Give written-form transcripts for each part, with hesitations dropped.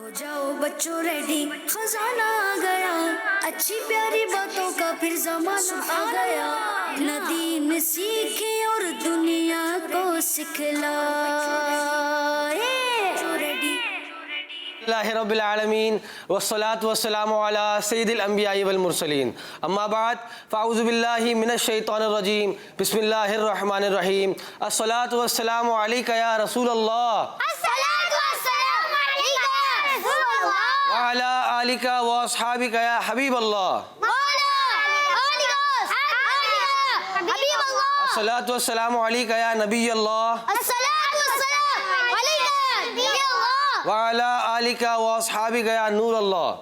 ہو جاؤ بچوں ریڈی، خزانہ آ گیا، اچھی پیاری باتوں کا پھر زمانہ آ گیا، نہ دین سیکھے اور دنیا کو سکھلائے۔ اللہ رب العالمین والصلاة والسلام علی سید الانبیاء والمرسلین، اما بعد فاعوذ باللہ من الشیطان الرجیم، بسم اللہ الرحمن الرحیم، الصلاة والسلام علیک یا رسول اللہ وعلی آلک واصحابک یا حبیب اللہ، الصلاة والسلام علیک یا نبی اللہ وعلی آلک واصحابک یا نور اللہ۔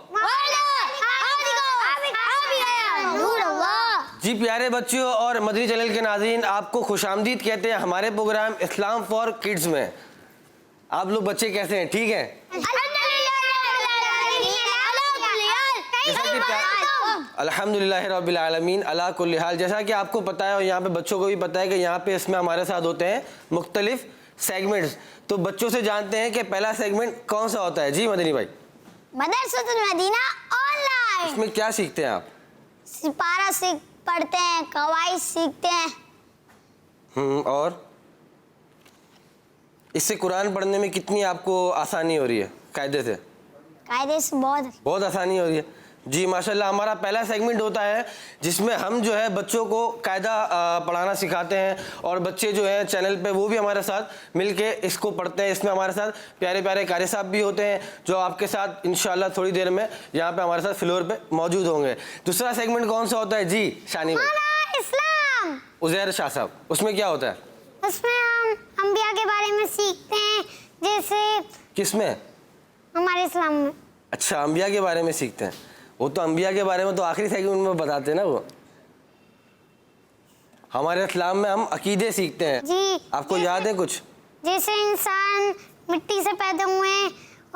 جی پیارے بچیوں اور مدنی چینل کے ناظرین، آپ کو خوش آمدید کہتے ہیں ہمارے پروگرام اسلام فار کڈز میں۔ آپ لوگ بچے کیسے ہیں؟ ٹھیک ہیں؟ الحمدللہ رب العالمین علی کل حال۔ جیسا کہ آپ کو پتہ ہے اور یہاں پہ بچوں کو بھی پتہ ہے کہ یہاں پہ اس میں ہمارے ساتھ ہوتے ہیں مختلف سیگمنٹس، تو بچوں سے جانتے ہیں کہ پہلا سیگمنٹ کون سا ہوتا ہے؟ جی مدنی بھائی۔ مدرسۃ المدینہ آن لائن۔ اس میں کیا سیکھتے ہیں آپ؟ سپارہ پڑھتے ہیں، قواعد سیکھتے ہیں۔ اور اس سے قرآن پڑھنے میں کتنی آپ کو آسانی ہو رہی ہے؟ قاعدے سے بہت آسانی ہو رہی ہے۔ جی ماشاءاللہ، ہمارا پہلا سیگمنٹ ہوتا ہے جس میں ہم جو ہے بچوں کو قاعدہ پڑھانا سکھاتے ہیں، اور بچے جو ہیں چینل پہ وہ بھی ہمارے ساتھ مل کے اس کو پڑھتے ہیں۔ اس میں ہمارے ساتھ پیارے پیارے قاری صاحب بھی ہوتے ہیں جو آپ کے ساتھ انشاءاللہ تھوڑی دیر میں یہاں پہ ہمارے ساتھ فلور پہ موجود ہوں گے۔ دوسرا سیگمنٹ کون سا ہوتا ہے؟ جی شانی بھائی۔ اسلام۔ عزیر شاہ صاحب، اس میں کیا ہوتا ہے؟ اس میں ہم انبیاء کے بارے میں سیکھتے ہیں، جیسے کس میں؟ ہمارے اسلام میں۔ اچھا، انبیاء کے بارے میں سیکھتے ہیں۔ وہ تو انبیاء کے بارے میں تو آخری سیگمنٹ میں بتاتے ہیں نا۔ وہ ہمارے اسلام میں ہم عقیدے سیکھتے ہیں۔ جی، آپ کو یاد ہے کچھ؟ جیسے انسان مٹی سے پیدا ہوئے ہیں،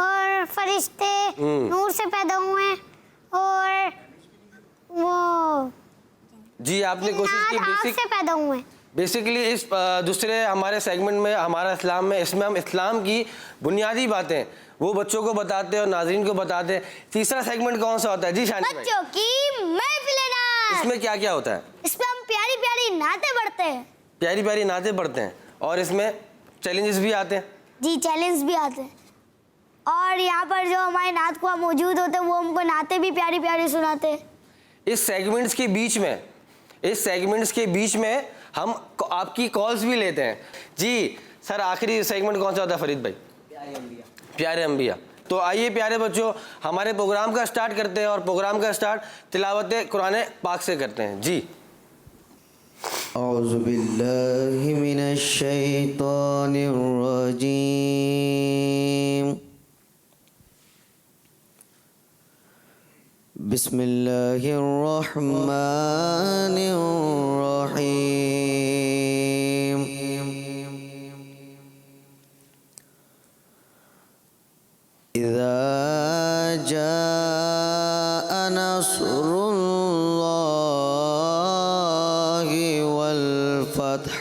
اور فرشتے نور سے پیدا ہوئے ہیں، اور وہ جی آپ نے کوشش کی آگ سے پیدا ہوئے ہیں۔ بیسیکلی اس دوسرے ہمارے سیگمنٹ میں ہمارا اسلام میں، اس میں ہم اسلام کی بنیادی باتیں وہ بچوں کو بتاتے ہیں اور ناظرین کو بتاتے ہیں۔ تیسرا سیگمنٹ کون سا ہوتا ہے؟ جی شانی بھائی۔ بچوں کی محفل نعت۔ اس میں کیا کیا ہوتا ہے؟ اس میں ہم پیاری پیاری نعتیں پڑھتے ہیں۔ پیاری پیاری نعتیں پڑھتے ہیں، اور اس میں چیلنجز بھی آتے ہیں۔ جی چیلنج بھی آتے ہیں، اور یہاں پر جو ہمارے نعت خواہ موجود ہوتے ہیں وہ ہم کو نعتیں بھی پیاری پیاری سناتے ہیں۔ اس سیگمنٹس کے بیچ میں ہم آپ کی کالز بھی لیتے ہیں۔ جی سر، آخری سیگمنٹ کون سا ہوتا ہے فرید بھائی؟ پیارے انبیاء۔ تو آئیے پیارے بچوں، ہمارے پروگرام کا سٹارٹ کرتے ہیں، اور پروگرام کا سٹارٹ تلاوت قرآن پاک سے کرتے ہیں۔ جی اعوذ باللہ من الشیطان الرجیم، بسم اللہ الرحمن الرحیم، اذا جاء نصر اللہ والفتح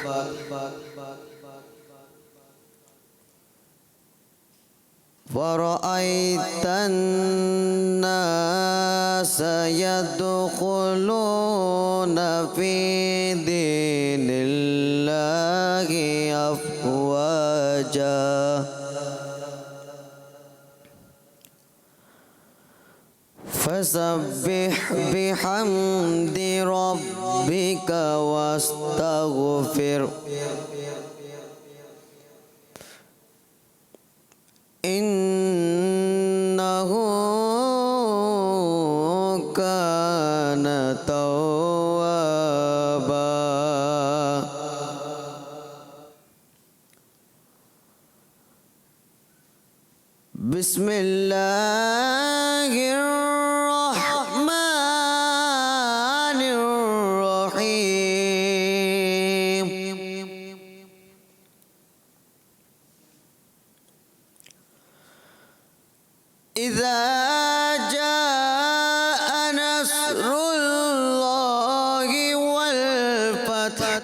ورأيت الناس يدخلون في دين الله أفواجا فسبح بحمد ربك واستغفر إنه كان توابا۔ بسم اللہ الرحمن الرحیم، اذا جاء نصر اللہ والفتح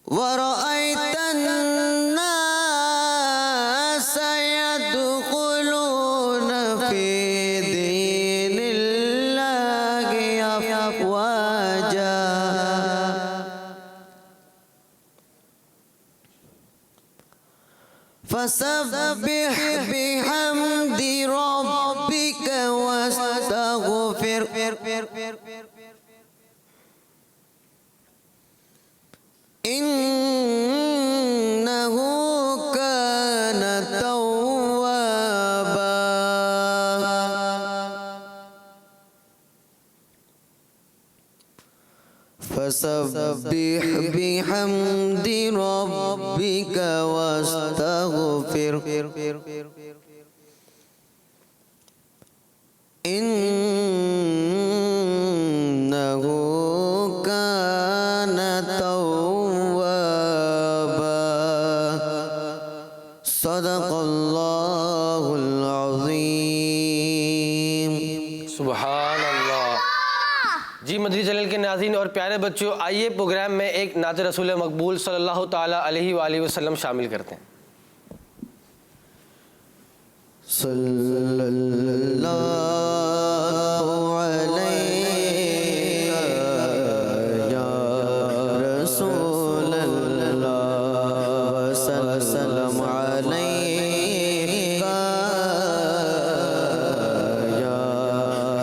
ورأيت الناس فسبح بحمد ربك واستغفر إنه كان توابا فسبح بحمد ربك واستغفر إنه كان توابا صدق الله العظيم सुभान अल्लाह। जी मदनी चैनल के नाज़रीन और प्यारे बच्चों, आइए प्रोग्राम में एक नात रसूल मकबूल सल्लल्लाहु ताला अलैहि वालिहि वसल्लम शामिल करते हैं। सल्लल्लाहु अलैहि या रसूल अल्लाह वसल्लम अलैका या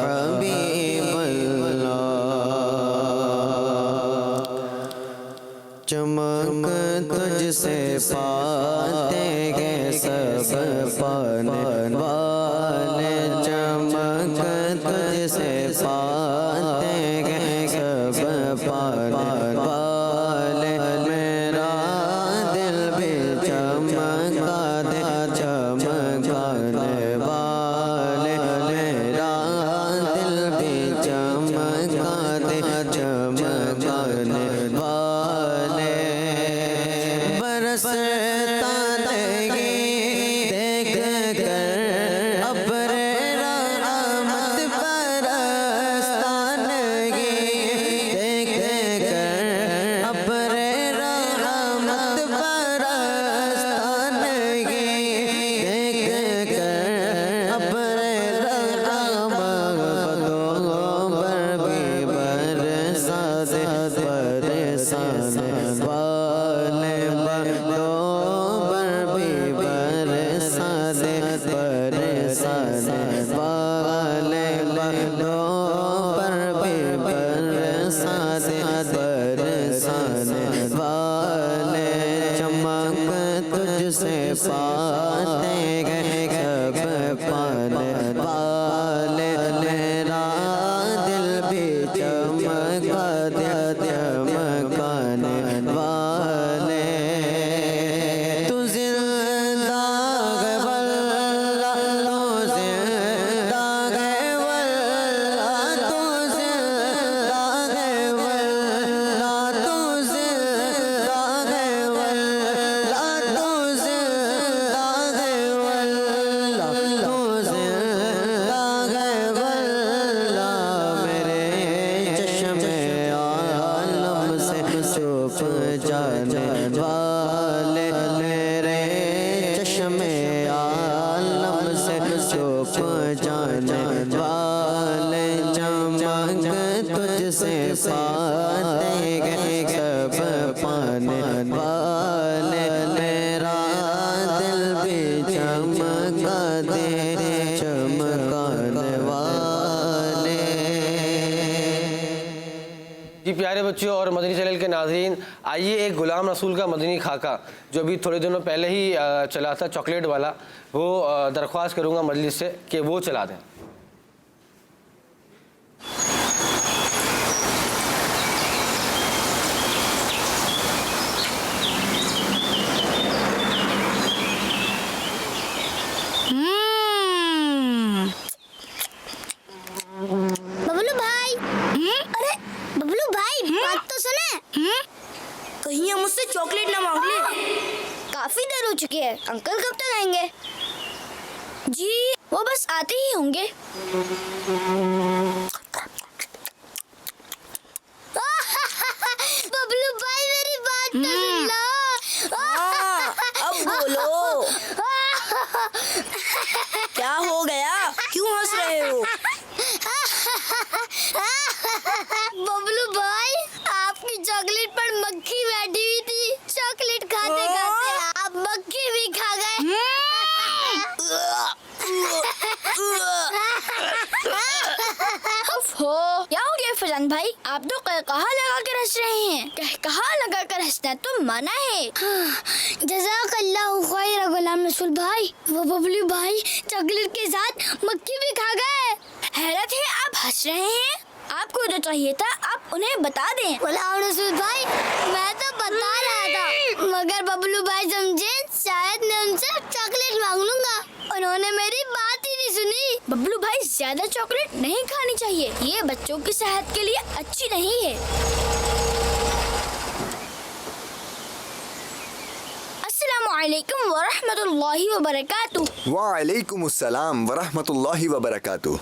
हबीब अल्लाह। चमक तुझसे पाते हैं सब पाने वाले, चमक तुझसे पाते हैं सब पाने वाले, मेरा दिल भी चमका दे चमकाने वाले, मेरा दिल भी चमका दे चमकाने वाले। बरसता लगी देख कर अब्रे रहमत बरसता लगी, देख कर अब्रे रहमत बरसता लगी, देख कर अब्रे रहमत पर भी बरसा दे बरसाने वाले, बंदों पर भी बरसा दे बरसाने वाले, बंदों पर भी बरसा दे बरसाने वाले। चमक तुझसे पाते हैं सब पाने वाले, मेरा दिल भी चमका दे चमकाने वाले। तू जिंदा है वल्लाह, तू जिंदा है वल्लाह, तू जिंदा है वल्लाह, तू जिंदा है वल्लाह, तू जिंदा है वल्लाह, तू जिंदा है वल्लाह। मेरे चश्मे आलम से छुप जाने वाले, मेरे चश्मे आलम से छुप जाने वाले। चमक तुझसे पाते हैं सब पाने वाले, मेरा दिल भी चमका दे चमकाने वाले। जी प्यारे बच्चों और मदनी चैनल के नाज़रीन, आइए एक गुलाम रसूल का मदनी खाका जो अभी थोड़े दिनों पहले ही चला था, चॉकलेट वाला, वो दरख्वास्त करूँगा मजलिस से कि वो चला दें। बबलू भाई, अरे बबलू भाई, बात तो सुने। कहीं हम मुझसे चॉकलेट ना मांग ले। काफी देर हो चुकी है, अंकल कब तक आएंगे? जी वो बस आते ही होंगे। बबलू भाई मेरी बात तो सुन लो। अब बोलो क्या हो गया, क्यों हंस रहे हो? बबलू भाई, आपकी चॉकलेट पर मक्खी बैठी हुई थी, चॉकलेट खाते खाते आप मक्खी भी खा गए। भाई, आप तो कहा लगा कर हंस रहे हैं। कहा लगा कर हंसना तो मना है। जज़ाकल्लाहु खैर गुलाम रसूल भाई। वो बबलू भाई चॉकलेट के साथ मक्खी भी खा गए। हैरत है, आप हंस रहे हैं। आपको जो चाहिए था आप उन्हें बता दें। गुलाम रसूल भाई, मैं तो बता रहा था, मगर बबलू भाई समझे शायद मैं उनसे चॉकलेट मांग लूंगा। उन्होंने मेरी बात ही नहीं सुनी। बबलू भाई, ज्यादा चॉकलेट नहीं खानी चाहिए, ये बच्चों की सेहत के लिए अच्छी नहीं है। अस्सलामुअलैकुम वरहमतुल्लाहि वबरकातुह। वालेकुम अस्सलाम वरहमतुल्लाहि वबरकातुह।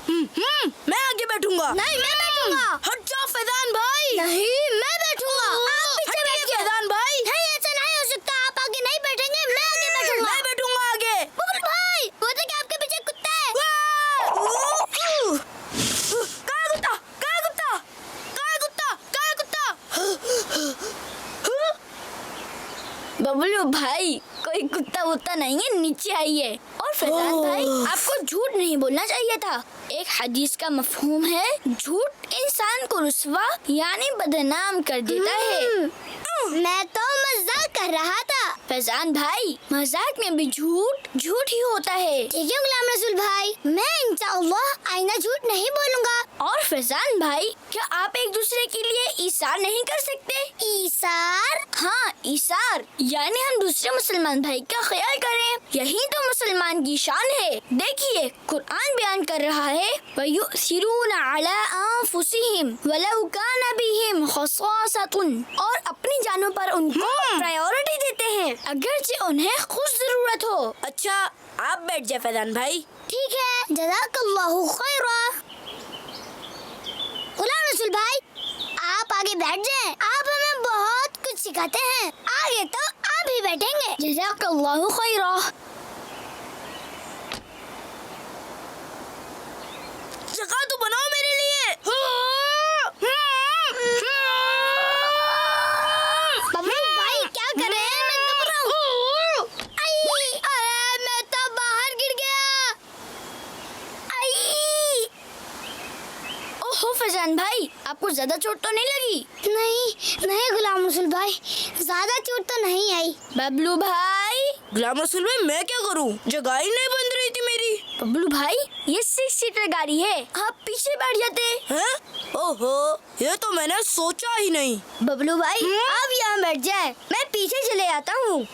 मैं आगे बैठूंगा। नहीं, मैं बैठूंगा। हट जाओ फैजान भाई। नहीं, मैं बैठूंगा। आप पीछे बैठिए। फैजान भाई, नहीं, ऐसा नहीं हो सकता। आप आगे नहीं बैठेंगे, मैं आगे बैठूंगा। मैं बैठूंगा आगे। बबलू भाई, वो तो क्या आपके पीछे कुत्ता है? कहाँ कुत्ता? कहाँ कुत्ता? कहाँ कुत्ता? कहाँ कुत्ता? बबलू भाई, कोई कुत्ता वुत्ता नहीं है, नीचे आइए। और फैजान भाई, आपको झूठ नहीं बोलना चाहिए था। एक हदीस का मफहूम है, झूठ इंसान को रुस्वा यानी बदनाम कर देता है। मैं तो मजाक कर रहा था। फैजान भाई, मजाक में भी झूठ ही होता है। ठीक है गुलाम रसूल भाई, मैं इंशाअल्लाह आइंदा झूठ नहीं बोलूंगा। और फैजान भाई, क्या आप एक दूसरे के लिए ईसार नहीं कर सकते? ईसार? हाँ, ईसार यानी हम दूसरे मुसलमान भाई का ख्याल करें। यही तो मुसलमान की शान है। देखिए, कुरान बयान कर रहा है, वयुसिरूना अला अंफुसिहिम वलौ काना बिहिम खसासतुन, और अपनी जानों पर उनको प्रायोरिटी देते हैं अगरचे उन्हें खुद जरूरत हो। अच्छा, आप बैठ जाए फैजान भाई। ठीक है, जज़ाकल्लाहु खैरा। गुलाम रसूल भाई, आप आगे बैठ जाएं। आप हमें बहुत कुछ सिखाते हैं। आगे तो आप ही बैठेंगे। जज़ाकल्लाहु खैरा। जगह तो बनाओ मेरे लिए। बबलू भाई, क्या कर रहे हैं? मैं दब रहा हूँ। आई, अरे मैं तो बाहर गिर गया। आई। ओहो फैजान भाई, आपको ज्यादा चोट तो नहीं लगी? नहीं गुलाम रसूल भाई, ज्यादा चोट तो नहीं आई। बबलू भाई, गुलाम रसूल भाई, मैं क्या करूं? जगह ही नहीं बन रही थी मेरी। बबलू भाई, ये 6 सीटर गाड़ी है, आप पीछे बैठ जाते। हैं? ओहो, ये तो मैंने सोचा ही नहीं। बबलू भाई, आप यहाँ बैठ जाए, मैं पीछे चले आता हूँ।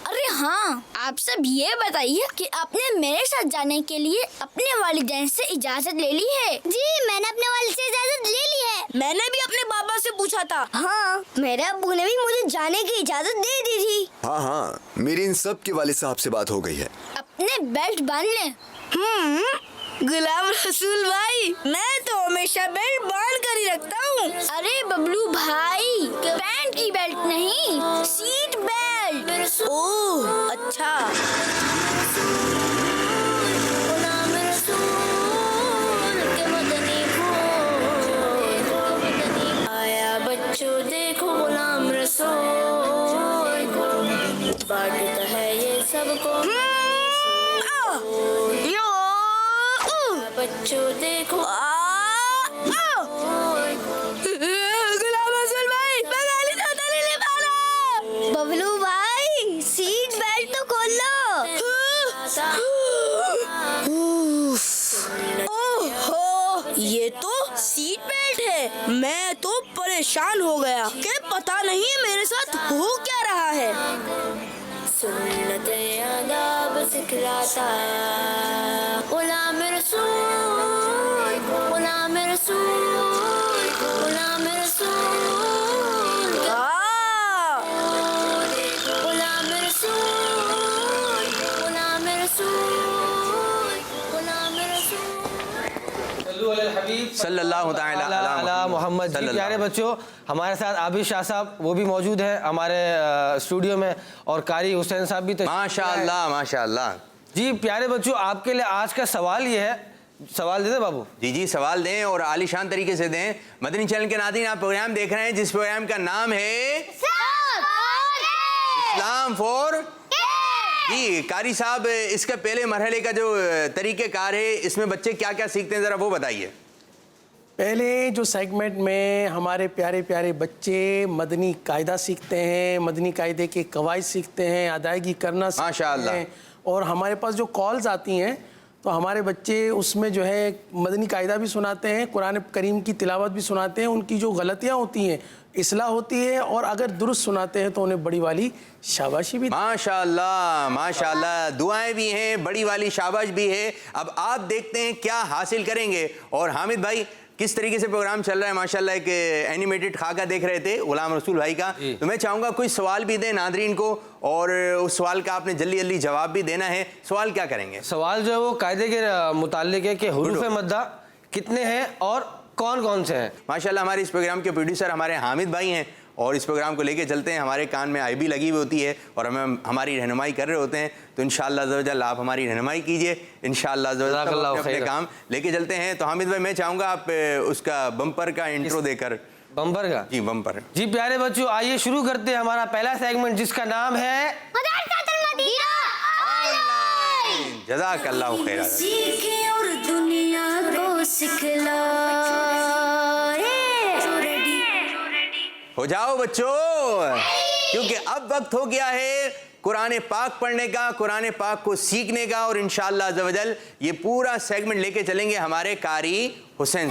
अरे हाँ, आप सब ये बताइए कि आपने मेरे साथ जाने के लिए अपने वालिदैन से इजाजत ले ली है? जी, मैंने अपने वालिद से इजाजत ले ली है। मैंने भी अपने बाबा से पूछा था। हाँ, मेरे अब्बू ने भी मुझे जाने की इजाजत दे दी थी। हाँ, मेरी इन सब के वालिद साहब से बात हो गई है। अपने बेल्ट बांध लें। गुलाम रसूल भाई, मैं तो हमेशा बेल्ट बांध कर ही रखता हूँ। अरे बबलू भाई, पैंट की बेल्ट नहीं, सीट बेल्ट। ओह, अच्छा। आया बच्चों देखो गुलाम रसूल, बांटता है ये सबको। बच्चों देखो गुलाम रसूल भाई, मैं गाली नहीं ले पा रहा। बबलू भाई, सीट बेल्ट तो खोल लो। ओहो, ये तो सीट बेल्ट है। मैं तो परेशान हो गया कि पता नहीं मेरे साथ हो क्या रहा है। सुन्नत आदाब सिखलाता गुलाम रसूल, गुलाम रसूल, गुलाम रसूल, गुलाम रसूल, गुलाम रसूल, गुलाम रसूल। सल्लल्लाहु ताला अला मोहम्मद। जी प्यारे बच्चों, हमारे साथ आबिद शाह साहब वो भी मौजूद हैं हमारे स्टूडियो में, और कारी हुसैन साहब भी। माशाअल्लाह माशाअल्लाह। जी प्यारे बच्चों, आपके लिए आज का सवाल ये है। सवाल दे दे बाबू। जी सवाल दें और आलीशान तरीके से दें। मदनी चैनल के नाज़रीन, आप प्रोग्राम देख रहे हैं जिस प्रोग्राम का नाम है इस्लाम फॉर جی قاری صاحب اس کا پہلے مرحلے کا جو طریقہ کار ہے اس میں بچے کیا کیا سیکھتے ہیں ذرا وہ بتائیے. پہلے جو سیگمنٹ میں ہمارے پیارے پیارے بچے مدنی قاعدہ سیکھتے ہیں, مدنی قاعدے کے قواعد سیکھتے ہیں, ادائیگی کرنا سیکھتے ہیں, اور ہمارے پاس جو کالز آتی ہیں تو ہمارے بچے اس میں جو ہے مدنی قاعدہ بھی سناتے ہیں, قرآن کریم کی تلاوت بھی سناتے ہیں, ان کی جو غلطیاں ہوتی ہیں اصلاح ہوتی ہے, اور اگر درست سناتے ہیں تو انہیں بڑی والی شاباشی بھی. ماشاءاللہ ماشاءاللہ, دعائیں بھی ہیں, بڑی والی شاباش بھی ہے. اب آپ دیکھتے ہیں کیا حاصل کریں گے. اور حامد بھائی کس طریقے سے پروگرام چل رہا ہے ماشاءاللہ, ایک اینیمیٹڈ خاکہ دیکھ رہے تھے غلام رسول بھائی کا, تو میں چاہوں گا کوئی سوال بھی دیں ناظرین کو, اور اس سوال کا آپ نے جلدی جلدی جواب بھی دینا ہے. سوال کیا کریں گے؟ سوال جو ہے وہ قاعدے کے متعلق ہے کہ حروف مدہ کتنے ہیں اور کون کون سے ہیں. ماشاءاللہ ہمارے اس پروگرام کے پروڈیوسر ہمارے حامد بھائی ہیں, اور اس پروگرام کو لے کے چلتے ہیں. ہمارے کان میں آئی بھی لگی ہوئی ہوتی ہے اور ہمیں ہماری رہنمائی کر رہے ہوتے ہیں, تو انشاءاللہ عز و جل آپ ہماری رہنمائی کیجئے انشاءاللہ عز و جل, اپنے کام لے کے چلتے ہیں. تو حامد بھائی میں چاہوں گا آپ اس کا بمپر کا انٹرو دے کر. بمپر کا؟ جی بمپر. جی پیارے بچوں آئیے شروع کرتے ہیں ہمارا پہلا سیگمنٹ جس کا نام ہے جزاک اللہ خیر. سیکھیں اور دنیا کو سکھلائیں. ہو جاؤ بچوں, کیونکہ اب وقت ہو گیا ہے قرآن پاک پڑھنے کا, قرآن پاک کو سیکھنے کا, اور انشاءاللہ عز و جل یہ پورا سیگمنٹ لے کے چلیں گے ہمارے قاری حسین.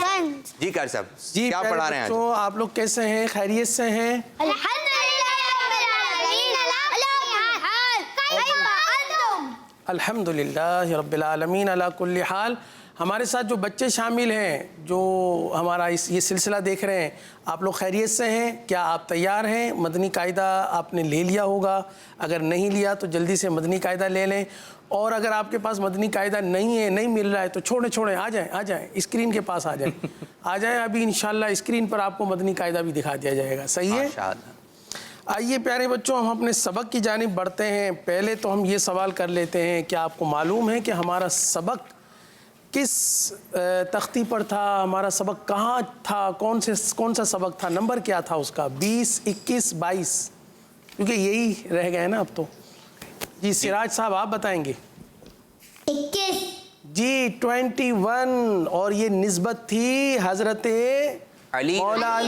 جی قاری صاحب جی کیا پڑھا رہے ہیں تو آپ لوگ کیسے ہیں, خیریت سے ہیں؟ الحمدللہ رب العالمین علی کل حال. ہمارے ساتھ جو بچے شامل ہیں جو ہمارا یہ سلسلہ دیکھ رہے ہیں, آپ لوگ خیریت سے ہیں؟ کیا آپ تیار ہیں؟ مدنی قاعدہ آپ نے لے لیا ہوگا, اگر نہیں لیا تو جلدی سے مدنی قاعدہ لے لیں, اور اگر آپ کے پاس مدنی قاعدہ نہیں ہے, نہیں مل رہا ہے تو چھوڑیں, آ جائیں اسکرین کے پاس آ جائیں. ابھی انشاءاللہ اسکرین پر آپ کو مدنی قاعدہ بھی دکھا دیا جائے گا. صحیح ہے؟ آئیے پیارے بچوں ہم اپنے سبق کی جانب بڑھتے ہیں. پہلے تو ہم یہ سوال کر لیتے ہیں, کیا آپ کو معلوم ہے کہ ہمارا سبق کس تختی پر تھا, ہمارا سبق کہاں تھا, کون سا سبق تھا, نمبر کیا تھا اس کا؟ 20, 21, 22, کیونکہ یہی رہ گئے نا اب تو. جی سراج صاحب آپ بتائیں گے. 21. جی 21, اور یہ نسبت تھی حضرت مولا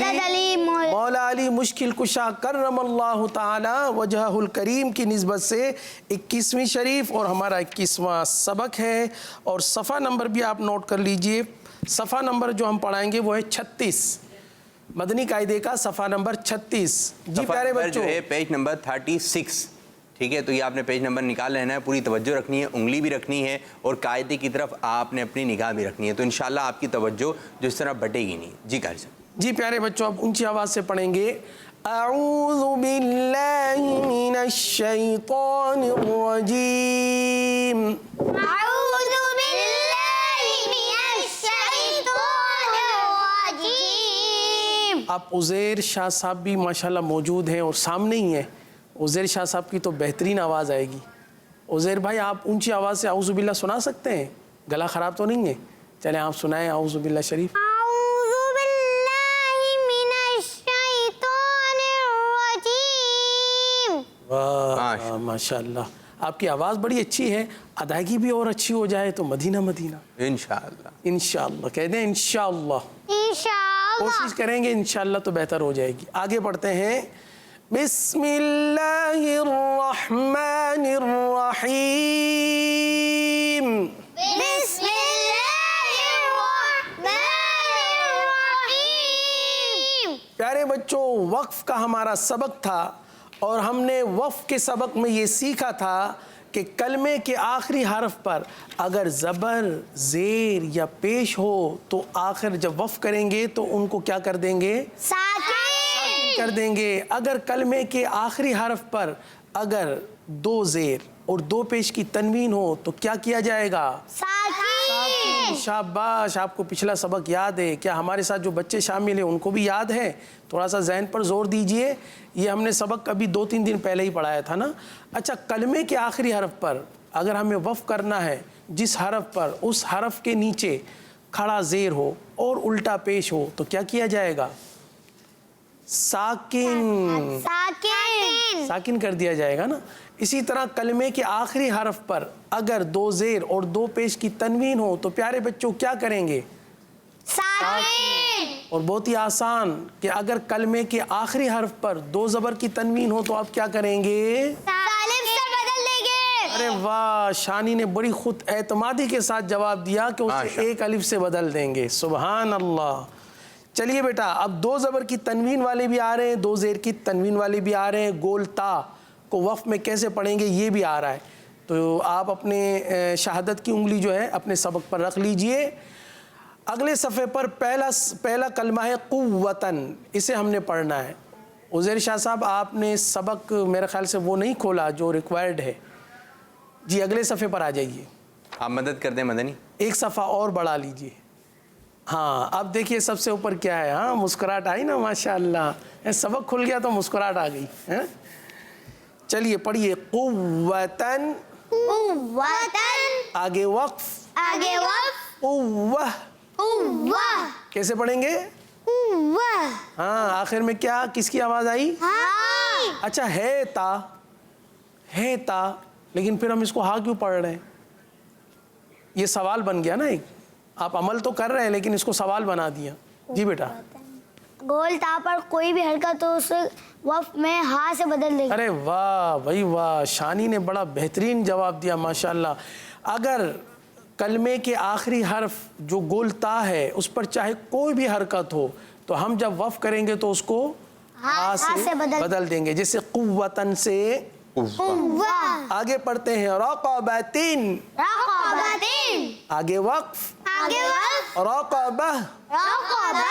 علی مشکل کشا کرم اللہ تعالی وجہہ الکریم کی نسبت سے 21ویں شریف, اور ہمارا 21واں سبق ہے. اور صفحہ نمبر بھی آپ نوٹ کر لیجئے. صفحہ نمبر جو ہم پڑھائیں گے وہ ہے 36, مدنی قاعدے کا صفحہ نمبر 36. جی پیارے بچوں پیج نمبر 36. ٹھیک ہے, تو یہ آپ نے پیج نمبر نکال لینا ہے, پوری توجہ رکھنی ہے, انگلی بھی رکھنی ہے, اور قاعدے کی طرف آپ نے اپنی نگاہ بھی رکھنی ہے, تو انشاءاللہ آپ کی توجہ جو اس طرح بٹے گی نہیں. جی قاری صاحب. جی پیارے بچوں آپ اونچی آواز سے پڑھیں گے. اعوذ باللہ من الشیطان الرجیم. اعوذ باللہ من الشیطان الرجیم. آپ عزیر شاہ صاحب بھی ماشاءاللہ موجود ہیں اور سامنے ہی ہیں. عزیر شاہ صاحب کی تو بہترین آواز آئے گی. عزیر بھائی آپ اونچی آواز سے اعوذ باللہ سنا سکتے ہیں؟ گلا خراب تو نہیں ہے؟ چلیں آپ سنائیں اعوذ باللہ شریف. اعوذ باللہ من الشیطان الرجیم. واہ ماشاءاللہ آپ کی آواز بڑی اچھی ہے, ادائیگی بھی اور اچھی ہو جائے تو مدینہ مدینہ انشاءاللہ. انشاءاللہ کہہ دیں انشاءاللہ. انشاءاللہ. کوشش کریں گے انشاءاللہ تو بہتر ہو جائے گی. آگے پڑھتے ہیں. بسم اللہ الرحمن الرحیم. بسم اللہ الرحمن الرحیم. پیارے بچوں وقف کا ہمارا سبق تھا, اور ہم نے وقف کے سبق میں یہ سیکھا تھا کہ کلمے کے آخری حرف پر اگر زبر, زیر یا پیش ہو تو آخر جب وقف کریں گے تو ان کو کیا کر دیں گے؟ ساکن کر دیں گے. اگر کلمے کے آخری حرف پر اگر 2 زیر اور 2 پیش کی تنوین ہو تو کیا کیا جائے گا؟ ساکن. شاباش, آپ کو پچھلا سبق یاد ہے. کیا ہمارے ساتھ جو بچے شامل ہیں ان کو بھی یاد ہے؟ تھوڑا سا ذہن پر زور دیجئے. یہ ہم نے سبق ابھی 2-3 دن پہلے ہی پڑھایا تھا نا. اچھا, کلمے کے آخری حرف پر اگر ہمیں وقف کرنا ہے, جس حرف پر اس حرف کے نیچے کھڑا زیر ہو اور الٹا پیش ہو تو کیا کیا جائے گا؟ साकिन, साकिन, साकिन कर दिया जाएगा ना। इसी तरह कलमे के आखिरी हर्फ पर अगर 2 ज़ेर और 2 पेश की तनवीन हो तो प्यारे बच्चों क्या करेंगे? साकिन। और बहुत ही आसान कि अगर कलमे के आखिरी हर्फ पर 2 ज़बर की तनवीन हो तो आप क्या करेंगे? सालिफ से बदल देंगे। अरे वाह, शानी ने बड़ी खुद एतमादी के साथ जवाब दिया कि उसे 1 अलिफ से बदल देंगे। सुबहान अल्लाह। चलिए बेटा, अब 2 ज़बर की तनवीन वाले भी आ रहे हैं, 2 ज़ेर की तनवीन वाले भी आ रहे हैं। गोल ता को वफ़ में कैसे पढ़ेंगे ये भी आ रहा है। तो आप अपने शहादत की उंगली जो है अपने सबक पर रख लीजिए। अगले सफ़े पर पहला कलमा है कुव्वतन, इसे हमने पढ़ना है। उज़ैर शाह साहब, आपने सबक मेरे ख्याल से वो नहीं खोला जो रिक्वायर्ड है। जी अगले सफ़े पर आ जाइए। आप मदद कर दें मदनी। एक सफ़ा और बढ़ा लीजिए। हाँ, अब देखिए सबसे ऊपर क्या है। हाँ, मुस्कुराहट आई ना, माशाअल्लाह। सबक खुल गया तो मुस्कुराहट आ गई है। चलिए पढ़िए, कुव्वतन, कुव्वतन, आगे वक्फ, आगे वक्फ, कुव्वह, कुव्वह, कैसे पढ़ेंगे? कुव्वह। हाँ, आखिर में क्या, किसकी आवाज़ आई? हाँ। अच्छा, है ता, लेकिन फिर हम इसको हाँ क्यों पढ़ रहे हैं? ये सवाल बन गया ना एक। आप अमल तो कर रहे हैं लेकिन इसको सवाल बना दिया। जी बेटा। गोल ता पर कोई भी हरकत हो उसे वफ में हा से बदल देंगे। अरे वाह भाई वाह, शानी ने बड़ा बेहतरीन जवाब दिया माशाल्लाह। अगर कलमे के आखिरी हर्फ जो गोल ता है उस पर चाहे कोई भी हरकत हो तो हम जब वफ करेंगे तो उसको हा से बदल देंगे। जैसे कुव्वतन से कुव्वह। आगे पढ़ते हैं, रक़बतिन, रक़बतिन, आगे वक्फ, आगे वक्फ, रक़बह, रक़बह,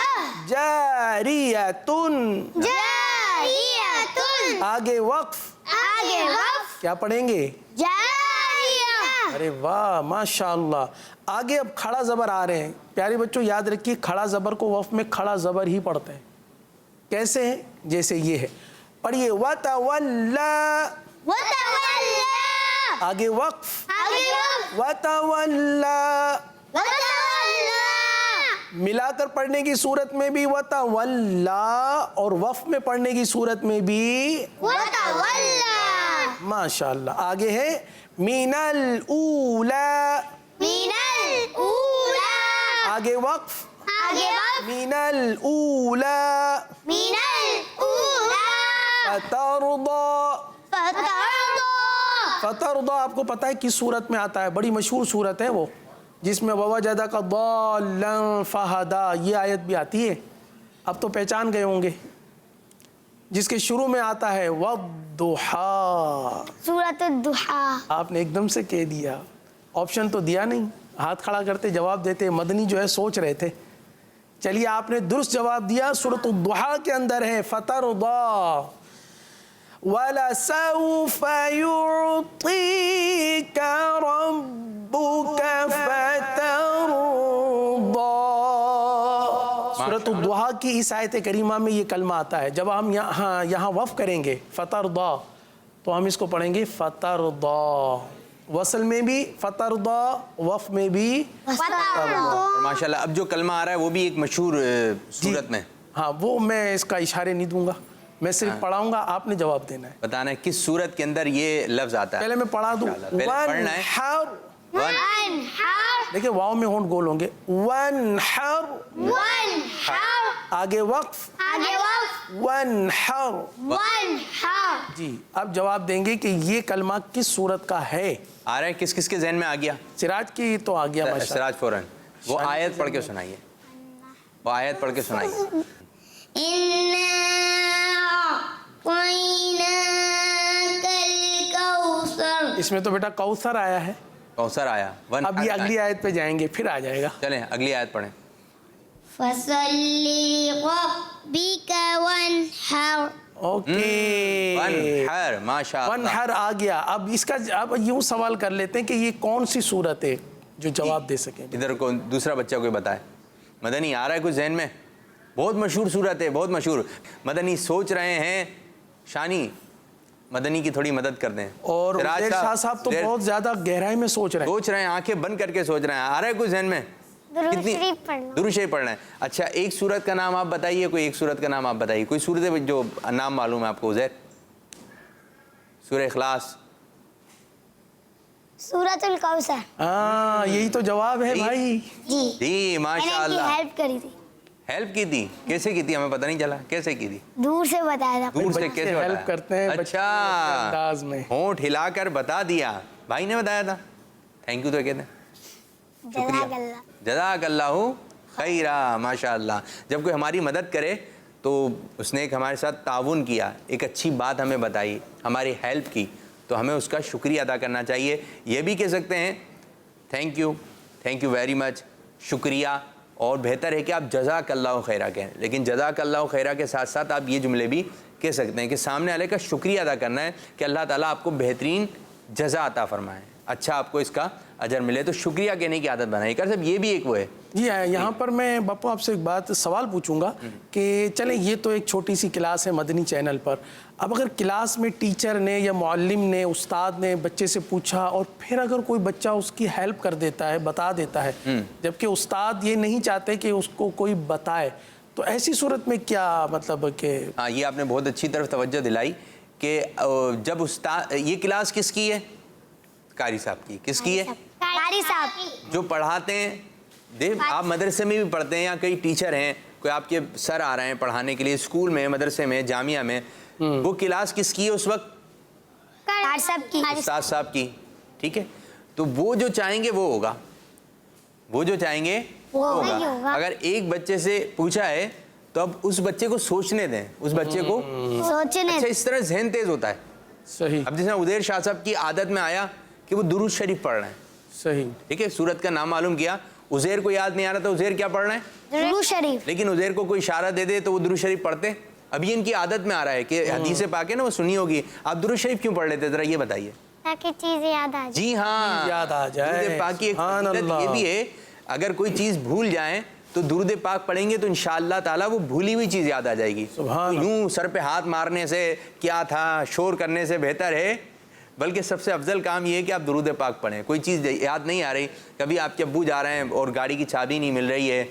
जारियतुन, जारियतुन, आगे वक्फ, आगे वक्फ, क्या पढ़ेंगे? जारिया। अरे वाह माशाअल्लाह। आगे अब खड़ा ज़बर आ रहे हैं। प्यारे बच्चों याद रखिए, खड़ा ज़बर को वफ़ में खड़ा ज़बर ही पढ़ते हैं। कैसे है? जैसे ये है, पढ़िए, वतवल्ला, वतवल्ला, आगे वक्फ, आगे वक्फ, वतवल्ला, वतवल्ला, मिलाकर पढ़ने की सूरत में भी वतवल्ला और वफ़ में पढ़ने की सूरत में भी वतवल्ला। माशाअल्लाह। आगे है मिनल ऊला, मिनल ऊला, आगे वक्फ, आगे वक्फ, मिनल ऊला, मिनल ऊला, फतरदा, फतरदा। फतरदा आपको पता है किस सूरत में आता है? बड़ी मशहूर सूरत है वो, जिसमें ववजदा का दाल्लन फहदा, ये आयत भी आती है। अब तो पहचान गए होंगे, जिसके शुरू में आता है वद्दुहा। सूरत दुहा। आपने एकदम से कह दिया, ऑप्शन तो दिया नहीं, हाथ खड़ा करते जवाब देते। मदनी जो है सोच रहे थे। चलिए आपने दुरुस्त जवाब दिया, सूरत दुहा के अंदर है फतरदा। वलसौफ युअतीका रब्बुका फतरदा। सूरत दुहा की इस आयत करीमा में ये कलमा आता है। जब हम यहाँ वफ़ करेंगे फतरदा तो हम इसको पढ़ेंगे फतरदा। वसल में भी फतरदा, वफ़ में भी फतरदा। माशाल्लाह। अब जो कलमा आ रहा है वो भी एक मशहूर सूरत में। हाँ, वो मैं इसका इशारे नहीं दूंगा, मैं सिर्फ पढ़ाऊंगा, आपने जवाब देना है। बताना है किस सूरत के अंदर ये लफ्ज आता है। पहले मैं पढ़ा दूं। पढ़ना है। देखिए वाव में होंठ गोल होंगे। वनहर, वनहर, आगे वक्फ, आगे वक्फ, वनहर। वनहर। जी अब जवाब देंगे कि ये कलमा किस सूरत का है। आ रहा है, किस किस के जहन में आ गया? सिराज की तो आ गया माशाअल्लाह। सिराज फौरन वो आयत पढ़ के सुनाइए, वो आयत पढ़ के सुनाइए। इसमें तो बेटा कौसर आया है। कौसर आया। अब ये अगली आयत पे जाएंगे, फिर आ जाएगा। चलें अगली आयत पढ़ें। फसल्ली लिरब्बिका वनहर। ओके, वनहर, माशाअल्लाह। वनहर आ गया। अब इसका अब यूं सवाल कर लेते हैं कि ये कौन सी सूरत है जो जवाब दे सके। इधर को दूसरा बच्चा कोई बताए। मदनी आ रहा है कुछ जहन में? बहुत मशहूर सूरत है, बहुत मशहूर। मदनी सोच रहे हैं, शानी मदनी की थोड़ी मदद कर दें। और शाह साहब तो बहुत ज्यादा गहराई में सोच रहे हैं। सोच रहे हैं, आंखें बंद करके सोच रहे हैं। आ रहा है कुछ जहन में? दुरूद शरीफ पढ़ना। दुरूद शरीफ पढ़ना है। अच्छा, एक सूरत का नाम आप बताइए, कोई एक सूरत का नाम आप बताइए, कोई सूरत जो नाम मालूम है आपको उज़ैर? सूरह इखलास, सूरतुल कौसर। हाँ, यही तो जवाब है भाई। जी जी माशाअल्लाह। मैंने हेल्प करी थी। हेल्प की थी? कैसे की थी, हमें पता नहीं चला, कैसे की थी? दूर से बताया था। दूर से बच्चे कैसे हेल्प बताया? करते हैं बच्चे अच्छा, के अंदाज में। होंठ हिलाकर बता दिया, भाई ने बताया था। थैंक यू तो कहते हैं, जज़ाकल्लाह। जज़ाकल्लाहु खैरा, माशाअल्लाह। जब कोई हमारी मदद करे तो उसने एक हमारे साथ ताउन किया, एक अच्छी बात हमें बताई, हमारी हेल्प की, तो हमें उसका शुक्रिया अदा करना चाहिए। ये भी कह सकते हैं थैंक यू वेरी मच, शुक्रिया, और बेहतर है कि आप जज़ाकल्लाहु खैरा कहें। लेकिन जज़ाकल्लाहु खैरा के साथ साथ आप ये जुमले भी कह सकते हैं कि सामने वाले का शुक्रिया अदा करना है कि अल्लाह ताला आपको बेहतरीन जज़ा अता फरमाए, अच्छा आपको इसका अजर मिले, तो शुक्रिया कहने की आदत बनाई कर। सब ये भी एक वो है। जी हाँ, यहाँ पर मैं बापू आपसे एक बात सवाल पूछूंगा कि चलें, ये तो एक छोटी सी क्लास है मदनी चैनल पर, अब अगर क्लास में टीचर ने या मुअल्लिम ने, उस्ताद ने बच्चे से पूछा और फिर अगर कोई बच्चा उसकी हेल्प कर देता है, बता देता है, जबकि उस्ताद ये नहीं चाहते कि उसको कोई बताए, तो ऐसी सूरत में क्या मतलब कि? हाँ, ये आपने बहुत अच्छी तरफ तवज्जो दिलाई कि जब उस्ताद, ये क्लास किसकी है? कारी साहब की। किसकी है? कारी साहब जो पढ़ाते हैं। देख, आप मदरसे में भी पढ़ते हैं या कई टीचर हैं, कोई आपके सर आ रहे हैं पढ़ाने के लिए, स्कूल में, मदरसे में, जामिया में, वो क्लास किसकी है उस वक्त? कारी साहब की। उस्ताद साहब की। ठीक है, तो वो जो चाहेंगे वो होगा, वो जो चाहेंगे वो होगा। अगर एक बच्चे से पूछा है तो अब उस बच्चे को सोचने दें, उस बच्चे को सोचने। अच्छा, इस तरह ज़हन तेज होता है। सही। अब जैसे उज़ैर शाह साहब की आदत में आया कि वो दुरूद शरीफ पढ़ रहे हैं, सही। ठीक है, सूरत का नाम मालूम किया, उज़ैर को याद नहीं आ रहा था उज़ैर क्या पढ़ रहे हैं? दुरूद शरीफ। लेकिन उज़ैर को कोई इशारा दे दे तो वो दुरूद शरीफ पढ़ते। अभी इनकी आदत में आ रहा है कि हदीस पाक है ना, वो सुनी होगी, आप दुरूद शरीफ क्यों पढ़ लेते, जरा ये बताइए। ताकि चीजें याद आ जाए। जी हाँ, याद आ जाए। दुरूद पाक की एक सुभान फजीलत अल्लाह। ये भी है, अगर कोई चीज़ भूल जाए तो दुरूद पाक पढ़ेंगे तो इंशाअल्लाह ताला वो भूली हुई चीज़ याद आ जाएगी। सुभान तो यूं सर पे हाथ मारने से, क्या था, शोर करने से बेहतर है, बल्कि सबसे अफजल काम ये है कि आप दुरूद पाक पढ़ें। कोई चीज़ याद नहीं आ रही, कभी आपके अब्बू जा रहे हैं और गाड़ी की चाबी नहीं मिल रही है,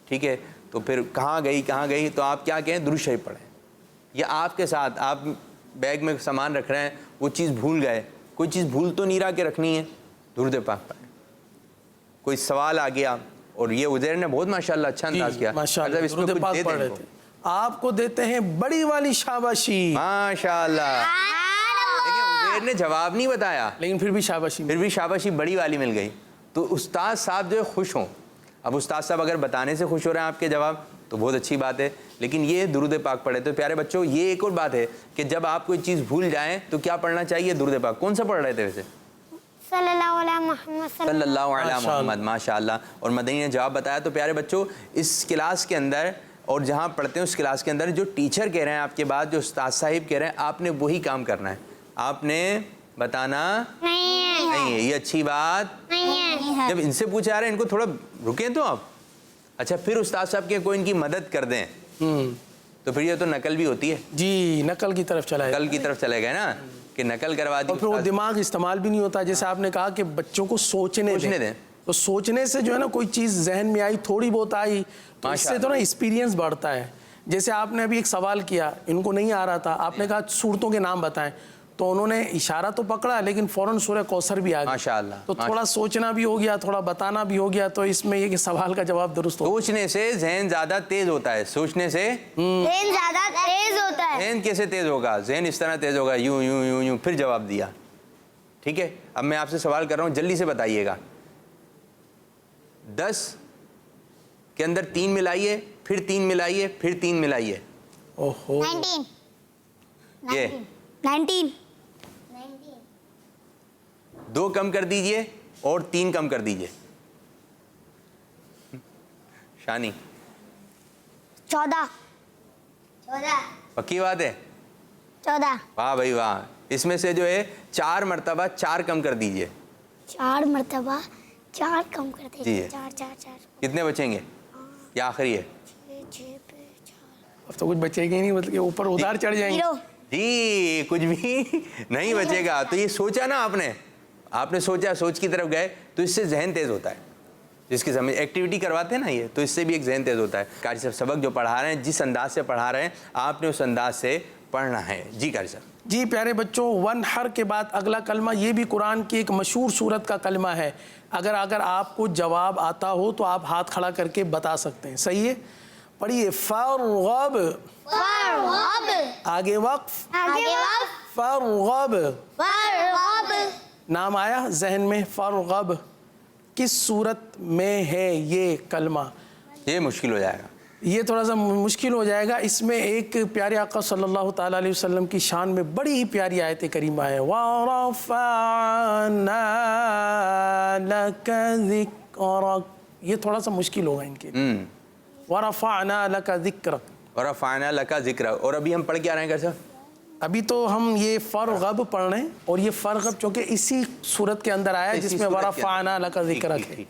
ठीक है, तो फिर कहाँ गई, तो आप क्या कहें, दुरूद शरीफ पढ़ें। या आपके साथ आप बैग में सामान रख रहे हैं, वो चीज़ भूल गए, कोई चीज़ भूल तो नहीं रहा कि रखनी है, दुरूद पाक पढ़ें। कोई सवाल आ गया, और ये उज़ैर ने बहुत माशाल्लाह अच्छा अंदाज किया, माशाल्लाह, इसमें दुरूद कुछ पाक दे पढ़ दें रहे इनको। थे। आपको देते हैं बड़ी वाली शाबाशी, माशाल्लाह। देखिए, उज़ैर ने जवाब नहीं बताया, लेकिन फिर भी शाबाशी। फिर भी शाबाशी बड़ी वाली मिल गई। तो उस्ताद साहब जो है खुश हों। अब उस्ताद साहब अगर बताने से खुश हो रहे हैं आपके जवाब, तो बहुत अच्छी बात है, लेकिन ये दुरूद पाक पढ़े। तो प्यारे बच्चों, ये एक और बात है कि जब आप कोई चीज़ भूल जाएं तो क्या पढ़ना चाहिए, दुरूद पाक। कौन सा पढ़ रहे थे वैसे? सल्लल्लाहु अलैहि मोहम्मद। सल्लल्लाहु अलैहि मोहम्मद, माशाअल्लाह। और मदनी ने जवाब बताया। तो प्यारे बच्चों, इस क्लास के अंदर और जहाँ पढ़ते हैं उस क्लास के अंदर जो टीचर कह रहे हैं आपके बाद, जो उस्ताद साहिब कह रहे हैं, आपने वही काम करना है, आपने बताना नहीं है। ये अच्छी बात नहीं है। जब इनसे पूछा जा रहा है, इनको थोड़ा रुकें तो आप। अच्छा, फिर उस्ताद साहब के कोई इनकी मदद कर दें तो फिर ये तो नकल भी होती है। जी, नकल की तरफ चला है, नकल की तरफ चले गए ना, कि नकल करवा दी। और फिर वो दिमाग इस्तेमाल भी नहीं होता। जैसे आपने कहा कि बच्चों को सोचने दें, तो सोचने से जो है ना, कोई चीज़ जहन में आई, थोड़ी बहुत आई, तो इससे तो ना एक्सपीरियंस बढ़ता है। जैसे आपने अभी एक सवाल किया, इनको नहीं आ रहा था, आपने कहा सूरतों के नाम बताएं, तो उन्होंने इशारा तो पकड़ा, लेकिन फौरन सूरह कौसर भी आ गया। माशाअल्लाह। तो थोड़ा सोचना भी हो गया, थोड़ा बताना भी हो गया, तो इसमें ये कि सवाल का जवाब दुरुस्त हो। सोचने से जहन ज्यादा तेज होता है, सोचने से जहन ज्यादा तेज होता है। जहन कैसे तेज होगा? जहन इस तरह तेज होगा, यूं यूं यूं यूं, फिर जवाब दिया। ठीक है, अब मैं आपसे सवाल कर रहा हूँ, जल्दी से बताइएगा। 10 के अंदर 3 मिलाइए, फिर 3 मिलाइए, फिर 3 मिलाइए। ओहो, 19। ये 19। 2 कम कर दीजिए और 3 कम कर दीजिए। शानी 14। 14। पक्की बात है? 14। वाह भाई वाह। इसमें से जो है 4 मरतबा 4 कम कर दीजिए। 4 मरतबा 4 कम कर जी। दीजिए। 4 4 4। कितने बचेंगे? ये आखिरी है। 6 पे 4। अब तो कुछ बचेगा ही नहीं, मतलब कि ऊपर उधार चढ़ जाएंगे। 0। जी, कुछ भी नहीं बचेगा। तो ये सोचा ना आपने सोचा, सोच की तरफ गए, तो इससे जहन तेज होता है। جس کی سمجھ ایکٹیویٹی کرواتے ہیں نا یہ، تو اس سے بھی ایک ذہن تیز ہوتا ہے. قاری صاحب سبق جو پڑھا رہے ہیں جس انداز سے پڑھا رہے ہیں آپ نے اس انداز سے پڑھنا ہے. جی قاری صاحب. جی پیارے بچوں، ونحر کے بعد اگلا کلمہ یہ بھی قرآن کی ایک مشہور سورت کا کلمہ ہے. اگر آپ کو جواب آتا ہو تو آپ ہاتھ کھڑا کر کے بتا سکتے ہیں. صحیح ہے، پڑھیے. فرغب، فرغب، آگے وقف، آگے وقف، فرغب. فرغب. نام آیا ذہن میں؟ فرغب کس صورت میں ہے یہ کلمہ؟ یہ مشکل ہو جائے گا، یہ تھوڑا سا مشکل ہو جائے گا. اس میں ایک پیارے آقا صلی اللہ تعالیٰ علیہ وسلم کی شان میں بڑی ہی پیاری آیت کریمہ ہے. وَرَفَعْنَا لَكَ ذِكْرَكَ. یہ تھوڑا سا مشکل ہوگا ان کے لیے. وَرَفَعْنَا لَكَ ذِكْرَكَ. وَرَفَعْنَا لَكَ ذِكْرَكَ. اور ابھی ہم پڑھ کے آ رہے ہیں قاری صاحب؟ ابھی تو ہم یہ فرغب پڑھ رہے ہیں، اور یہ فرغب چونکہ اسی صورت کے اندر آیا جس میں وَرَفَعْنَا لَكَ ذِكْرَكَ ہے.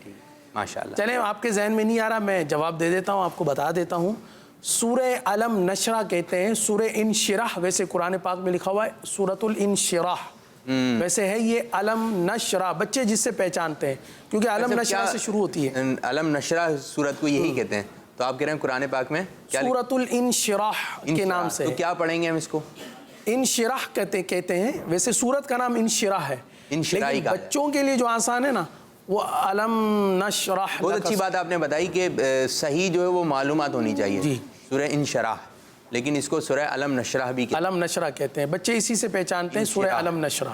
ماشاءاللہ. چلیں آپ کے ذہن میں نہیں آ رہا، میں جواب دے دیتا ہوں، آپ کو بتا دیتا ہوں. سورہ علم نشرہ کہتے ہیں. سورہ انشراح ویسے قرآن پاک میں لکھا ہوا ہے سورۃ الانشراح، ویسے ہے یہ علم نشرہ. بچے جس سے پہچانتے ہیں کیونکہ علم نشرہ سے شروع ہوتی ہے. علم نشرہ سورت کو یہی کہتے ہیں، تو آپ کہہ رہے ہیں قرآن پاک میں سورۃ الانشراح کے نام سے. تو کیا پڑھیں گے ہم اس کو؟ انشراح کہتے ہیں. ویسے سورت کا نام انشراح ہے، لیکن بچوں کے لیے جو آسان ہے نا وہ علم نشرح. بہت اچھی بات آپ نے بتائی کہ صحیح جو ہے وہ معلومات ہونی چاہیے. جی. سورہ انشراح، لیکن اس کو سورہ علم نشرح بھی علم نشرہ کہتے ہیں. بچے اسی سے پہچانتے ہیں سورہ علم نشرہ.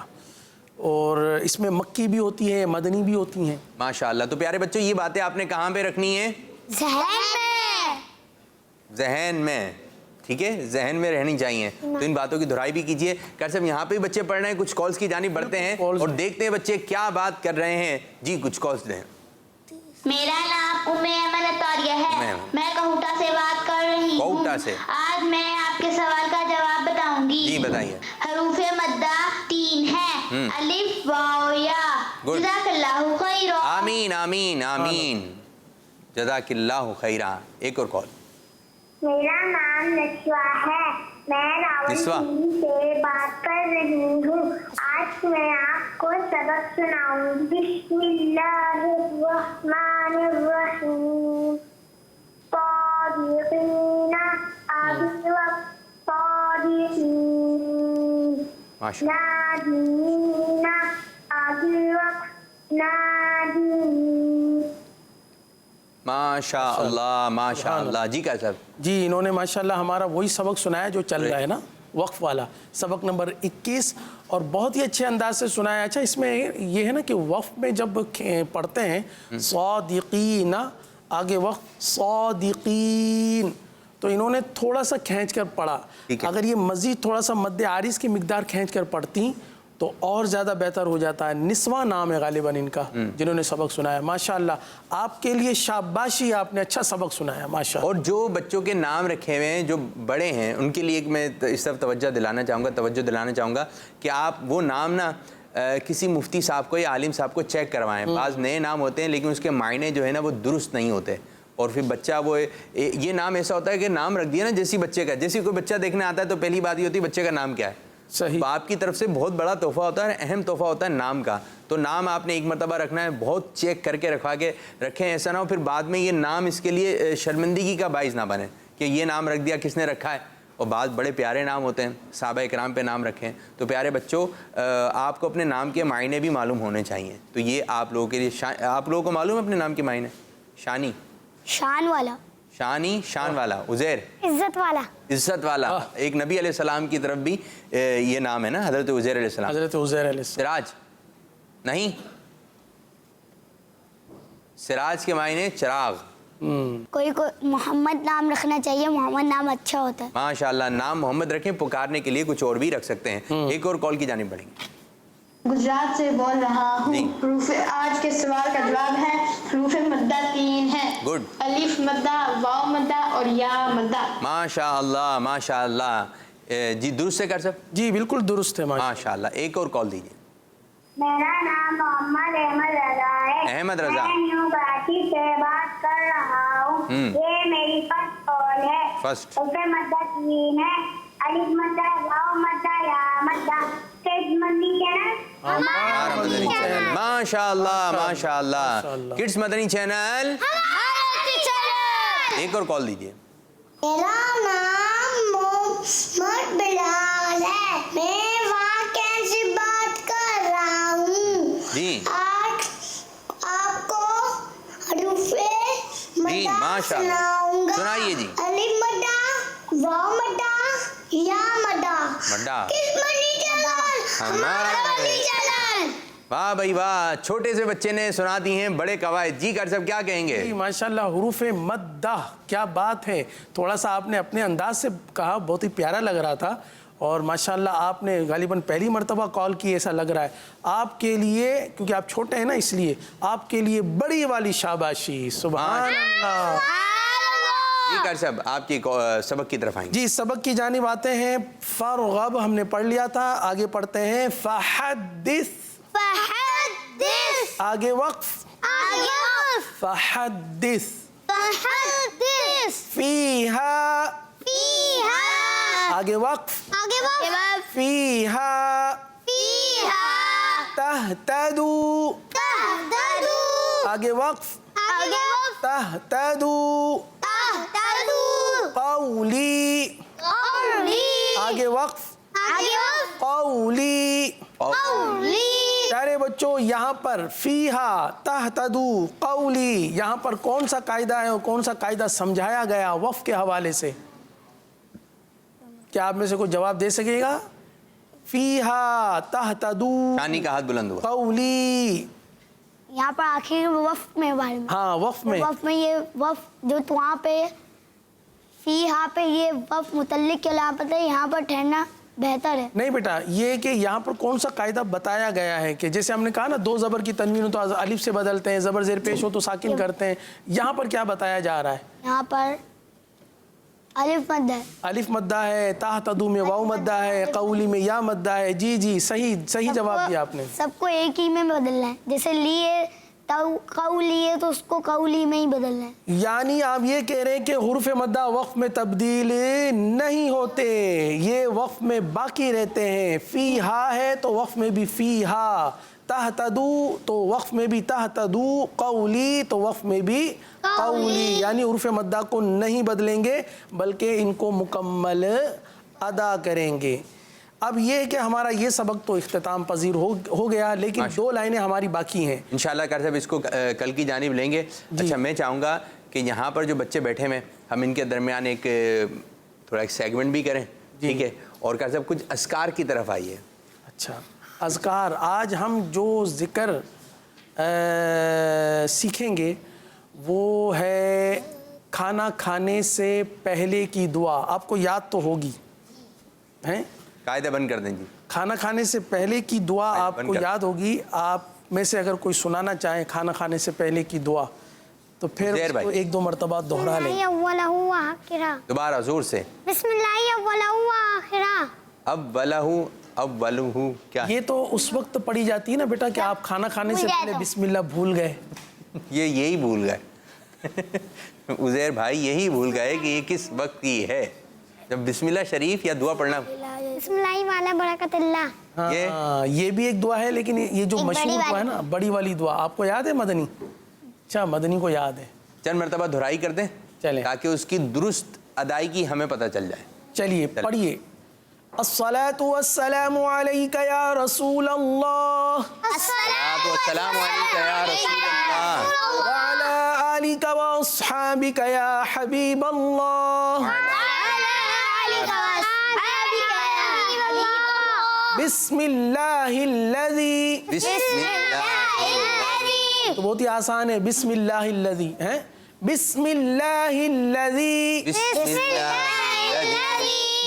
اور اس میں مکی بھی ہوتی ہے، مدنی بھی ہوتی ہیں. ماشاءاللہ. تو پیارے بچوں یہ باتیں آپ نے کہاں پہ رکھنی ہیں؟ ذہن میں. ذہن میں. ٹھیک ہے، ذہن میں رہنی چاہیے. تو ان باتوں کی دہرائی بھی کیجیے. قاری صاحب یہاں پہ بھی بچے پڑھ رہے ہیں، کچھ کالز کی جانب بڑھتے ہیں اور دیکھتے ہیں بچے کیا بات کر رہے ہیں. جی کچھ کالز دیں. میرا نام ام ایمن اطاریہ ہے، میں کوٹا سے بات کر رہی ہوں. کوٹا سے. آج میں آپ کے سوال کا جواب بتاؤں گی. جی بتائیے. حروف مدہ 3 ہیں، الف واو یا. جزاک اللہ خیرا. آمین آمین آمین. جزاک اللہ خیرا. ایک اور کال. میرا نام نشوا ہے، میں راولپنڈی سے بات کر رہی ہوں. آج میں آپ کو سبق سناؤں گی. بسم اللہ الرحمن الرحیم. صادقین، آگے وقت صادقین. نادین، آگے وقت نادین. ماشاء اللہ ماشاء اللہ. جی قاری صاحب. جی انہوں نے ماشاءاللہ ہمارا وہی سبق سنایا جو چل رہا ہے نا، وقف والا سبق نمبر 21، اور بہت ہی اچھے انداز سے سنایا. اچھا اس میں یہ ہے نا کہ وقف میں جب پڑھتے ہیں صادقین، آگے وقت صادقین، تو انہوں نے تھوڑا سا کھینچ کر پڑھا. اگر یہ مزید تھوڑا سا مد عارض کی مقدار کھینچ کر پڑھتی تو اور زیادہ بہتر ہو جاتا ہے. نسواں نام ہے غالباً ان کا جنہوں نے سبق سنایا. ماشاءاللہ آپ کے لیے شاباشی، آپ نے اچھا سبق سنایا ماشاءاللہ. اور جو بچوں کے نام رکھے ہوئے ہیں جو بڑے ہیں ان کے لیے میں اس طرف توجہ دلانا چاہوں گا کہ آپ وہ نام نا کسی مفتی صاحب کو یا عالم صاحب کو چیک کروائیں. بعض نئے نام ہوتے ہیں لیکن اس کے معنی جو ہے نا وہ درست نہیں ہوتے، اور پھر بچہ وہ یہ نام ایسا ہوتا ہے کہ نام رکھ دیا نا جیسی بچے کا، جیسی کوئی بچہ دیکھنے آتا ہے تو پہلی بات یہ ہوتی ہے بچے کا نام کیا ہے. صحیح. آپ کی طرف سے بہت بڑا تحفہ ہوتا ہے، اہم تحفہ ہوتا ہے نام کا. تو نام آپ نے ایک مرتبہ رکھنا ہے، بہت چیک کر کے رکھوا کے رکھیں. ایسا نہ ہو پھر بعد میں یہ نام اس کے لیے شرمندگی کا باعث نہ بنے کہ یہ نام رکھ دیا کس نے رکھا ہے. اور بعض بڑے پیارے نام ہوتے ہیں، صحابہ اکرام پہ نام رکھیں. تو پیارے بچوں آپ کو اپنے نام کے معنی بھی معلوم ہونے چاہیے. تو یہ آپ لوگوں کے لیے آپ لوگوں کو معلوم ہے اپنے نام کے معنی؟ شانی، شان والا. شانی شان والا. عزیر عزت والا. عزت والا. ایک نبی علیہ السلام کی طرف بھی یہ نام ہے نا، حضرت عزیر علیہ السلام. حضرت عزیر علیہ السلام. سراج نہیں، سراج کے معنی چراغ. کوئی محمد نام رکھنا چاہیے، محمد نام اچھا ہوتا ہے. ماشاءاللہ. نام محمد رکھیں، پکارنے کے لیے کچھ اور بھی رکھ سکتے ہیں. ایک اور کال کی جانب بڑھیں گے. گجرات سے بول رہا ہوں. آج کے سوال کا جواب ہے حروف مدہ 3 ہیں. گڈ. الف مدہ، واو مدہ اور یا مدہ. ماشاء اللہ ماشاء اللہ. جی درست ہے کر سب؟ جی بالکل درست ہے ماشاء اللہ. ایک اور کال دیجیے. میرا نام محمد احمد رضا ہے. احمد رضا. میں نیو کراچی سے بات کر رہا ہوں. یہ میری فرسٹ کال ہے. فرسٹ. حروف مدہ 3 ہے، الف مدہ، واو مدہ، یا مدہ. تیز مندی ہے نا، हमारा मदनी चैनल। माशाअल्लाह माशाअल्लाह। Kids Madani channel. एक और कॉल दीजिए। मेरा नाम मोहम्मद बिलाल है, मैं वाकई से बात कर रहा हूँ जी। आज आपको हरूफे जी मदा माशाअल्लाह, सुनाऊंगा। सुनाइए जी। अलिफ मदा, वाव मदा, या मदा। मड्डा। किस मदनी चैनल? हमारा मदनी चैनल। वाह भाई वाह, छोटे से बच्चे ने सुना दी हैं बड़े कवायद। जी कर सब क्या कहेंगे? जी माशाल्लाह, हुरूफ मद्दा, क्या बात है। थोड़ा सा आपने अपने अंदाज से कहा, बहुत ही प्यारा लग रहा था। और माशाल्लाह आपने गालिबन पहली मर्तबा कॉल की, ऐसा लग रहा है। आपके लिए, क्योंकि आप छोटे हैं ना, इसलिए आपके लिए बड़ी वाली शाबाशी। सुभान अल्लाह। जी कर सब आपकी सबक की तरफ आएंगे। जी सबक की जानिब आते हैं। फरगब हमने पढ़ लिया था, आगे पढ़ते हैं फहद्दिस। फहद्दिस। आगे वक्फ। आगे वक्फ। फहद्दिस। फहद्दिस। फीहा। फीहा। आगे वक्फ। आगे वक्फ। फीहा फीहा। तहतदू। तहतदू। आगे वक्फ। आगे वक्फ। तहतदू। तहतदू। कौली। कौली। आगे वक्फ। आगे वक्फ। कौली। कौली। प्यारे बच्चों, यहाँ पर फीहा तहतदू कौली, यहाँ पर कौन सा कायदा है और कौन सा कायदा समझाया गया वक्फ के हवाले से? क्या आप में से कोई जवाब दे सकेगा? फीहा तहतदू शानी का हाथ बुलंद हुआ। कौली। यहाँ पर आखिर वक्फ में बारे में। हाँ वक्फ में। वक्फ में ये वक्फ जो तो वहाँ पे फीहा पे ये वक्फ मुतल्लिक के लिए पता है, यहाँ पर ठहरना बेहतर है। नहीं बेटा, ये कि यहाँ पर कौन सा कायदा बताया गया है कि जैसे हमने कहा ना, दो ज़बर की तनवीन हो तो अलिफ से बदलते हैं, ज़बर ज़ेर पेश हो तो साकिन करते हैं। यहाँ पर क्या बताया जा रहा है? यहाँ पर अलिफ मद्दा है। अलिफ मद्दा है, तहतदू में वाव मद्दा है, कौली में या मद्दा है। जी जी सही सही जवाब दिया आपने। सबको एक ही में बदलना है। जैसे लिए तो कौली है तो उसको कौली में ही बदलना है। यानी आप ये कह रहे हैं कि हुर्फ मद्दा वक्फ में तब्दील नहीं होते, ये वक्फ में बाकी रहते हैं। फीहा है तो वक्फ में भी फीहा, तहतदू तो वक्फ में भी तहतदू, कौली तो वक्फ में भी कौली। यानी हुर्फ मद्दा को नहीं बदलेंगे बल्कि इनको मुकम्मल अदा करेंगे। अब ये है कि हमारा ये सबक तो इख्तिताम पजीर हो गया, लेकिन दो लाइनें हमारी बाकी हैं। इंशाल्लाह कर साहब इसको कल की जानिब लेंगे। अच्छा, मैं चाहूँगा कि यहाँ पर जो बच्चे बैठे हैं हम इनके दरमियान एक थोड़ा एक सेगमेंट भी करें, ठीक है? और कर साहब कुछ अस्कार की तरफ आइए। अच्छा, अज़कार। आज हम जो ज़िक्र सीखेंगे वो है खाना खाने से पहले की दुआ। आपको याद तो होगी, हैं? कायदा बंद कर दें जी। खाना खाने से पहले की दुआ आपको याद होगी। आप में से अगर कोई सुनाना चाहे खाना खाने से पहले की दुआ तो फिर उसको एक दो मरतबा दोहरा लें। दोबारा जोर से। अव्वलहू क्या? ये तो उस वक्त पढ़ी जाती है ना बेटा कि आप खाना खाने से पहले बिस्मिल्लाह भूल गए। ये यही भूल गए उज़ैर भाई, यही भूल गए कि ये किस वक्त की है जब बिस्मिल्लाह शरीफ या दुआ पढ़ना। हाँ, ये भी एक दुआ है, लेकिन ये जो मशहूर दुआ है ना, बड़ी वाली दुआ, आपको याद है मदनी? अच्छा, मदनी को याद है। चंद मरतबा दोहराई कर दें चलें, ताकि उसकी दुरुस्त अदायगी हमें पता चल जाए। चलिए पढ़िए। अस्सलातु वस्सलामु अलैका या रसूल अल्लाह, अस्सलातु वस्सलामु अलैका या रसूल अल्लाह, व अला आलिका व अस्हाबिका या हबीब अल्लाह, बिस्मिल्लाहिल्लज़ी। तो बहुत ही आसान है, बिस्मिल्लाहिल्लज़ी है, बिस्मिल्लाहिल्लज़ी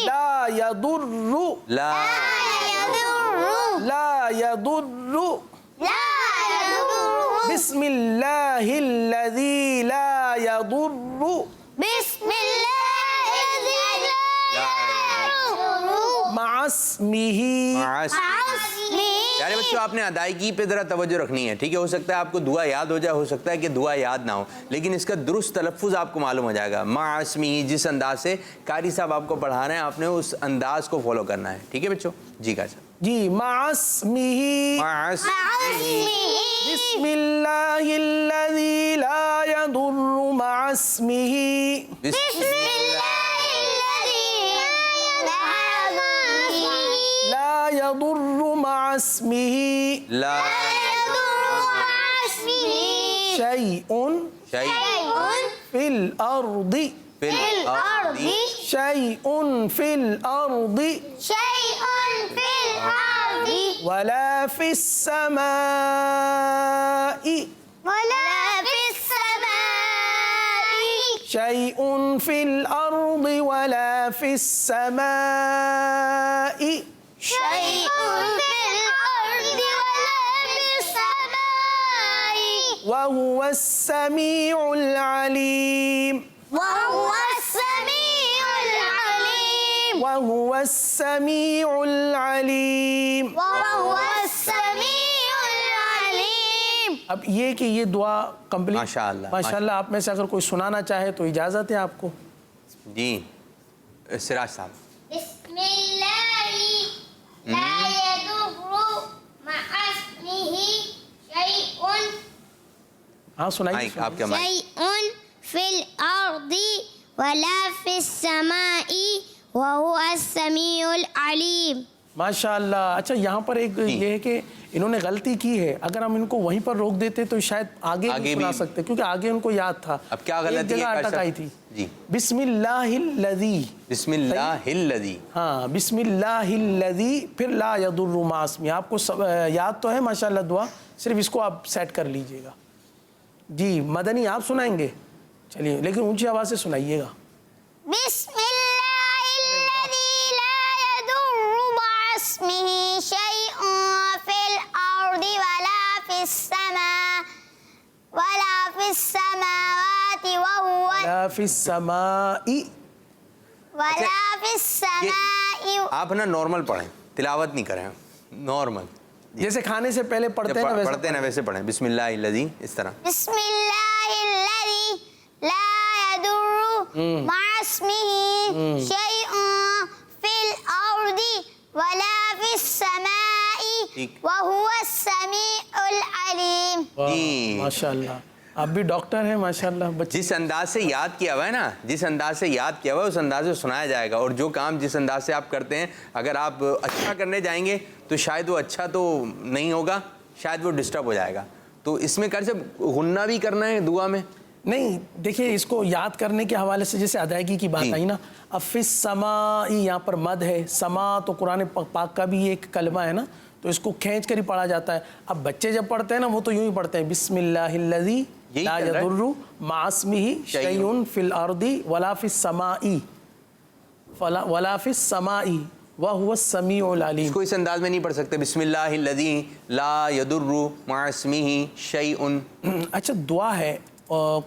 ला यदुर्रु बिस्मिल्लाहिल्लज़ी ला यदुर्रु मअस्मिही। यारे बच्चों, आपने अदायगी पे ज़रा तवज्जो रखनी है, ठीक है? हो सकता है आपको दुआ याद हो जाए, हो सकता है कि दुआ याद ना हो, लेकिन इसका दुरुस्त तलफ़्फ़ुज़ आपको मालूम हो जाएगा। माअस्मी, जिस अंदाज से कारी साहब आपको पढ़ा रहे हैं, आपने उस अंदाज को फॉलो करना है, ठीक है बच्चों? जी कारी साहब। جی مع اسمه بسم الله الذي لا يضر مع اسمه لا يضر مع اسمه شيء في الأرض شيء في الأرض ولا في السماء شيء في الأرض ولا في السماء وهو السميع العليم وهو السميع العليم اب یہ کہ یہ دعا کمپلیٹ ماشاءاللہ آپ میں سے اگر کوئی سنانا چاہے تو اجازت ہے آپ کو. جی سراج صاحب. بسم اللہ لا يضر مع اسمه شيء ہاں سنائیے. آپ کیا مائک. شيء في الأرض ولا في السماء وهو السميع العليم. ماشاءاللہ. اچھا یہاں پر ایک یہ ہے کہ انہوں نے غلطی کی ہے, اگر ہم ان کو وہیں پر روک دیتے تو شاید آگے بھی سنا سکتے, کیونکہ آگے ان کو یاد تھا. اب کیا غلطی ہے اٹکائی تھی. جی بسم اللہ الذی. بسم اللہ الذی. ہاں بسم اللہ الذی پھر لا یضر مع اسمہ. آپ کو یاد تو ہے ماشاءاللہ دعا, صرف اس کو آپ سیٹ کر لیجئے گا. جی مدنی آپ سنائیں گے, چلیے لیکن اونچی آواز سے سنائیے گا. بسم اللہ الذی لا يضر مع اسمه شيء في الأرض ولا في السماوات ولا في السماء آپ نا نارمل پڑھیں, تلاوت نہیں کریں, نارمل جیسے کھانے سے پہلے پڑھتے ہیں نا ویسے پڑھیں. بسم اللہ الذی اس طرح. بسم اللہ الذی لا يضر مع اسمه شيء في الأرض ولا في السماء وهو السميع العليم. ماشاءاللہ آپ بھی ڈاکٹر ہیں ماشاءاللہ. جس انداز سے یاد کیا ہوا ہے نا, جس انداز سے یاد کیا ہوا ہے اس انداز سے سنایا جائے گا. اور جو کام جس انداز سے آپ کرتے ہیں اگر آپ اچھا کرنے جائیں گے تو شاید وہ اچھا تو نہیں ہوگا, شاید وہ ڈسٹرب ہو جائے گا. تو اس میں سے غنہ بھی کرنا ہے دعا میں نہیں. دیکھیے اس کو یاد کرنے کے حوالے سے جیسے ادائیگی کی بات آئی نا, اب فی السماء یہاں پر مد ہے. سما تو قرآن پاک کا بھی ایک کلمہ ہے نا, تو اس کو کھینچ کر ہی پڑھا جاتا ہے. اب بچے جب پڑھتے ہیں نا وہ تو یوں ہی پڑھتے ہیں بسم اللہ الذی لا یضر مع اسمہ شیء فی الارض ولا فی السماء وہو السمیع العلیم. اس کو اس انداز میں نہیں پڑھ سکتے بسم اللہ الذی لا یضر مع اسمہ شیء. اچھا دعا ہے,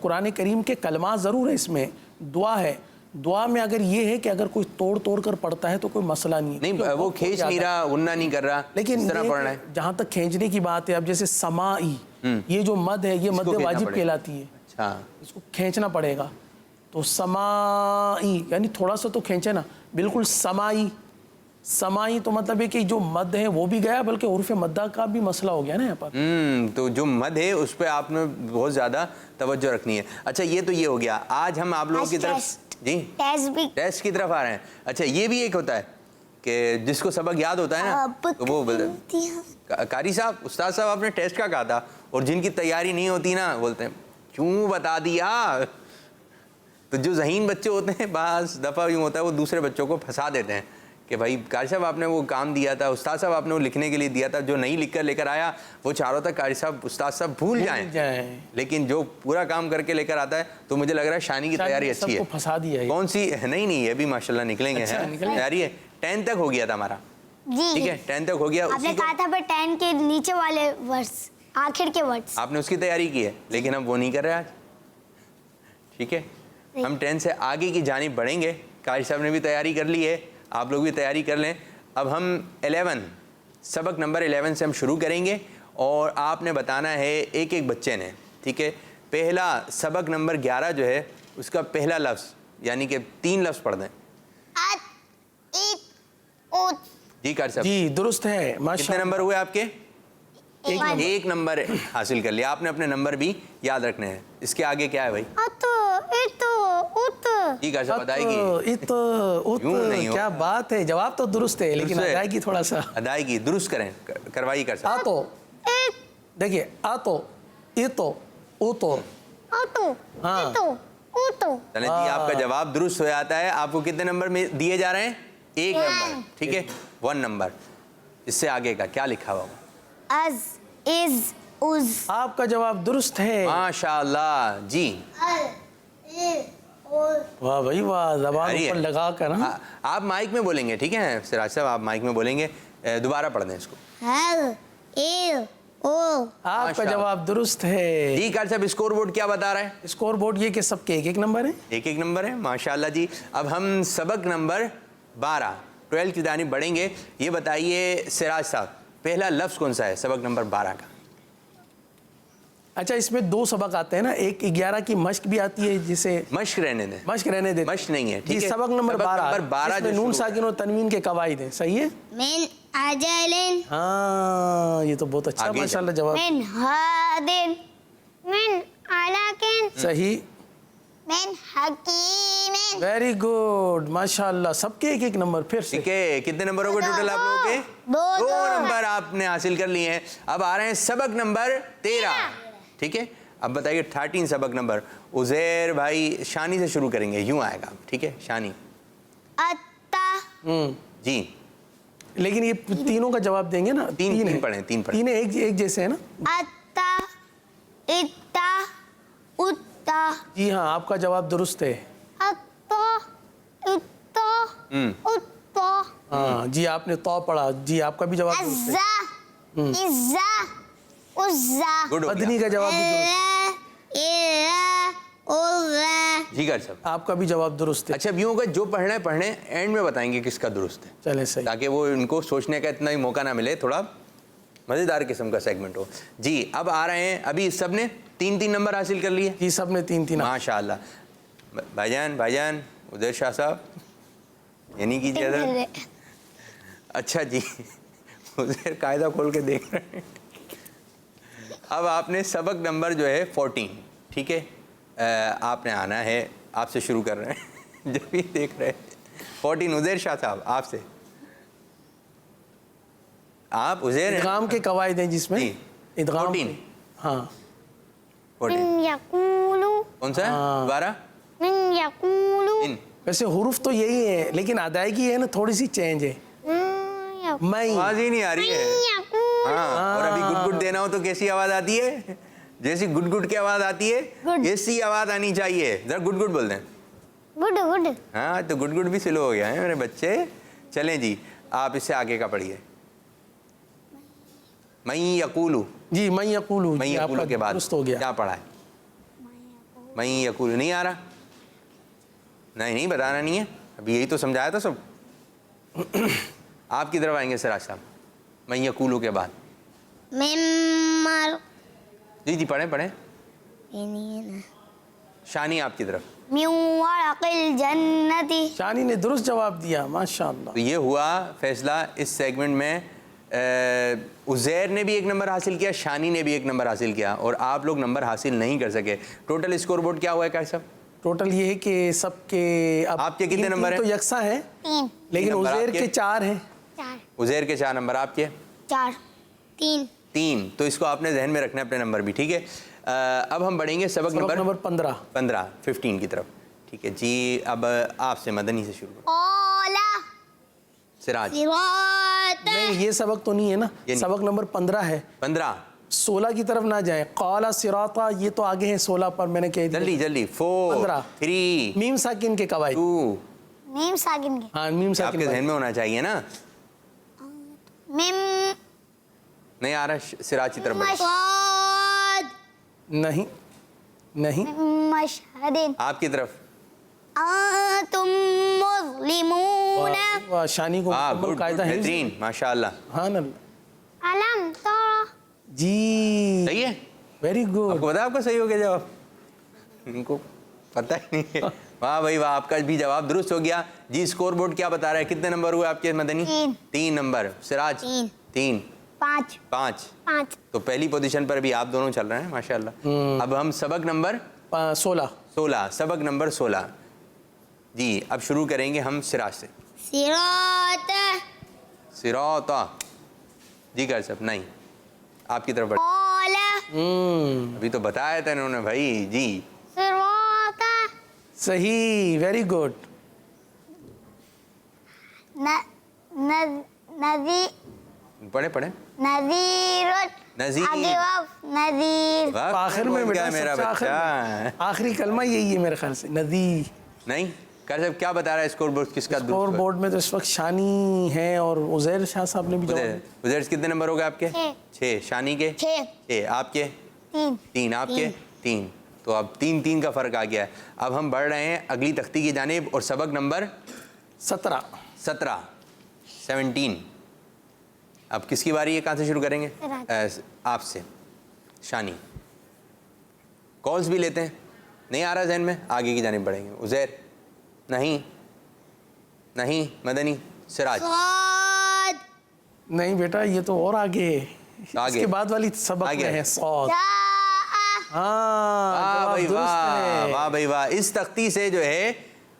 قرآن کریم کے کلمات ضرور ہے, اس میں دعا ہے. دعا میں اگر یہ ہے کہ اگر کوئی توڑ توڑ کر پڑھتا ہے تو کوئی مسئلہ نہیں ہے, نہیں وہ کھینچ نہیں رہا, غنہ نہیں کر رہا, لیکن جہاں تک کھینچنے کی بات ہے, اب جیسے سمائی یہ جو مد ہے یہ مد واجب کہلاتی ہے. اس کو کھینچنا پڑے گا. تو سمائی یعنی تھوڑا سا تو کھینچے نا, بالکل سمائی. سمائی تو مطلب ہے کہ جو مد ہے وہ بھی گیا, بلکہ حروف مدہ کا بھی مسئلہ ہو گیا نا یہاں پر. تو جو مد ہے اس پہ آپ نے بہت زیادہ توجہ رکھنی ہے. اچھا یہ تو یہ ہو گیا. آج ہم آپ لوگوں کی طرف جی ٹیسٹ کی طرف آ رہے ہیں. اچھا یہ بھی ایک ہوتا ہے کہ جس کو سبق یاد ہوتا ہے نا تو وہ قاری صاحب, استاد صاحب آپ نے ٹیسٹ کا کہا تھا, اور جن کی تیاری نہیں ہوتی نا بولتے ہیں کیوں بتا دیا. تو جو ذہین بچے ہوتے ہیں بعض دفعہ یوں ہوتا ہے وہ دوسرے بچوں کو پھنسا دیتے ہیں کہ بھائی قاری صاحب آپ نے وہ کام دیا تھا, استاد صاحب آپ نے وہ لکھنے کے لیے دیا تھا, جو نہیں لکھ کر لے کر آیا وہ چاہ رہا تھا قاری صاحب استاد صاحب بھول جائیں, لیکن جو پورا کام کر کے لے کر آتا ہے تو مجھے لگ رہا ہے شانی کی تیاری اچھی ہے. پھنسا دیا کون سی نہیں یہ بھی ماشاءاللہ نکلیں گے, تیاری ہے. 10 تک ہو گیا تھا ہمارا, ٹھیک ہے 10 تک ہو گیا. آپ نے کہا تھا پر 10 کے نیچے والے ورڈز, آخر کے ورڈز آپ نے اس کی تیاری کی ہے, لیکن ہم وہ نہیں کر رہے آج. ٹھیک ہے ہم 10 سے آگے کی جانب بڑھیں گے. قاری صاحب نے بھی تیاری کر لی ہے, آپ لوگ بھی تیاری کر لیں. اب ہم 11 سبق نمبر 11 سے ہم شروع کریں گے, اور آپ نے بتانا ہے ایک ایک بچے نے, ٹھیک ہے. پہلا سبق نمبر 11 جو ہے اس کا پہلا لفظ یعنی کہ 3 لفظ پڑھ دیں. जी कार साहब, जी दुरुस्त है कितने माशाल्लाह। नंबर हुए आपके? एक नंबर हासिल कर लिया आपने। अपने नंबर भी याद रखने हैं। इसके आगे क्या है भाई? जी कार साहब, अदायगी यूं नहीं हो। क्या बात है, जवाब तो दुरुस्त है लेकिन दुरुस्त है। अदायगी थोड़ा सा। अदायगी दुरुस्त करें, करवाइए कार साहब। आतो, देखिए आतो, इतो, उतो। हाँ चलें जी, आपका जवाब दुरुस्त हो जाता है। आपको कितने नंबर में दिए जा रहे हैं? एक नंबर, ठीक है, 1 नंबर। इससे आगे का क्या लिखा हुआ? अज, इज, उज। आपका जवाब दुरुस्त है। माशाल्लाह जी। वाह भाई वाह, जबान अरे, ऊपर लगा कर। हाँ? आप माइक में बोलेंगे, ठीक है सिराज साहब, आप माइक में बोलेंगे। दोबारा पढ़ दें इसको। आपका माशाल्लाह। जवाब दुरुस्त है। जी कार साहब, स्कोर बोर्ड क्या बता रहा है? स्कोर बोर्ड ये कि सबके एक एक नंबर है। एक एक नंबर है, माशाल्लाह जी। अब हम सबक नंबर 12 12 की जानिब बढ़ेंगे। ये बताइए सिराज साहब, पहला लफ्ज़ कौन सा है सबक नंबर 12 का? अच्छा, इसमें 2 सबक आते हैं ना, एक 11 की मश्क भी आती है जिसे मश्क रहने दें। मश्क रहने देते। मश्क नहीं है, जी, ठीक है। सबक नंबर 12 जो नून शुरू साकिन और तनवीन के कवायद हैं, सही है। मिन अजलिन, हाँ, ये तो बहुत अच्छा आगे माशाल्लाह जवाब। मिन हादिन, मिन अलाकिन, सही, मिन हकीमिन। वेरी गुड माशाल्लाह, सबके एक एक नंबर। फिर से ठीक है, कितने नंबर हो गए टोटल आप लोगों के? दो नंबर आपने हासिल कर लिए हैं। अब आ रहे हैं सबक नंबर 13, ठीक है। अब बताइए 13 सबक नंबर। उज़ैर भाई शानी से शुरू करेंगे, यूं आएगा, ठीक है, शानी। अत्ता, जी, लेकिन ये तीनों का जवाब देंगे ना। तीन है। पढ़ें, तीन पढ़ें। तीन एक जैसे है ना। अत्ता, इत्ता, उत्ता। जी हाँ, आपका जवाब दुरुस्त है। अत्ता, इत्ता, उत्ता। हाँ जी, आपने तो पढ़ा। जी, आपका भी जवाब दुरुस्त है। अज़्ज़ा, इज़्ज़ा, उज़्ज़ा। गुड हो मदनी गया। का जवाब भी दुरुस्त है। जी कर साहब, आपका भी जवाब दुरुस्त है। अच्छा अब यूं होगा, जो पढ़ना है पढ़ने, एंड में बताएंगे किसका दुरुस्त है, चले सही। ताकि वो इनको सोचने का इतना ही मौका ना मिले, थोड़ा मज़ेदार किस्म का सेगमेंट हो। जी, अब आ रहे हैं, अभी सब ने 3-3 नंबर हासिल कर लिए। जी, सब ने 3-3। माशाअल्लाह। भाईजान उदय शाह साहब, ये नहीं कीजिए इधर। अच्छा जी, उधर कायदा खोल के देख रहे हैं। अब आपने सबक नंबर जो है 14, ठीक है, आपने आना है। आपसे शुरू कर रहे हैं जब भी देख रहे हैं। 14 उज़ैर शाह साहब, आपसे। आप उज़ैर इदगाम के कवायद हैं जिसमें जी, इदगाम 14। हाँ 14 मिन यकूलु, कौन सा है? दोबारा। मिन यकूलु, इन वैसे हुरूफ तो यही है, लेकिन अदायगी है ना थोड़ी सी चेंज है। मैं आवाज ही नहीं आ रही है। हाँ, और अभी गुड गुड देना हो तो कैसी आवाज आती है? जैसी गुड गुड की आवाज आती है, ऐसी आवाज आनी चाहिए। जरा गुड गुड बोल दें। Good good. हाँ, तो गुड गुड भी स्लो हो गया है मेरे बच्चे। चलें जी, आप इससे आगे का पढ़िए। मई यकूलू। जी, मैं यकूलू। मई जी, यकूलू आपका के बाद दुरुस्त हो गया। क्या पढ़ा है? मई यकूलू नहीं आ रहा? नहीं बताना नहीं है, अभी यही तो समझाया था सब। आपकी तरफ आएंगे सिराज साहब, मई यकूलू के बाद। मिम्मर, जी पढ़ें। शानी आपकी तरफ। मिन वरक़िल जन्नति। शानी ने दुरुस्त जवाब दिया माशाअल्लाह। तो ये हुआ फैसला इस सेगमेंट में। उज़ैर ने भी 1 नंबर हासिल किया, शानी ने भी 1 नंबर हासिल किया, और आप लोग नंबर हासिल नहीं कर सके। टोटल स्कोर बोर्ड क्या हुआ है कैसा? टोटल ये है कि सबके अब आपके कितने तीन- नंबर तीन तो हैं? यकसा है, 3 लेकिन नंबर उज़ैर आपके? के 4 हैं। 4 उज़ैर के 4 नंबर, आपके 4 3 3। तो इसको आपने जहन में रखना है अपने नंबर भी, ठीक है। अब हम बढ़ेंगे सबक नंबर 15 15 की तरफ, ठीक है जी। अब आपसे मदनी से शुरू करो। ओला सिराज। सिरात। नहीं, ये सबक तो नहीं है ना, ये नहीं। सबक नंबर 15 है। 15 16 की तरफ ना जाए। क़ाला सिराता, ये तो आगे है 16 पर, मैंने कह दिया। जल्दी 4 15 3 मीम साकिन के कवायद। 2। मीम साकिन के। हाँ, मीम आपके साकिन जहन में होना चाहिए ना। मिम नहीं आ रहा? सिराज की तरफ बढ़ो। मशहद। नहीं मशहदिन। आपकी तरफ। अंतुम मुज़लिमून। वाह, शानी को हाँ, मुकम्मल गुड, कायदा है। बेहतरीन, माशाअल्लाह। हाँ ना अलम तरा। जी, सही है। Very good. आपको पता है आपका सही हो गया जवाब? इनको पता ही नहीं है। واہ بھائی واہ, آپ کا بھی جواب درست ہو گیا. جی اسکور بورڈ کیا بتا رہا ہے, کتنے نمبر ہوئے آپ کے مدنی؟ 3 نمبر. سراج 3 5. تو پہلی پوزیشن پر بھی آپ دونوں چل رہے ہیں ماشاءاللہ. اب ہم سبق نمبر 16 سبق نمبر 16. جی اب شروع کریں گے ہم سراج سے. سراتا. جی کر سب نہیں, آپ کی طرف بڑھ. ابھی تو بتایا تھا انہوں نے بھائی. جی صحیح, ویری گڈ. پڑھے نذیر. آخر میں بیٹا میرا سب سے بچہ آخری کلمہ یہی ہے میرے خیال سے, ندی. نہیں کر صاحب کیا بتا رہا ہے اسکور بورڈ کس کا؟ اسکور بورڈ میں تو اس وقت شانی ہے اور عزیر شاہ صاحب نے بھی جواب. عزیر کتنے نمبر ہو گئے آپ کے؟ 6. شانی کے 6. آپ کے 3. آپ کے 3. تو اب 3 کا فرق آ گیا ہے. اب ہم بڑھ رہے ہیں اگلی تختی کی جانب اور سبق نمبر 17. اب کس کی باری ہے, کہاں سے شروع کریں گے؟ آپ سے. شانی کالز بھی لیتے ہیں, نہیں آ رہا ذہن میں, آگے کی جانب بڑھیں گے. عزیر نہیں. مدنی. سراج نہیں بیٹا, یہ تو اور آگے ہے, اس کے بعد والی سبق میں ہے صاد. واہ بھائی واہ. اس تختی سے جو ہے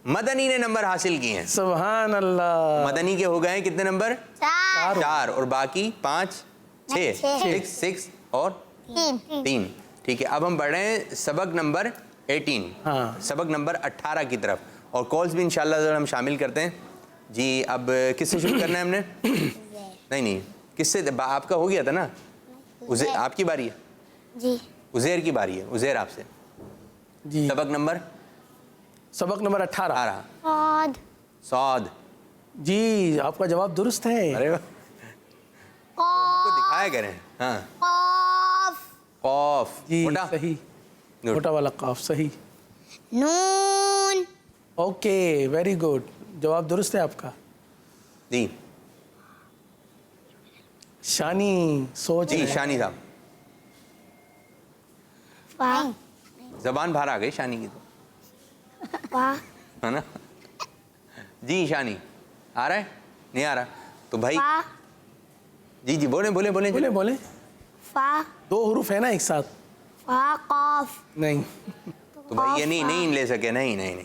مدنی نے نمبر حاصل کیے ہیں. سبحان اللہ. مدنی کے ہو گئے ہیں کتنے نمبر؟ 4. اور باقی 5 6 اور 3. ٹھیک ہے, اب ہم بڑھ رہے ہیں سبق نمبر 18, سبق نمبر 18 کی طرف. اور کالز بھی انشاءاللہ ہم شامل کرتے ہیں. جی اب کس سے شروع کرنا ہے ہم نے؟ نہیں کس سے, آپ کا ہو گیا تھا نا. آپ کی باری ہے. جی عزیر کی باری ہے. عزیر آپ سے. جی سبق نمبر 18 صاد. جی آپ کا جواب درست ہے. ارے کو دکھایا کریں. ہاں قاف. جی صحیح, چھوٹا والا قاف صحیح. نون. اوکے ویری گڈ, جواب درست ہے آپ کا. جی شانی سوچ. جی شانی صاحب زبان باہر آ گئی شانی کی تو ہے نا. جی شانی آ رہا ہے نہیں آ رہا تو بھائی جی بولیں. فا 2 حروف ہے نا ایک ساتھ. فا قاف. نہیں تو بھائی یہ نہیں لے سکے. نہیں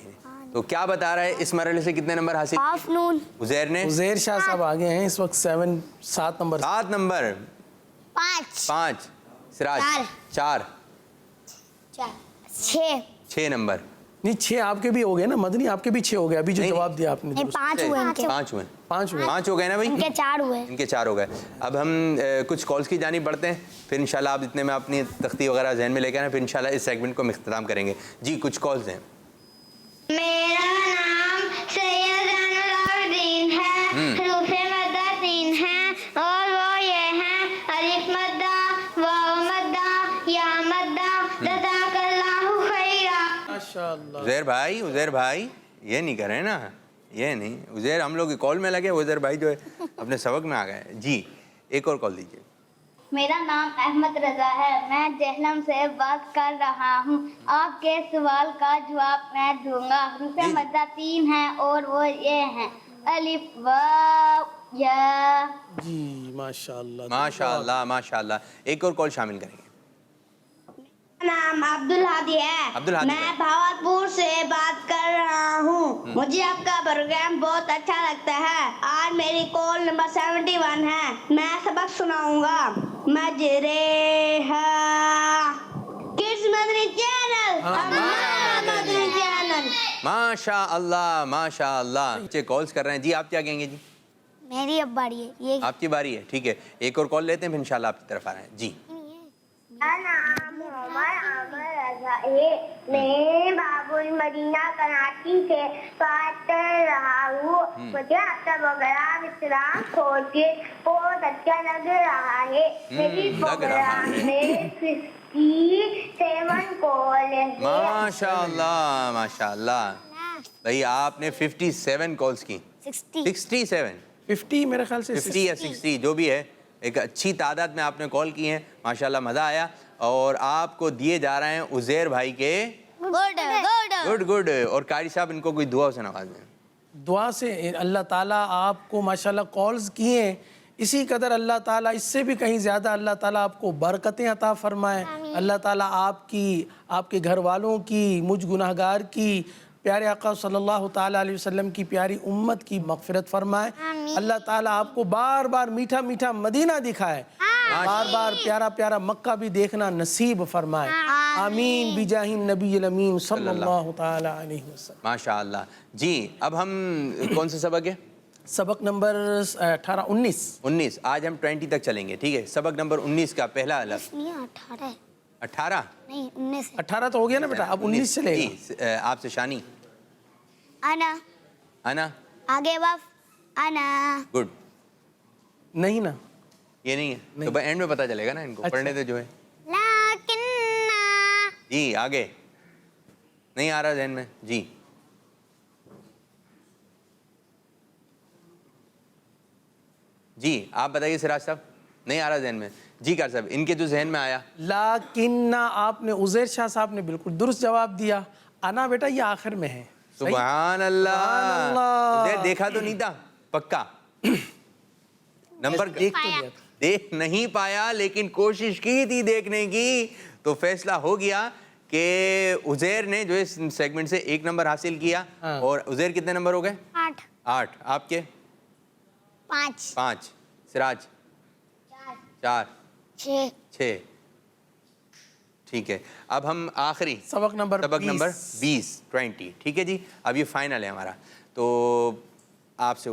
تو کیا بتا رہا ہے اس مرحلے سے کتنے نمبر حاصل؟ قاف نون. عزیر نے. عزیر شاہ صاحب آگے ہیں اس وقت 7 نمبر. 7 نمبر. 5. سراج 4. 6 نمبر. نہیں 6 آپ کے بھی ہو گئے نا مدنی, آپ کے بھی 6 ہو گئے ابھی جو جواب دیا آپ نے. 5 ہو گئے نا بھائی. ان کے 4 ہوئے. ان کے 4 ہو گئے. اب ہم کچھ کالز کی جانب بڑھتے ہیں, پھر انشاءاللہ آپ اتنے میں اپنی تختی وغیرہ ذہن میں لے کے آنا, پھر انشاءاللہ اس سیگمنٹ کو ہم اختتام کریں گے. جی کچھ کالز ہیں. میرا نام سید زین العابدین ہے. حروف مدہ 3 ہیں اور وہ یہ ہیں الف مدہ, واو مدہ, یا مدہ. جزاک اللہ خیرا. ماشاءاللہ. عزیر بھائی یہ نہیں کریں نا, یہ نہیں. عزیر ہم لوگ کال میں لگے, عزیر بھائی جو ہے اپنے سبق میں آ گئے. جی ایک اور کال دیجیے. میرا نام احمد رضا ہے, میں جہلم سے بات کر رہا ہوں. آپ کے سوال کا جواب میں دوں گا. حروف مدہ 3 ہیں اور وہ یہ ہیں الف واو یا. جی ماشاءاللہ ماشاءاللہ. ایک اور کال شامل کریں گے. نام عبدالہادی ہے. میں بھاوتپور سے بات کر رہا ہوں. مجھے آپ کا پروگرام بہت اچھا لگتا ہے. آج میری کال نمبر 71 ہے. میں سبق سناؤں گا. مجرے کڈز مدنی چینل, ہمارا مدنی چینل. ماشاءاللہ. بچے کالز کر رہے ہیں. جی آپ کیا کہیں گے؟ جی میری اب باری ہے, یہ آپ کی باری ہے. ٹھیک ہے ایک اور کال لیتے ہیں, پھر انشاءاللہ آپ کی طرف آ رہے ہیں. جی نام عمر عامر رضا ہے. میں باب المدینہ کراچی سے بات کر رہا ہوں. مجھے آپ کا پروگرام اسلام کھول کے بہت اچھا لگ رہا ہے. میری پروگرام میں 57 کال ہے. ماشاءاللہ. بھائی آپ نے 57 کالز کی. 50 میرے خیال سے 50 یا 60 جو بھی ہے, ایک اچھی تعداد میں آپ نے کال کی ہیں. ماشاءاللہ مزہ آیا. اور آپ کو دیے جا رہے ہیں عزیر بھائی کے गुड गुड। और कारी साहब इनको कोई दुआ से नवाज दें। दुआ से अल्लाह ताला आपको माशाल्लाह कॉल्स किए हैं, इसी कदर अल्लाह ताला इससे भी कहीं ज़्यादा अल्लाह ताला आपको बरकतें अता फरमाए। अल्लाह ताला आपकी, आपके घर वालों की, मुझ गुनाहगार की, प्यारे आका सल्लल्लाहु ताला अलैहि वसल्लम की प्यारी उम्मत की मग़फ़िरत फरमाए। अल्लाह ताला आपको बार बार मीठा मीठा मदीना दिखाए, बार बार प्यारा प्यारा मक्का भी देखना नसीब फरमाए। आमीन बिजाहिन नबी अमीन सल्लल्लाहु ताला अलैहि वसल्लम। माशाअल्लाह जी। अब हम कौन सा सबक है? सबक नंबर 19। आज हम 20 तक चलेंगे, ठीक है। सबक नंबर 19 का पहला अलग। 18 नहीं 19 18 तो हो गया ना बेटा, अब 19 चलेगा। जी, आपसे शानी। अना आगे वाफ अना। गुड। नहीं ना, ये नहीं है तो एंड में पता चलेगा ना इनको। अच्छा। पढ़ने दे जो है। लाकिन्ना जी आगे नहीं आ रहा ज़हन में जी। जी आप बताइए सिराज साहब। नहीं आ रहा ज़हन में जी। कार साहब इनके जो जहन में आया। लाकिन्ना आपने उज़ैर शाह साहब ने बिल्कुल दुरुस्त जवाब दिया। अना बेटा ये आखिर में है। सुभान अल्लाह। सुभान अल्लाह। उज़ैर देखा तो नहीं था पक्का। नंबर देख तो लिया था। देख नहीं पाया लेकिन कोशिश की थी देखने की, तो फैसला हो गया कि उज़ैर ने जो इस सेगमेंट से 1 नंबर हासिल किया। हाँ। और उज़ैर कितने नंबर हो गए? 8 आपके 5 सिराज 4 6 ठीक है। अब हम आखिरी सबक नंबर 20 ठीक है जी। अब ये फाइनल है हमारा, तो आपसे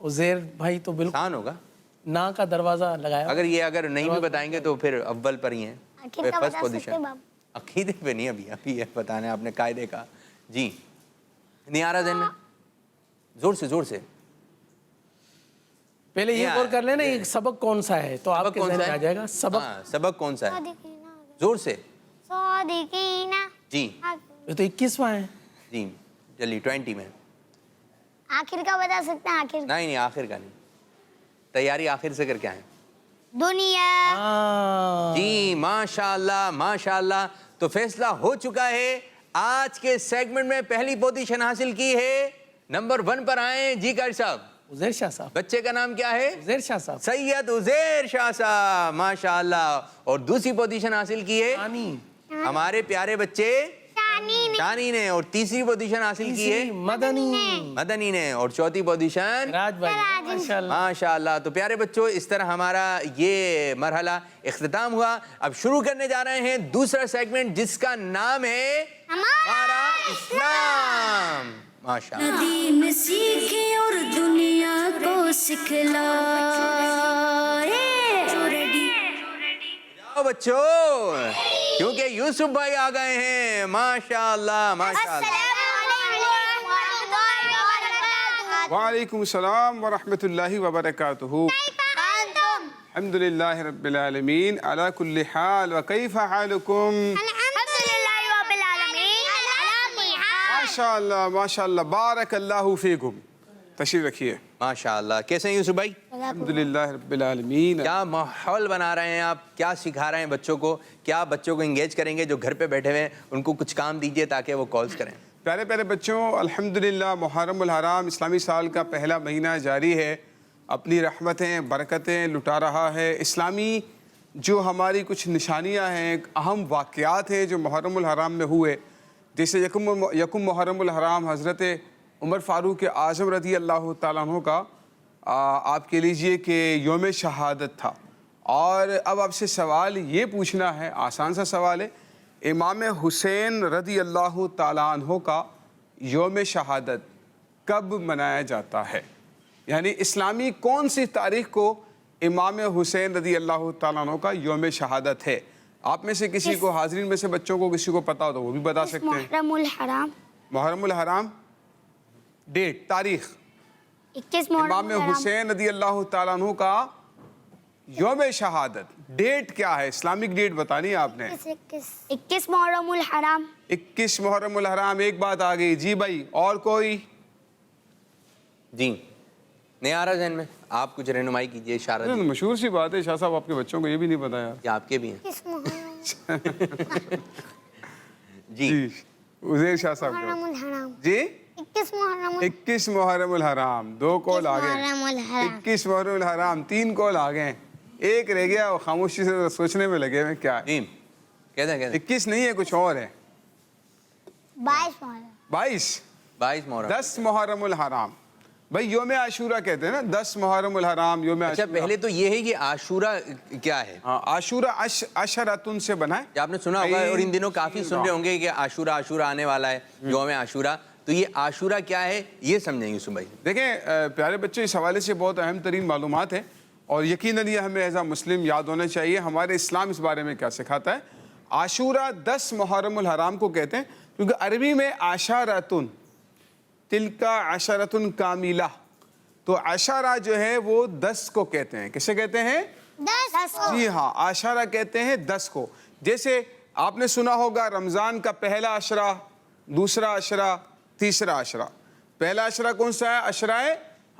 उज़ैर भाई तो बिल्कुल आसान होगा। ना का दरवाजा लगाया। अगर नहीं भी बताएंगे तो फिर अव्वल पर ही हैं, आखिर का फर्स्ट बता सकते पोजीशन। बाप। अकीदे पे नहीं, अभी है बताने आपने कायदे का जी। नहीं आ रहा ज़हन में? जोर से पहले ये गौर कर लेना ये सबक कौन सा है, तो आपके कौन ज़हन सा में है? आ जाएगा सबक। हाँ, सबक कौन सा है? सादिकीना जोर से सादिकीना जी। ये तो 21वां है। जी चलिए 20 में। आखिर का बता सकते हैं? आखिर नहीं आखिर का नहीं, तैयारी आखिर से करके आए। दुनिया हाँ। जी माशाल्लाह। तो फैसला हो चुका है। आज के सेगमेंट में पहली पोजीशन हासिल की है। नंबर 1 पर आए जी कारी साहब। उज़ैर शाह साहब। बच्चे का नाम क्या है? उज़ैर शाह साहब। सैयद उज़ैर शाह साहब माशाल्लाह। और दूसरी पोजीशन हासिल की है शानी। हमारे प्यारे बच्चे शानी ने। और तीसरी पोजीशन हासिल की है मदनी ने। और चौथी पोजीशन राज भाई माशाल्लाह। माशाल्लाह। तो प्यारे बच्चों इस तरह हमारा ये मरहला इख्तिताम हुआ। अब शुरू करने जा रहे हैं दूसरा सेगमेंट जिसका नाम है हमारा इस्लाम। माशाल्लाह। दीन सीखे और दुनिया को सिखलाए। आओ बच्चों, क्योंकि यूसुफ भाई आ गए हैं। माशाल्लाह। वालेकुम सलाम व रहमतुल्लाहि व बरकातुहू। अल्हम्दुलिल्लाहि रब्बिल आलमीन अला कुल्ली हाल व कैफा हालुकुम? माशाल्लाह माशाल्लाह बारकल्लाहु फीकुम। तशरीफ रखिए। माशाल्लाह। कैसे हैं यूसुफ भाई? अल्हम्दुलिल्लाहि रब्बिल आलमीन। क्या माहौल बना रहे हैं आप? क्या सिखा रहे हैं बच्चों को? क्या बच्चों को इंगेज करेंगे जो घर पे बैठे हुए हैं? उनको कुछ काम दीजिए ताकि वो कॉल्स करें। प्यारे प्यारे बच्चों, अल्हम्दुलिल्लाह मुहर्रमुल हराम इस्लामी साल का पहला महीना जारी है, अपनी रहमतें बरकतें लुटा रहा है। इस्लामी जो हमारी कुछ निशानियां हैं, अहम वाक़यात हैं जो मुहर्रमुल हराम में हुए, जैसे यकुम मुहर्रमुल हराम हज़रत उमर फ़ारूक आज़म रज़ी अल्लाह तआला अन्हु का आप कह लीजिए कि योम शहादत था। और अब आपसे सवाल ये पूछना है, आसान सा सवाल है, इमाम हुसैन रज़ी अल्लाह तआला अन्हु का योम शहादत कब मनाया जाता है? यानी इस्लामी कौन सी तारीख़ को इमाम हुसैन रज़ी अल्लाह तआला अन्हु का योम शहादत है? आप में से किसी को, हाज़रीन में से बच्चों को किसी को पता हो तो वो भी बता सकते हैं। मुहर्रमुल हराम डेट तारीख़ 21 इमाम हुसैन रज़ी अल्लाह तआला अन्हु का योम शहादत डेट क्या है? इस्लामिक डेट बतानी है आपने। 21 मुहर्रमुल हराम। 21 मुहर्रमुल हराम। एक बात आ गई जी भाई। और कोई? जी नहीं आ रहा जहन में? आप कुछ रहनुमाई कीजिए, इशारा दीजिए। मशहूर सी बात है शाह साहब, आपके बच्चों को ये भी नहीं पता यार। या आपके भी हैं? जी उजैर शाह साहब को। जी 21 मुहर्रम उल हराम, 2 कॉल आ गए। 21 मुहर्रम उल हराम, 3 कॉल आ गए, एक रह गया, और खामोशी से सोचने में लगे हुए क्या है। कहते हैं 21 नहीं है, कुछ और है। 22 मुहर्रम, 10 मुहर्रम उल हराम। भाई योम आशूरा कहते हैं ना, 10 मुहर्रम उल हराम, योम अच्छा आशूरा। पहले तो ये है कि आशूरा क्या है? हाँ, आशूरा अशरतुन से बना है। आपने सुना होगा और इन दिनों काफी सुन रहे होंगे कि आशूरा आने वाला है, योम आशूरा। तो ये आशूरा क्या है ये समझेंगे यूसुफ भाई। देखें प्यारे बच्चों, इस हवाले से बहुत अहम तरीन मालूमात है और यकीनन ये हमें एज आ मुस्लिम याद होना चाहिए। हमारे इस्लाम इस बारे में क्या सिखाता है। आशूरा 10 मुहर्रम उल हराम को कहते हैं क्योंकि अरबी में आशारतुन, तिलका आशरतुन कामिला, तो आशारा जो है वो 10 को कहते हैं। किसे कहते हैं? 10 को। जी हाँ, आशारा कहते हैं 10 को। जैसे आपने सुना होगा रमज़ान का पहला अशरा, दूसरा अशरा, तीसरा अशरा। पहला अशरा कौन सा है? अशराए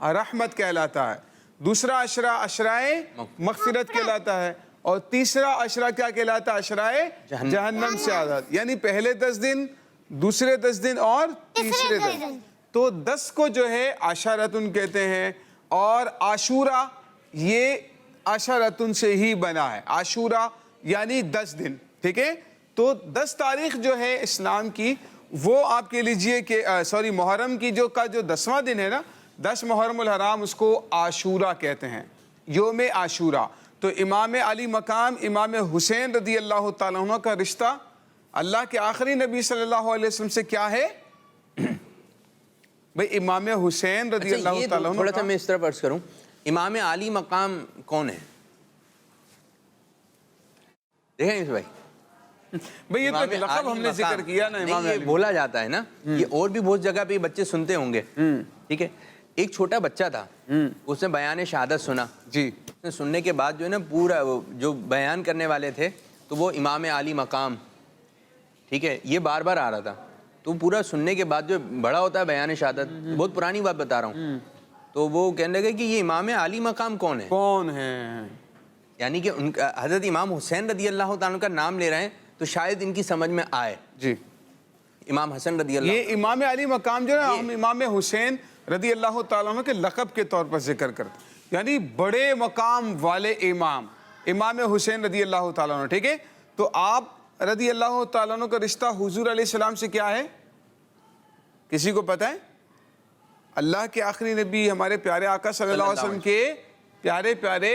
रहमत कहलाता है। दूसरा अशरा अशराए मग़फ़िरत कहलाता है और तीसरा अशरा क्या कहलाता है? अशराए जहन्नम से आज़ाद। यानी पहले 10 दिन, दूसरे 10 दिन और तीसरे 10 दिन। तो 10 को जो है आशारतुन कहते हैं और आशूरा ये आशारतुन से ही बना है। आशूरा यानी 10 दिन, ठीक है। तो 10 तारीख जो है इस्लाम की, वो आप कह लीजिए कि सॉरी मुहर्रम की जो 10वां दिन है ना, 10 मुहर्रम उल हराम, उसको आशूरा कहते हैं, योम आशूरा। तो इमाम अली मकाम इमाम हुसैन रदी अल्लाह ताला अन्हु का रिश्ता अल्लाह के आखिरी नबी सल्लल्लाहु अलैहि वसल्लम से क्या है? भाई इमाम हुसैन रदी अल्लाह ताला अन्हु, थोड़ा सा मैं इस तरफ अर्ज करूं, इमाम अली मकाम कौन है? देखें यूसुफ भाई, भाई ये तो एक लक़ब हमने जिक्र किया ना, इमाम ये अली। बोला जाता है ना, ये और भी बहुत जगह पे बच्चे सुनते होंगे, ठीक है। एक छोटा बच्चा था, उसने बयान शहादत सुना जी। उसने सुनने के बाद जो है ना पूरा जो बयान करने वाले थे तो वो इमाम अली मकाम, ठीक है, ये बार बार आ रहा था। तो पूरा सुनने के बाद जो बड़ा होता है बयान शहादत, बहुत पुरानी बात बता रहा हूँ, तो वो कहने लगे कि ये इमाम अली मकाम कौन है? कौन है? यानी कि उनका हज़रत इमाम हुसैन रदी अल्लाह ताला का नाम ले रहे हैं तो शायद इनकी समझ में आए। जी, इमाम हसन रदी अल्लाह, ये इमाम अली मकाम जो है हम इमाम हुसैन रदी अल्लाह ताला अन्हु के लक़ब के तौर पर जिक्र करते, यानी बड़े मकाम वाले इमाम हुसैन रदी अल्लाह ताला अन्हु, ठीक है। तो आप रदी अल्लाह ताला अन्हु का रिश्ता हुजूर अलैहिस्सलाम से क्या है? किसी को पता है? अल्लाह के आखिरी नबी हमारे प्यारे आका सल्लल्लाहु अलैहि वसल्लम के प्यारे प्यारे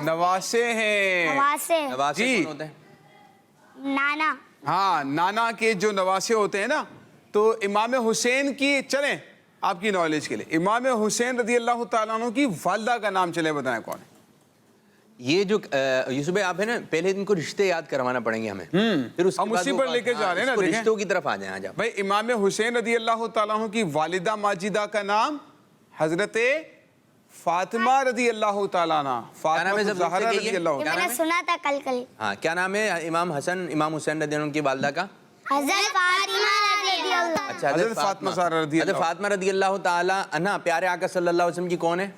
नवासे हैं। नवासे जी। कौन होते हैं? नाना। हाँ, नाना के जो नवासे होते हैं ना, तो इमाम हुसैन की, चलें आपकी नॉलेज के लिए, इमाम हुसैन रदी अल्लाह ताला अन्हु की वालिदा का नाम चले बताएं कौन है? ये जो यूसुफ भाई आप है ना, पहले इनको रिश्ते याद करवाना पड़ेंगे हमें, फिर उसके हम बाद उसी वो पर बात- लेके जा रहे हैं ना, इसको देखें। रिश्तों की तरफ आ जाए आज आप। भाई इमाम हुसैन रदी अल्लाह ताला अन्हु की वालिदा माजिदा का नाम हजरत फातिमा रदी अल्लाह ताला अन्हा, नाम है? फातिमा सब ज़हरा लोग से रदी कहिए। अल्लाह। ये मैंने सुना था कल। हाँ, क्या नाम है इमाम हसन इमाम हुसैन रदी अल्लाह की वालिदा का? हज़रत फातिमा रज़ी अल्लाह। अच्छा, हज़रत फातिमा ज़हरा रदी हज़रत अल्लाह। फातिमा रदी अल्लाह ताला अन्हा प्यारे आका सल्लल्लाहु अलैहि वसल्लम की कौन है?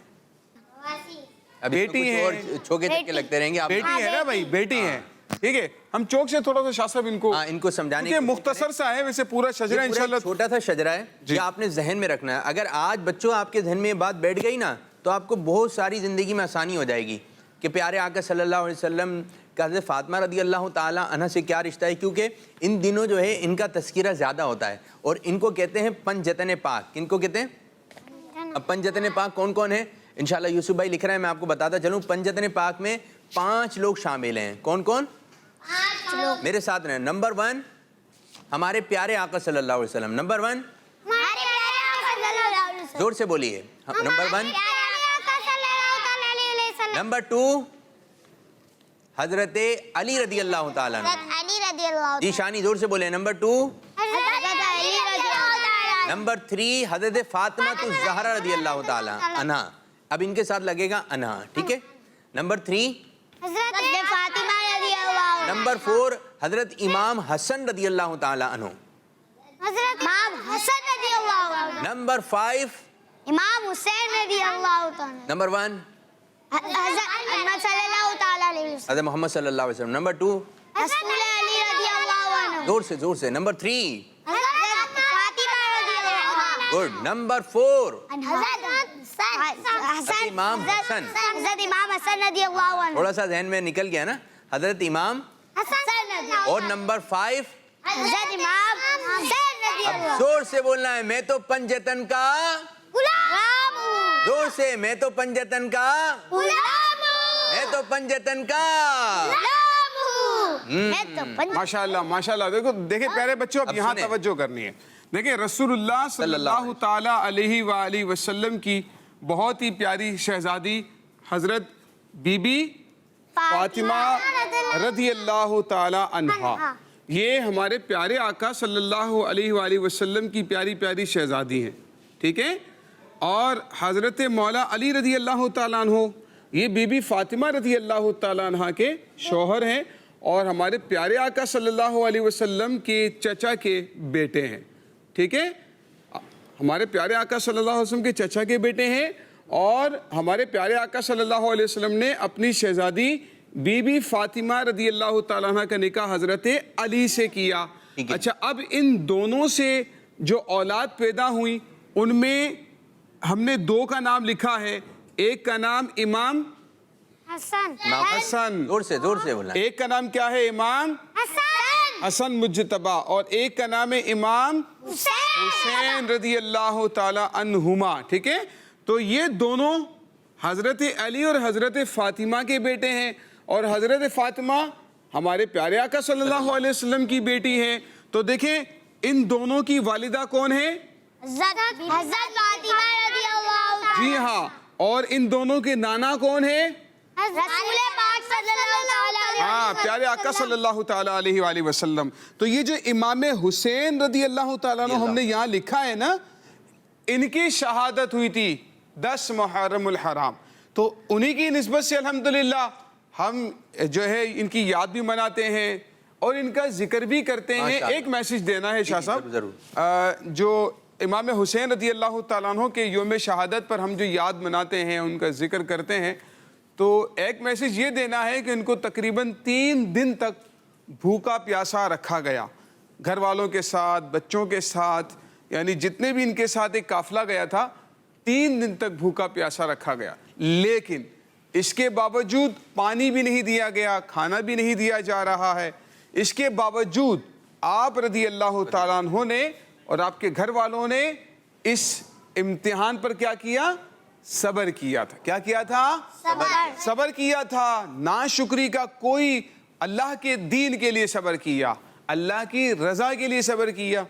अभी बेटी कुछ है। और छोके चक्के लगते रहेंगे आप। बेटी है ना भाई, बेटी है, ठीक है। हम चौक से थोड़ा सा शाह साहब इनको हाँ, इनको समझाने क्योंकि की कोशिश मुख्तसर सा है, वैसे पूरा ये शजरा पूरा इंशाल्लाह। एक छोटा सा शजरा है, ये आपने जहन में रखना है। अगर आज बच्चों आपके जहन में ये बात बैठ गई ना, तो आपको बहुत सारी ज़िंदगी में आसानी हो जाएगी कि प्यारे आका सल्लल्लाहु अलैहि वसल्लम का हज़रत फातिमा रदी अल्लाह ताला अन्हा से क्या रिश्ता है। क्योंकि इन दिनों जो है इनका तस्कीरा ज़्यादा होता है और इनको कहते हैं पंजतन पाक। किनको कहते हैं? अब पंजतन पाक कौन कौन है? इंशाल्लाह यूसुफ भाई लिख रहे हैं, मैं आपको बताता चलूँ। पंजतन पाक में 5 लोग शामिल हैं। कौन कौन? मेरे साथ रहें। नंबर 1 हमारे प्यारे आका सल्लल्लाहु अलैहि वसल्लम। नंबर 1 जोर से बोलिए। नंबर 1। नंबर 2 हजरत अली रदी अल्लाह ताला अन्हु। जी शानी जोर से बोले। नंबर 2। नंबर 3 हजरत फातिमा तो ज़हरा रदी अल्लाह ताला अन्हा। अब इनके साथ लगेगा अन्हा, ठीक है। नंबर 3 नंबर 4 हजरत इमाम हसन रदी अल्लाह ताला अन्हु। नंबर 5 इमाम हुसैन रज़ी अल्लाह ताला। नंबर 1 सल्लल्लाहु ताला अलैहि वसल्लम। हजरत मोहम्मद सल्लल्लाहु अलैहि वसल्लम। नंबर 2 रसूल अली रज़ी अल्लाह अन्हु। जोर से। Number 3 good. नंबर 4 हज़रत इमाम हसन। हज़रत इमाम हसन रज़ियल्लाहु अन्हु। थोड़ा सा ज़हन में निकल गया ना, हजरत इमाम। हसन और नंबर 5 हज़रत इमाम हुसैन अब रज़ियल्लाहु जोर से बोलना है, मैं तो पंजतन का, गुलाम जोर से, मैं तो पंजतन का, मैं तो पंजतन का। माशाल्लाह माशाल्लाह। देखो देखिए प्यारे बच्चों, अब यहाँ सुने। तवज्जो करनी है। देखिए रसूलुल्लाह सल्लल्लाहु ताला अलैहि वालैहि वसल्लम की बहुत ही प्यारी शहजादी हजरत बीबी फातिमा रज़ियल्लाहु ताला अन्हा, ये हमारे प्यारे आका सल्लल्लाहु अलैहि वालैहि वसल्लम की प्यारी प्यारी शहजादी हैं, ठीक है। और हजरत मौला अली रज़ियल्लाहु ताला अन्हु, ये बीबी फातिमा रज़ियल्लाहु ताला अन्हा के शौहर हैं और हमारे प्यारे आका सल्लल्लाहु अलैहि वसल्लम के चचा के बेटे हैं, ठीक है। हमारे प्यारे आका सल्लल्लाहु अलैहि वसल्लम के चचा के बेटे हैं और हमारे प्यारे आका सल्लल्लाहु अलैहि वसल्लम ने अपनी शहजादी बीबी फातिमा रज़ियल्लाहु ताला अन्हा का निकाह हजरत अली से किया। अच्छा, अब इन दोनों से जो औलाद पैदा हुई उनमें हमने 2 का नाम लिखा है। एक का नाम इमाम हसन, जोर से बोलना। एक का नाम क्या है? इमाम हसन मुज्तबा, और एक का नाम है इमाम हुसैन रज़ियल्लाहु ताला अन्हुमा, ठीक है। तो ये दोनों हजरत अली और हजरत फातिमा के बेटे हैं और हजरत फातिमा हमारे प्यारे आका सल्लल्लाहु अलैहि वसल्लम की बेटी हैं। तो देखें इन दोनों की वालिदा कौन है? हज़रत फातिमा रज़ियल्लाहु ताला। जी हाँ, और इन दोनों के नाना कौन है? रसूल पाक सल्लल्लाहु अलैहि हाँ, प्यारे आका सल्लल्लाहु ताला अलैहि वसल्लम। तो ये जो इमाम हुसैन रज़ियल्लाहु ताला अन्हु हमने यहाँ लिखा है ना, इनकी शहादत हुई थी 10 मुहर्रमुल हराम। तो उन्हीं की निस्बत से अल्हम्दुलिल्लाह हम जो है इनकी याद भी मनाते हैं और इनका जिक्र भी करते हैं। एक मैसेज देना है शाह साहब, जो इमाम हुसैन रज़ियल्लाहु ताला अन्हु के योम शहादत पर हम जो याद मनाते हैं, उनका जिक्र करते हैं, तो एक मैसेज ये देना है कि इनको तकरीबन 3 दिन तक भूखा प्यासा रखा गया, घर वालों के साथ, बच्चों के साथ, यानी जितने भी इनके साथ एक काफिला गया था, 3 दिन तक भूखा प्यासा रखा गया। लेकिन इसके बावजूद पानी भी नहीं दिया गया, खाना भी नहीं दिया जा रहा है। इसके बावजूद आप रज़ियल्लाहु ताला अन्हु ने और आपके घर वालों ने इस इम्तिहान पर क्या किया? सब्र किया था। क्या किया था? सब्र किया था। नाशुक्री का कोई, अल्लाह के दीन के लिए सब्र किया, अल्लाह की रजा के लिए सब्र किया।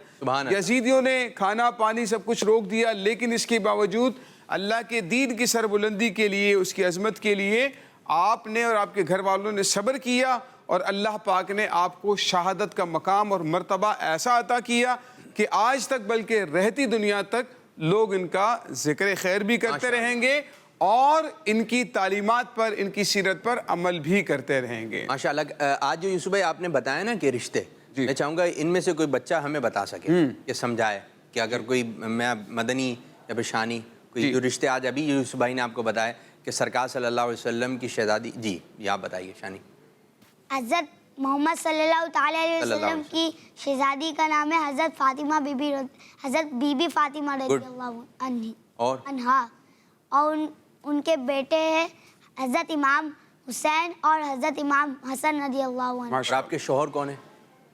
यजीदियों ने खाना पानी सब कुछ रोक दिया, लेकिन इसके बावजूद अल्लाह के दीन की सरबुलंदी के लिए, उसकी अजमत के लिए आपने और आपके घर वालों ने सब्र किया और अल्लाह पाक ने आपको शहादत का मकाम और मर्तबा ऐसा अता किया कि आज तक, बल्कि रहती दुनिया तक लोग इनका जिक्र खैर भी करते रहेंगे और इनकी तालीमात पर, इनकी सीरत पर अमल भी करते रहेंगे। माशाअल्लाह। आज जो यूसुफ भाई आपने बताया ना कि रिश्ते, मैं चाहूँगा इनमें से कोई बच्चा हमें बता सके, ये समझाए कि अगर कोई, मैं मदनी या पेशानी, कोई जो रिश्ते आज अभी यूसुफ भाई ने आपको बताया कि सरकार सल्लल्लाहु अलैहि वसल्लम की शहजादी, जी ये आप बताइए शानी। हज़रत मोहम्मद सल्लल्लाहु ताला अलैहि वसल्लम की शहजादी का नाम है हज़रत फातिमा बीबी, हज़रत बीबी फातिमा रज़ियल्लाहु अन्हा, और उनके बेटे हैं हज़रत इमाम हुसैन और हज़रत इमाम हसन रज़ियल्लाहु अन्हु। और आपके शौहर कौन है?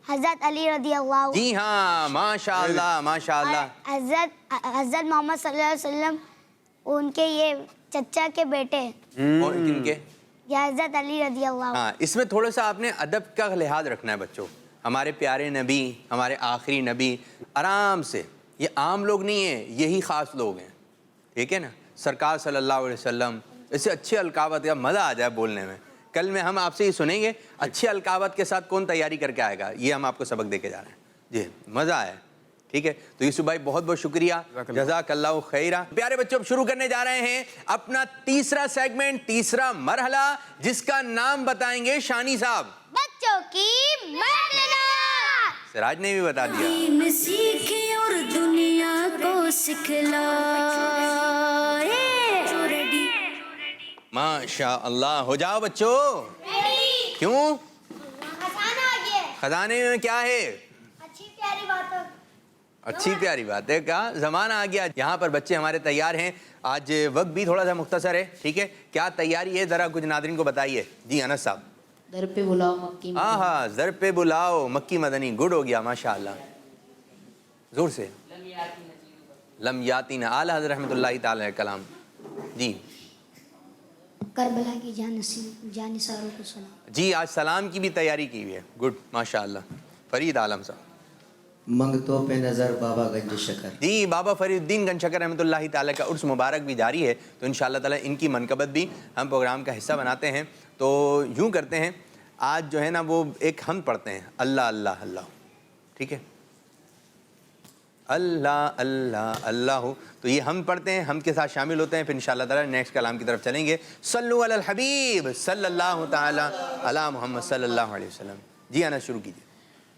हज़रत अली रज़ियल्लाहु। जी हाँ, माशाअल्लाह माशाअल्लाह। हज़रत मोहम्मद सल्लल्लाहु अलैहि वसल्लम उनके ये चचा के बेटे। और किनके? हज़रत अली रज़ियल्लाहु। हाँ, इसमें थोड़ा सा आपने अदब का लिहाज रखना है बच्चों। हमारे प्यारे नबी, हमारे आखिरी नबी, आराम से, ये आम लोग नहीं हैं, यही ख़ास लोग हैं, ठीक है ना। सरकार सल्लल्लाहु अलैहि वसल्लम, इससे अच्छे अलकावत का मज़ा आ जाए बोलने में। कल में हम आपसे ये सुनेंगे अच्छे अलकावत के साथ कौन तैयारी करके आएगा, ये हम आपको सबक दे के जा रहे हैं जी, मज़ा आया, ठीक है। तो यूसुफ भाई बहुत बहुत शुक्रिया, जज़ाकल्लाहु खैरा। प्यारे बच्चों, अब शुरू करने जा रहे हैं अपना तीसरा सेगमेंट, तीसरा मरहला, जिसका नाम बताएंगे शानी साहब। बच्चों की मरहला। सिराज ने भी बता दिया। सीखे और दुनिया को सिखलाए। माशा अल्लाह, हो जाओ बच्चों। क्यों? खजाने में क्या है? अच्छी प्यारी बातों। अच्छी प्यारी बात है, कहा ज़माना आ गया। यहाँ पर बच्चे हमारे तैयार हैं, आज वक्त भी थोड़ा सा मुख्तसर है, ठीक है, क्या तैयारी है ज़रा कुछ नादरीन को बताइए। जी अनस साहब। दर पे बुलाओ मक्की हाँ हाँ, दर पे बुलाओ मक्की मदनी, गुड हो गया माशाअल्लाह, जोर से। लम यातीना आला हज़रत रहमतुल्लाहि ताला अलैहि कलाम। जी करबला की जानिसारों को सुना। जी आज सलाम की भी तैयारी की हुई है, गुड माशाअल्लाह। फरीद आलम साहब। मंगतों पे नज़र बाबा गंज शकर। जी बाबा फरीदुद्दीन गंज शकर रहमतुल्लाहि ताला का उर्स मुबारक भी जारी है, तो इंशाअल्लाह ताला इनकी मनकबत भी हम प्रोग्राम का हिस्सा बनाते हैं। तो यूँ करते हैं, आज जो है ना वो एक हम पढ़ते हैं अल्लाह अल्लाह अल्लाह, ठीक है, अल्लाह अल्लाह अल्लाह। तो ये हम पढ़ते हैं, हम के साथ शामिल होते हैं, फिर इंशाअल्लाह ताला नेक्स्ट कलाम की तरफ चलेंगे। सल्लु अलल हबीब सल्लल्लाहु ताला अला मुहम्मद सल्लल्लाहु अलैहि वसल्लम। जी आना शुरू कीजिए।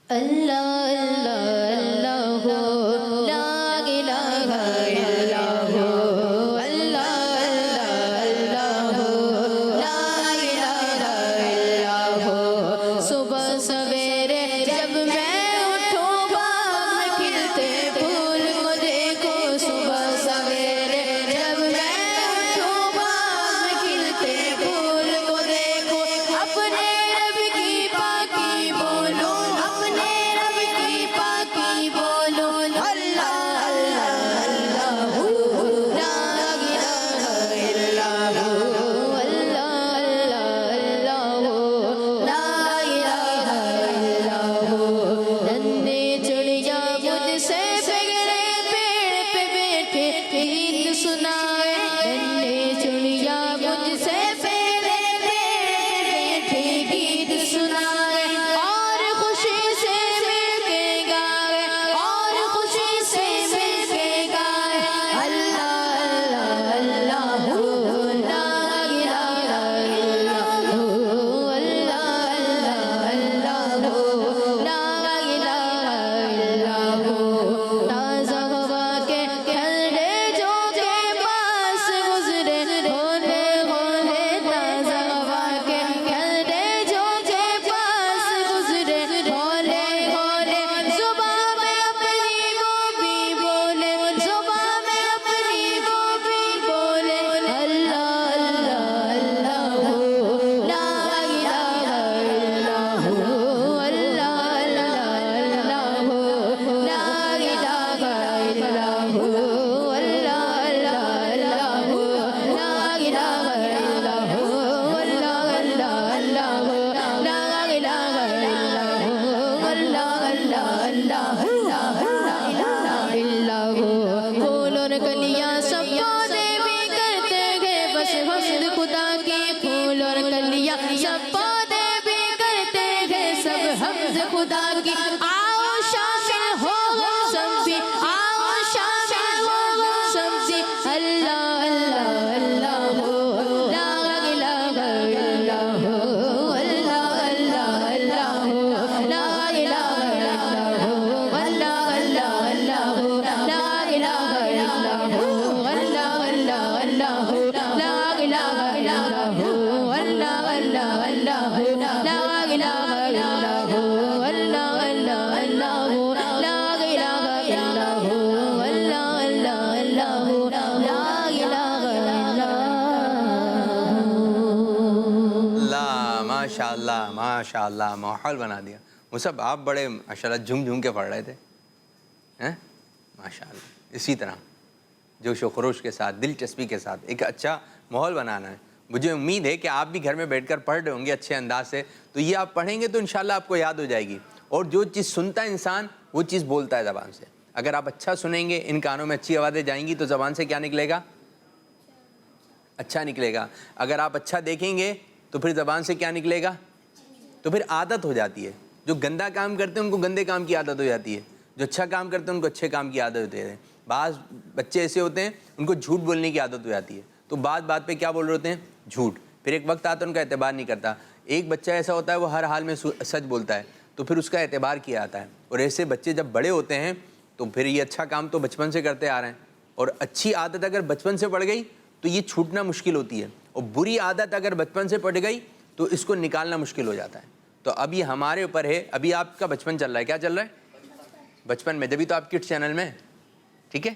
अल्लाह अल्लाह अल्लाह हो, ला इलाहा इल्लल्लाह हो, अल्लाह अल्लाह अल्लाह हो, ला इलाहा इल्लल्लाह हो। सुबह सवेरे जब मैं उठूं बाग में खिलते फूल को देखो, सुबह सवेरे जब मैं उठूं बाग में खिलते फूल को देखो, अपने रब की पाकी बोलो, अपने रब की पाकी बोलो, अल्लाह अल्लाह अल्लाह हो, ला इलाहा इल्लल्लाह हो, अल्लाह अल्लाह अल्लाह हो, ला इलाहा इल्लल्लाह हो। नन्हे चिड़िया मुझसे बिगड़े पेड़ पे बैठे गीत सुनाए, नन्हे चिड़िया मुझसे बिगड़े पेड़ पे बैठे गीत सुनाए, और खुशी से मिलके गाए, और खुशी से मिलके गाए, अल्लाह अल्लाह अल्लाह हो, ला इलाहा इल्लल्लाह हो, अल्लाह अल्लाह अल्लाह हो, ला इलाहा इल्लल्लाह हो। ताज़ा हवा के ठंडे झोंके पास गुजरे, होले होले ताज़ा हवा के ठंडे झोंके पास गुजरे, होले होले ज़ुबां में अपनी वो भी बोले, ज़ुबां में अपनी वो भी बोले, अल्लाह अल्लाह अल्लाह हो, ला इलाहा इल्लल्लाह हो, अल्लाह अल्लाह अल्लाह हो, ला इलाहा इल्लल्लाह हो, अल्लाह अल्लाह अल्लाह हो, ला इलाहा इल्लल्लाह हो, अल्लाह अल्लाह अल्लाह हो, ला इलाहा इल्लल्लाह हो, अल्लाह अल्लाह अल्लाह हो, ला इलाहा इल्लल्लाह हो। फूल और कलियां सब पौधे भी करते गए बस हम्द खुदा की, फूल और कलियां सब पौधे भी करते गए सब हम्द खुदा की। आओ शामिल हो सब भी, आओ शामिल हो सब भी, अल्लाह अल्लाह अल्लाह हो, ला इलाहा इल्लल्लाह हो, अल्लाह अल्लाह अल्लाह हो, ला इलाहा इल्लल्लाह हो, अल्लाह अल्लाह अल्लाह हो, ला इलाहा इल्लल्लाह हो, अल्लाह अल्लाह अल्लाह हो, ला इलाहा इल्लल्लाह हो, अल्लाह अल्लाह अल्लाह हो, ला इलाहा इल्लल्लाह हो, अल्लाह अल्लाह अल्लाह हो, ला इलाहा इल्लल्लाह हो, अल्लाह अल्लाह अल्लाह हो, ला इलाहा इल्लल्लाह। अल्लाह माशाअल्लाह माशाअल्लाह, माहौल बना दिया। मुसब आप बड़े माशाअल्लाह झूम झूम के पढ़ रहे थे, हैं माशाअल्लाह। इसी तरह जोश व खरोश के साथ, दिलचस्पी के साथ एक अच्छा माहौल बनाना है। मुझे उम्मीद है कि आप भी घर में बैठकर पढ़ रहे होंगे अच्छे अंदाज से, तो ये आप पढ़ेंगे तो इंशाल्लाह आपको याद हो जाएगी। और जो चीज़ सुनता है इंसान वो चीज़ बोलता है ज़बान से। अगर आप अच्छा सुनेंगे, इन कानों में अच्छी आवाज़ें जाएंगी, तो ज़बान से क्या निकलेगा? अच्छा निकलेगा। अगर आप अच्छा देखेंगे तो फिर ज़बान से क्या निकलेगा? तो फिर आदत हो जाती है। जो गंदा काम करते हैं उनको गंदे काम की आदत हो जाती है, जो अच्छा काम करते हैं उनको अच्छे काम की आदत होती है। बाज़ बच्चे ऐसे होते हैं उनको झूठ बोलने की आदत हो जाती है, तो बात बात पे क्या बोल रहे होते हैं? झूठ। फिर एक वक्त आता है उनका एतबार नहीं करता। एक बच्चा ऐसा होता है वो हर हाल में सच बोलता है, तो फिर उसका एतबार किया जाता है। और ऐसे बच्चे जब बड़े होते हैं तो फिर ये अच्छा काम तो बचपन से करते आ रहे हैं, और अच्छी आदत अगर बचपन से पड़ गई तो ये छूटना मुश्किल होती है, और बुरी आदत अगर बचपन से पड़ गई तो इसको निकालना मुश्किल हो जाता है। तो अब ये हमारे ऊपर है। अभी आपका बचपन चल रहा है, क्या चल रहा है? بچپن میں، جبھی تو آپ کڈس چینل میں، ٹھیک ہے؟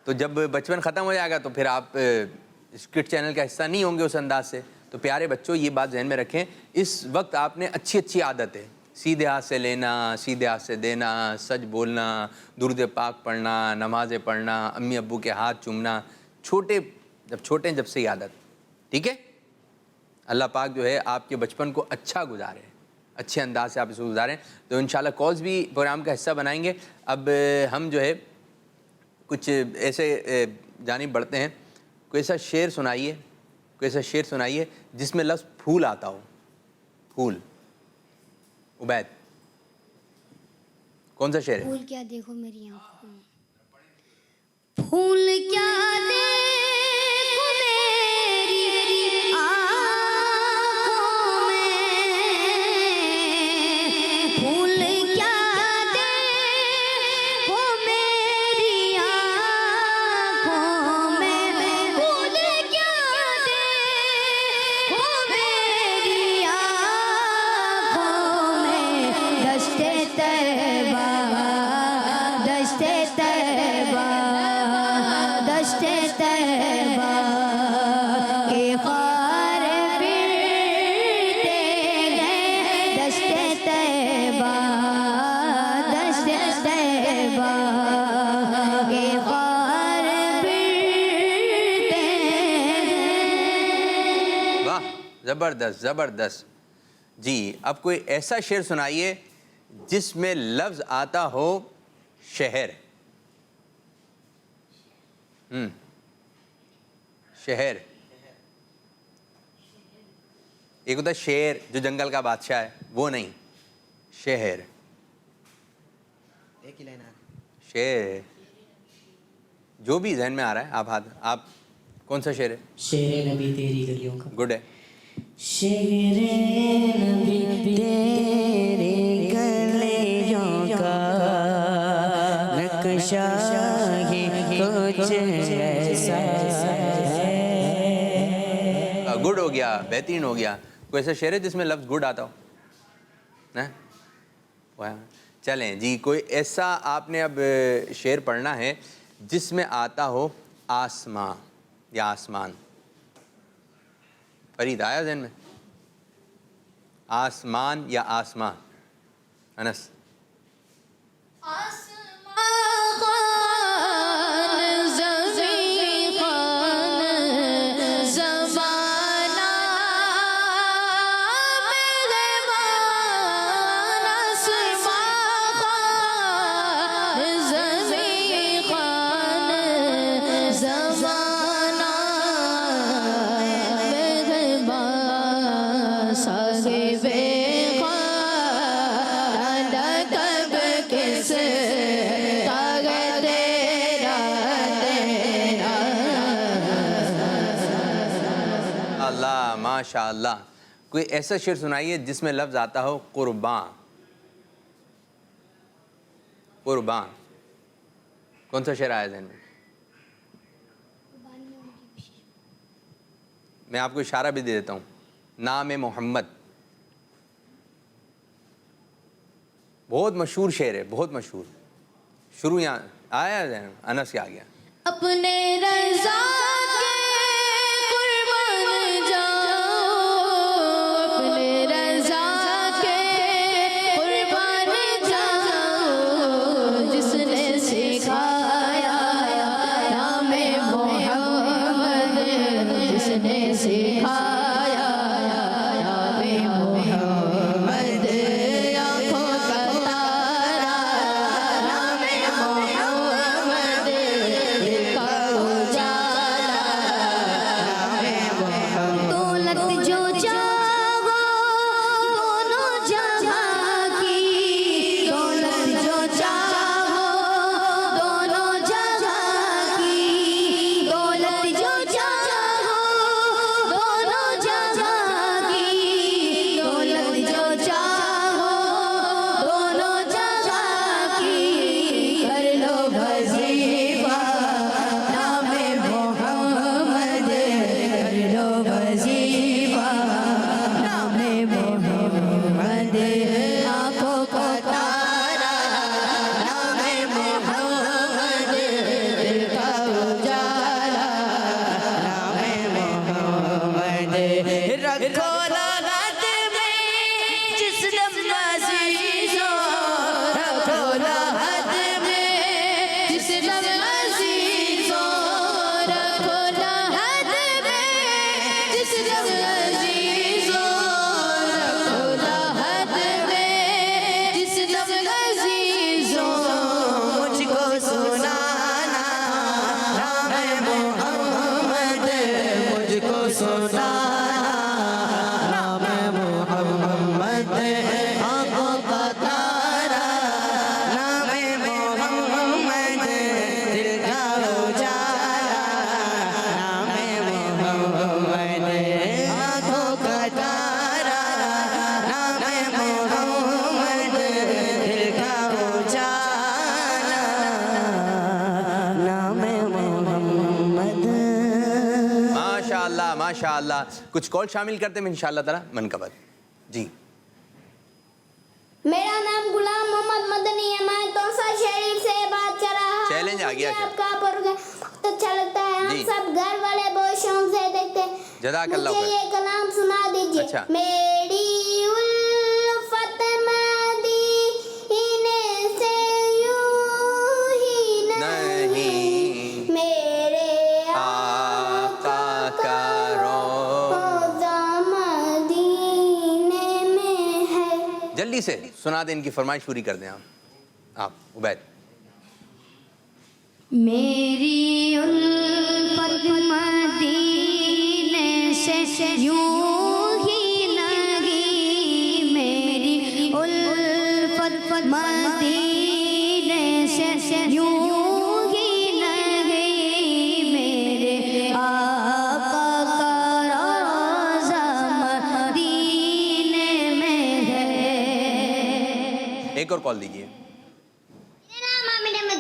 تو جب بچپن ختم ہو جائے گا تو پھر آپ اس کڈس چینل کا حصہ نہیں ہوں گے اس انداز سے. تو پیارے بچوں یہ بات ذہن میں رکھیں، اس وقت آپ نے اچھی عادتیں، سیدھے ہاتھ سے لینا، سیدھے ہاتھ سے دینا، سچ بولنا، درود پاک پڑھنا، نمازیں پڑھنا، امی ابو کے ہاتھ چومنا، جب چھوٹے جب سے ہی عادت، ٹھیک ہے؟ اللہ پاک جو ہے آپ کے بچپن کو اچھا گزارے، اچھے انداز سے آپ اس کو گزاریں. تو انشاءاللہ کالز بھی پروگرام کا حصہ بنائیں گے. اب ہم جو ہے کچھ ایسے جانب بڑھتے ہیں. کوئی ایسا شعر سنائیے جس میں لفظ پھول آتا ہو. پھول. عبید کون سا شعر ہے؟ پھول کیا دیکھو میری آنکھوں میں، پھول کیا دیکھو میری آنکھوں میں، پھول کیا دیکھو میری آنکھوں میں، پھول کیا دیکھو میری آنکھوں میں، دشتے طیبہ دشتے طیبہ دشتے طیبہ کے خار پھرتے گئے، دشتے طیبہ دشتے طیبہ کے خار پھرتے گئے. واہ، زبردست زبردست. جی اب کوئی ایسا شعر سنائیے جس میں لفظ آتا ہو شہر. شہر ایک ہوتا ہے شیر جو جنگل کا بادشاہ ہے، وہ نہیں، شہر. ایک ہی لائن شیر جو بھی ذہن میں آ رہا ہے. آپ کون سا شعر ہے؟ شہر نبی تیری گلیوں کا. گڈ ہے. شہر نبی تیری گلیوں کا نقشہ ہی کچھ ایسا ہے. گڈ ہو گیا، بہترین ہو گیا. کوئی ایسا شعر ہے جس میں لفظ گڈ آتا ہو؟ چلیں جی، کوئی ایسا آپ نے اب شعر پڑھنا ہے جس میں آتا ہو آسماں یا آسمان. فرید آیا ذہن میں؟ آسمان یا آسمان؟ انس. ماشاء اللہ. کوئی ایسا شعر سنائیے جس میں لفظ آتا ہو قربان. قربان کون سا شعر آیا ذہن میں؟ میں آپ کو اشارہ بھی دے دیتا ہوں. نام محمد بہت مشہور شعر ہے، بہت مشہور. شروع یہاں آیا ذہن میں؟ انس کیا آ گیا؟ اپنے رضا ماشاءاللہ. کچھ کال شامل کرتے ہیں انشاءاللہ تعالی منقبت. جی میرا نام غلام محمد مدنی ہے, میں توسا شریف سے بات کر رہا ہوں. چیلنج آ گیا. آپ کا پروگرام بہت اچھا لگتا ہے, ہم سب گھر والے بہت شوق سے دیکھتے ہیں. جزاک اللہ مجھے یہ کلام سنا دیجیے. اچھا. میری الفت مدینے سے یوں ہی نہیں, میرے آقا کا روضہ مدینے میں ہے. جلدی سے سنا دیں, ان کی فرمائش پوری کر دیں آپ عبید. میری الفت مدینے سے یوں ہی لگی, میری الفت مدینے سے یوں ہی لگی, میرے آقا کا روضہ مدینے میں ہے. ایک اور کال دیجیے.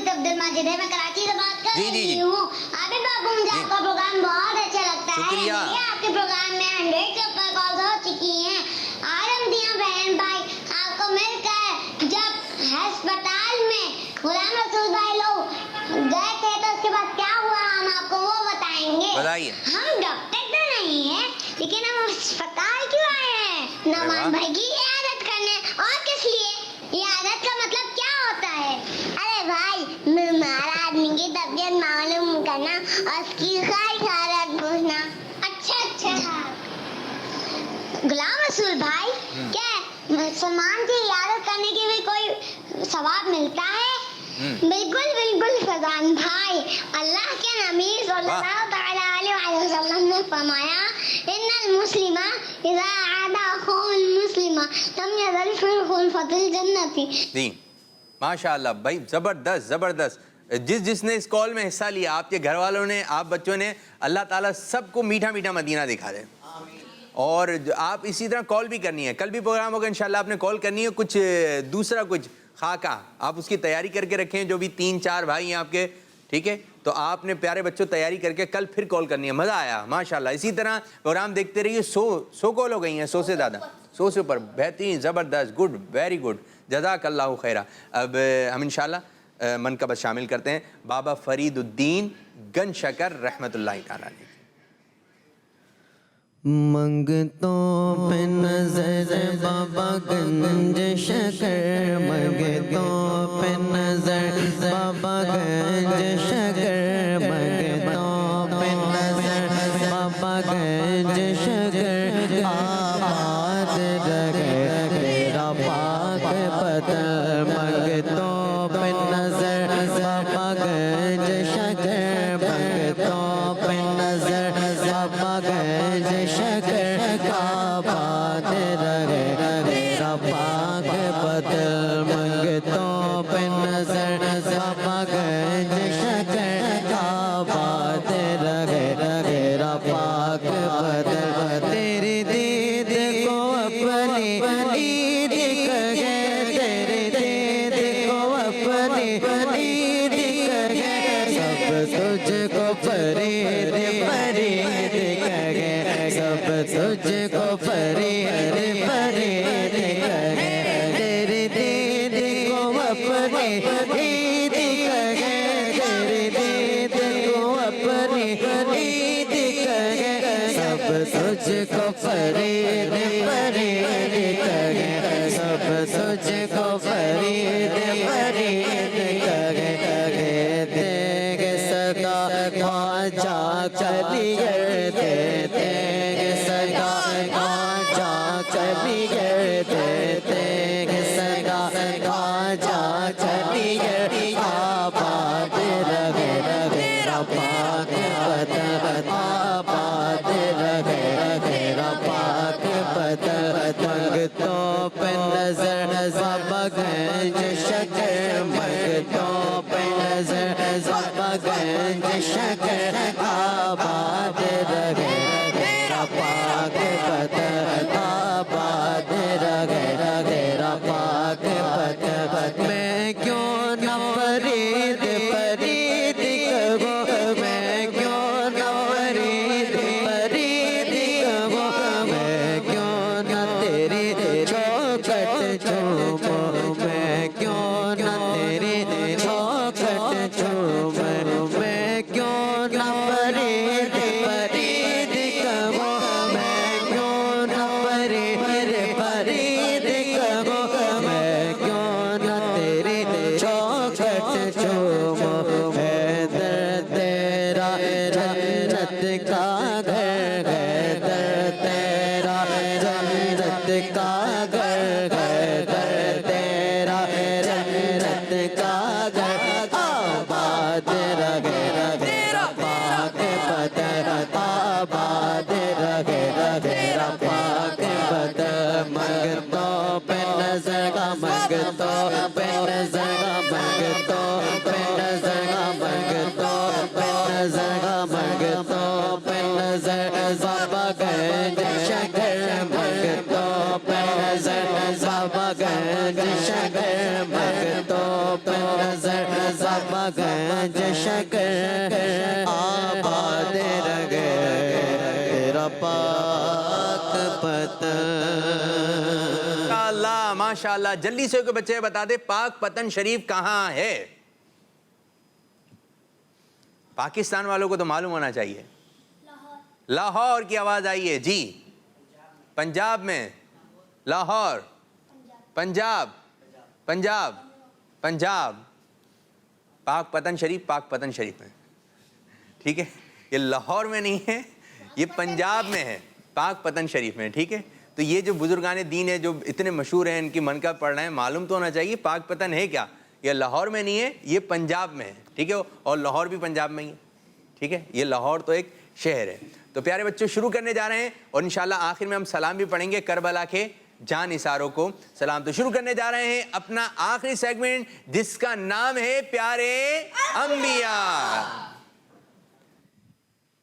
عبدل ماجد ہے, میں کراچی سے بات کر جی رہی ہوں. عابد بابو, مجھے آپ کا پروگرام بہت اچھا لگتا ہے. شکریہ. آپ کے پروگرام میں 100 سے اوپر کالز ہو چکی ہیں. آرمدیاں بہن بھائی, آپ کو مل کر جب ہسپتال میں غلام رسول بھائی لوگ گئے تھے تو اس کے بعد کیا ہوا ہم آپ کو وہ بتائیں گے. بتائیے. ہم ڈاکٹر تو نہیں ہیں, لیکن ہم ہسپتال کیوں آئے ہیں؟ نعمان بھائی کی عیادت کرنے. اور کس لیے؟ عیادت کا مطلب کیا ہوتا ہے؟ ارے بھائی, بیمار آدمی کی طبیعت معلوم کرنا اور اس کی خیر حالت پوچھنا. اچھا. غلام رسول بھائی, کیا مسلمان کی عیادت کرنے کی بھی کوئی ثواب ملتا ہے؟ بالکل فضان بھائی, اللہ کے نبی صلی اللہ تعالی علیہ وسلم نے فرمایا, ان المسلم اذا عاد اخوه المسلم لم يزل في الخلفة الجنة. جی ماشاءاللہ بھائی, زبردست. جس نے اس کال میں حصہ لیا, آپ کے گھر والوں نے, آپ بچوں نے, اللہ تعالیٰ سب کو میٹھا میٹھا مدینہ دکھا دے. اور آپ اسی طرح کال بھی کرنی ہے, کل بھی پروگرام ہوگا انشاءاللہ, آپ نے کال کرنی ہے. کچھ دوسرا کچھ خاکہ آپ اس کی تیاری کر کے رکھیں, جو بھی 3-4 بھائی ہیں آپ کے, ٹھیک ہے, تو آپ نے پیارے بچوں تیاری کر کے کل پھر کال کرنی ہے. مزہ آیا ماشاءاللہ. اسی طرح پروگرام دیکھتے رہیے. 100 کال ہو گئی ہیں, 100 سے زیادہ, 100 سے اوپر. بہترین, زبردست, گڈ, ویری گڈ, جزاک اللہ خیرہ. اب ہم انشاءاللہ منقبت شامل کرتے ہیں. بابا فرید الدین گنج شکر رحمۃ اللہ تعالیٰ علیہ. منگتوں پہ نظر بابا گنج شکر, منگتوں پہ نظر بابا گنج شکر, منگتوں پہ نظر بابا گنج شکر, آباد رہے تیرا پاک پتر. منگتوں پہ نظر بابا گنج شکر, منگتوں پہ نظر بابا گنج شکر, آباد رہے تیرا پاک پتر. منگتوں پہ نظر بابا گنج شکر, آباد رہے تیرا پاک پتر. تیری دید کو اپنی عید کہے, تیری دید کو اپنی عید کہے, سب تجھ کو فرید فرید کہے, سب تجھ کو فرید فرید کہے. تیری دید کو اپنی عید کہے, تیری دید کو اپنی عید کہے, سب تجھ کو فرید فرید کہے, سب تجھ کو فرید فرید کہے. تیگ سگا خواجہ کلیگر, تیگ سگا خواجہ کلیگر, تیگ سگا خواجہ کلیگر, آباد رہے تیرا پاک پتر, آباد رہے تیرا پاک پتر. منگتوں پہ نظر بابا گنج شکر, منگتوں پہ نظر بابا گنج شکر, آباد رہے تیرا پاک پتر, آباد رہے تیرا پاک پتر. میں کیوں نہ فرید فرید کہوں, میں کیوں نہ فرید فرید मंगतों पे नजर का मंगतों पे नजर का मंगतों पे नजर का मंगतों पे नजर बाबा गंज शकर मंगतों पे नजर बाबा गंज शकर मंगतों पे नजर बाबा गंज शकर आबाद रगे तेरा पाक पतन। अल्लाह माशाल्लाह। जल्दी से कोई बच्चे बता दे पाक पतन शरीफ कहाँ है? पाकिस्तान वालों को तो मालूम होना चाहिए। लाहौर की आवाज आई है जी। पंजाब में लाहौर, पंजाब, पंजाब, पंजाब। पाक पतन शरीफ में, ठीक है। ये लाहौर में नहीं है, ये पंजाब में है, पाक पतन शरीफ में, ठीक है। तो ये जो बुजुर्गान दीन है जो इतने मशहूर हैं, इनकी मन का पढ़ना है, मालूम तो होना चाहिए पाक पतन है क्या। ये लाहौर में नहीं है, ये पंजाब में है, ठीक है। और लाहौर भी पंजाब में ही है, ठीक है। ये लाहौर तो एक शहर है। तो प्यारे बच्चों शुरू करने जा रहे हैं और इंशाल्लाह आखिर में हम सलाम भी पढ़ेंगे करबला के जान इसारों को सलाम। तो शुरू करने जा रहे हैं अपना आखिरी सेगमेंट जिसका नाम है प्यारे अंबिया।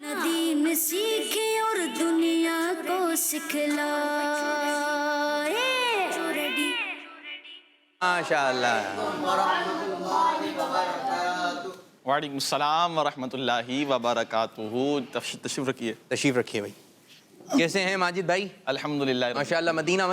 दीन सीखे और दुनिया को सिखलाए। माशाअल्लाह। वालेकुम सलाम व रहमतुल्लाहि व बरकातुहू। तशरीफ रखिए भाई। कैसे हैं माजिद भाई? अल्हम्दुलिल्लाह माशाअल्लाह। मदीना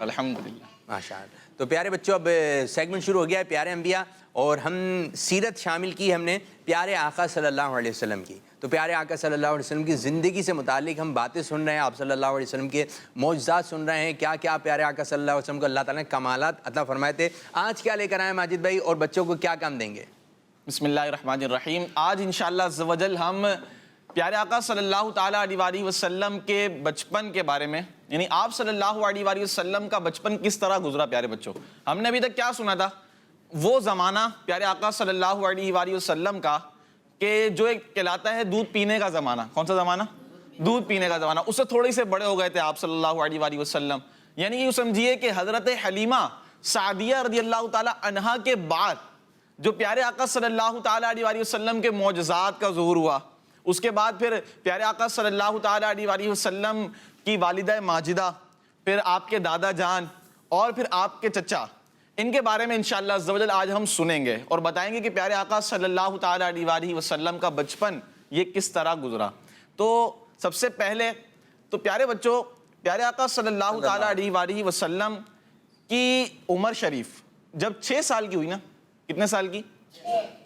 अल्हम्दुलिल्लाह माशाअल्लाह। तो प्यारे बच्चों अब सेगमेंट शुरू हो गया है प्यारे अंबिया और हम सीरत शामिल की हमने प्यारे आका सल्लल्लाहु अलैहि वसल्लम की। तो प्यारे आका सल्लल्लाहु अलैहि वसल्लम की ज़िंदगी से मुतालिक हम बातें सुन रहे हैं, आप सल्लल्लाहु अलैहि वसल्लम के मौजज़ात सुन रहे हैं, क्या क्या प्यारे आका सल्लल्लाहु अलैहि वसल्लम को अल्लाह ताला ने कमालात अता फरमाए थे। आज क्या लेकर आए माजिद भाई और बच्चों को क्या काम देंगे? बिस्मिल्लाहिर्रहमानिर्रहीम। आज इंशाअल्लाह अज़्ज़ वजल हम प्यारे आका सल्लल्लाहु ताला अलैहि वसल्लम के बचपन के बारे में, यानी आप सल्लल्लाहु अलैहि वसल्लम का बचपन किस तरह गुजरा। प्यारे बच्चों हमने अभी तक क्या सुना था, वो ज़माना प्यारे आका सल्लल्लाहु अलैहि वसल्लम का कि जो एक कहलाता है दूध पीने का ज़माना। कौन सा ज़माना? दूध पीने का ज़माना। उससे थोड़े से बड़े हो गए थे आप सल्लल्लाहु अलैहि वसल्लम, यानी यूँ समझिए कि हज़रत हलीमा सादिया रज़ियल्लाहु ताला अन्हा के बाद जो प्यारे आका सल्लल्लाहु ताला अलैहि वसल्लम के मौजज़ात का ज़ुहूर हुआ, उसके बाद फिर प्यारे आका सल्लल्लाहु ताला अलैहि वसल्लम की वालिदा माजिदा, फिर आपके दादा जान और फिर आपके चचा, इनके बारे में इंशाअल्लाह अज़्ज़ वजल आज हम सुनेंगे और बताएंगे कि प्यारे आका सल्लल्लाहु ताला अलैहि वसल्लम का बचपन ये किस तरह गुजरा। तो सबसे पहले तो प्यारे बच्चों प्यारे आका सल्लल्लाहु ताला अलैहि वसल्लम की उम्र शरीफ जब 6 साल की हुई ना, कितने साल की?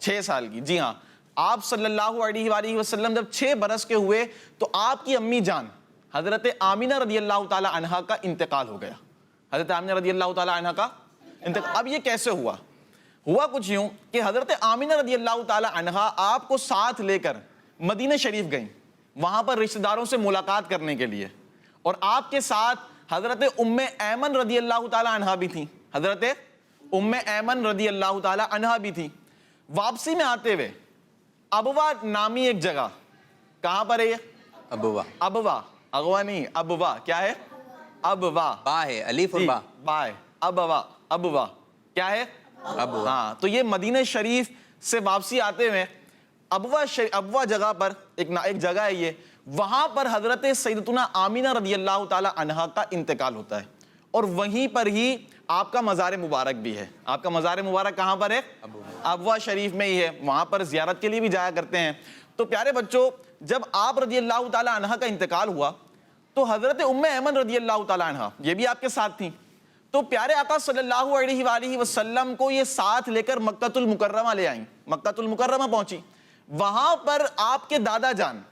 6 साल की। जी हाँ, आप सल्लल्लाहु अलैहि वसल्लम जब 6 बरस के हुए तो आपकी अम्मी जान हज़रत आमिना रज़ियल्लाहु ताला अन्हा का इंतकाल हो गया। हज़रत आमिना रज़ियल्लाहु ताला अन्हा का इंतकाल। अब ये कैसे हुआ? हुआ कुछ यूँ कि हज़रत आमिना रज़ियल्लाहु ताला अन्हा आपको साथ लेकर मदीना शरीफ गई, वहाँ पर रिश्तेदारों से मुलाकात करने के लिए, और आपके साथ हज़रत उम्मे ऐमन रज़ियल्लाहु ताला अन्हा भी थी। हज़रत उम्मे ऐमन रज़ियल्लाहु ताला अन्हा भी थी। वापसी में आते हुए अबवा नामी एक जगह, कहाँ पर है ये? अबवा। अबवा, अगवा नहीं, अबवा। क्या है? अबवा। बा है, अलीफ और बा। बा है। अबवा, अबवा क्या है? अबवा। हाँ, तो ये मदीना शरीफ से वापसी आते हुए अबवा जगह पर एक जगह है ये, वहां पर हजरत सैयदतुना आमिना रज़ियल्लाहु ताला अन्हा का इंतकाल होता है और वहीं पर ही आपका मज़ार मुबारक भी है। आपका मज़ार मुबारक कहाँ पर है? अबवा शरीफ में ही है। वहाँ पर ज़ियारत के लिए भी जाया करते हैं। तो प्यारे बच्चों जब आप रज़ियल्लाहु ताला अन्हा का इंतकाल हुआ तो हज़रत उम्मे ऐमन रज़ियल्लाहु ताला अन्हा ये भी आपके साथ थी। तो प्यारे आका सल्लल्लाहु अलैहि वसल्लम को ये साथ लेकर मक्कातुल मुकर्रमा ले आई। मक्कातुल मुकर्रमा पहुंची, वहां पर आपके दादा जान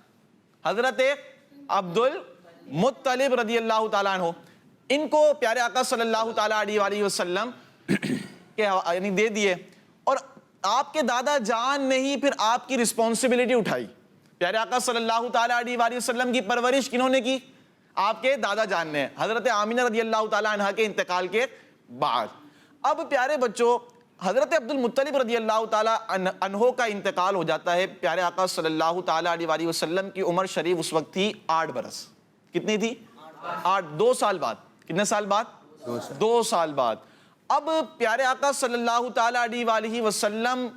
हजरत अब्दुल मुत्तलिब रज़ियल्लाहु ताला अन्हु, इनको प्यारे आका सल्लल्लाहु ताला अलैहि वसल्लम के यानी दे दिए और आपके दादा जान ने ही फिर आपकी रिस्पॉन्सिबिलिटी उठाई। प्यारे आका सल्लल्लाहु ताला अलैहि वसल्लम की परवरिश किन्होंने की? आपके दादा जान ने, हजरत आमिना रज़ियल्लाहु ताला अन्हा के इंतकाल के बाद। अब प्यारे बच्चों हजरत अब्दुल मुत्तलिब रज़ियल्लाहु ताला अन्हो का इंतकाल हो जाता है। प्यारे आका सल्लल्लाहु ताला अलैहि वसल्लम की उम्र शरीफ उस वक्त थी 8 बरस। कितनी थी? 8। 2 साल बाद। कितने साल बाद? 2 साल बाद اب پیارے آقا صلی اللہ تعالیٰ علیہ وآلہ وسلم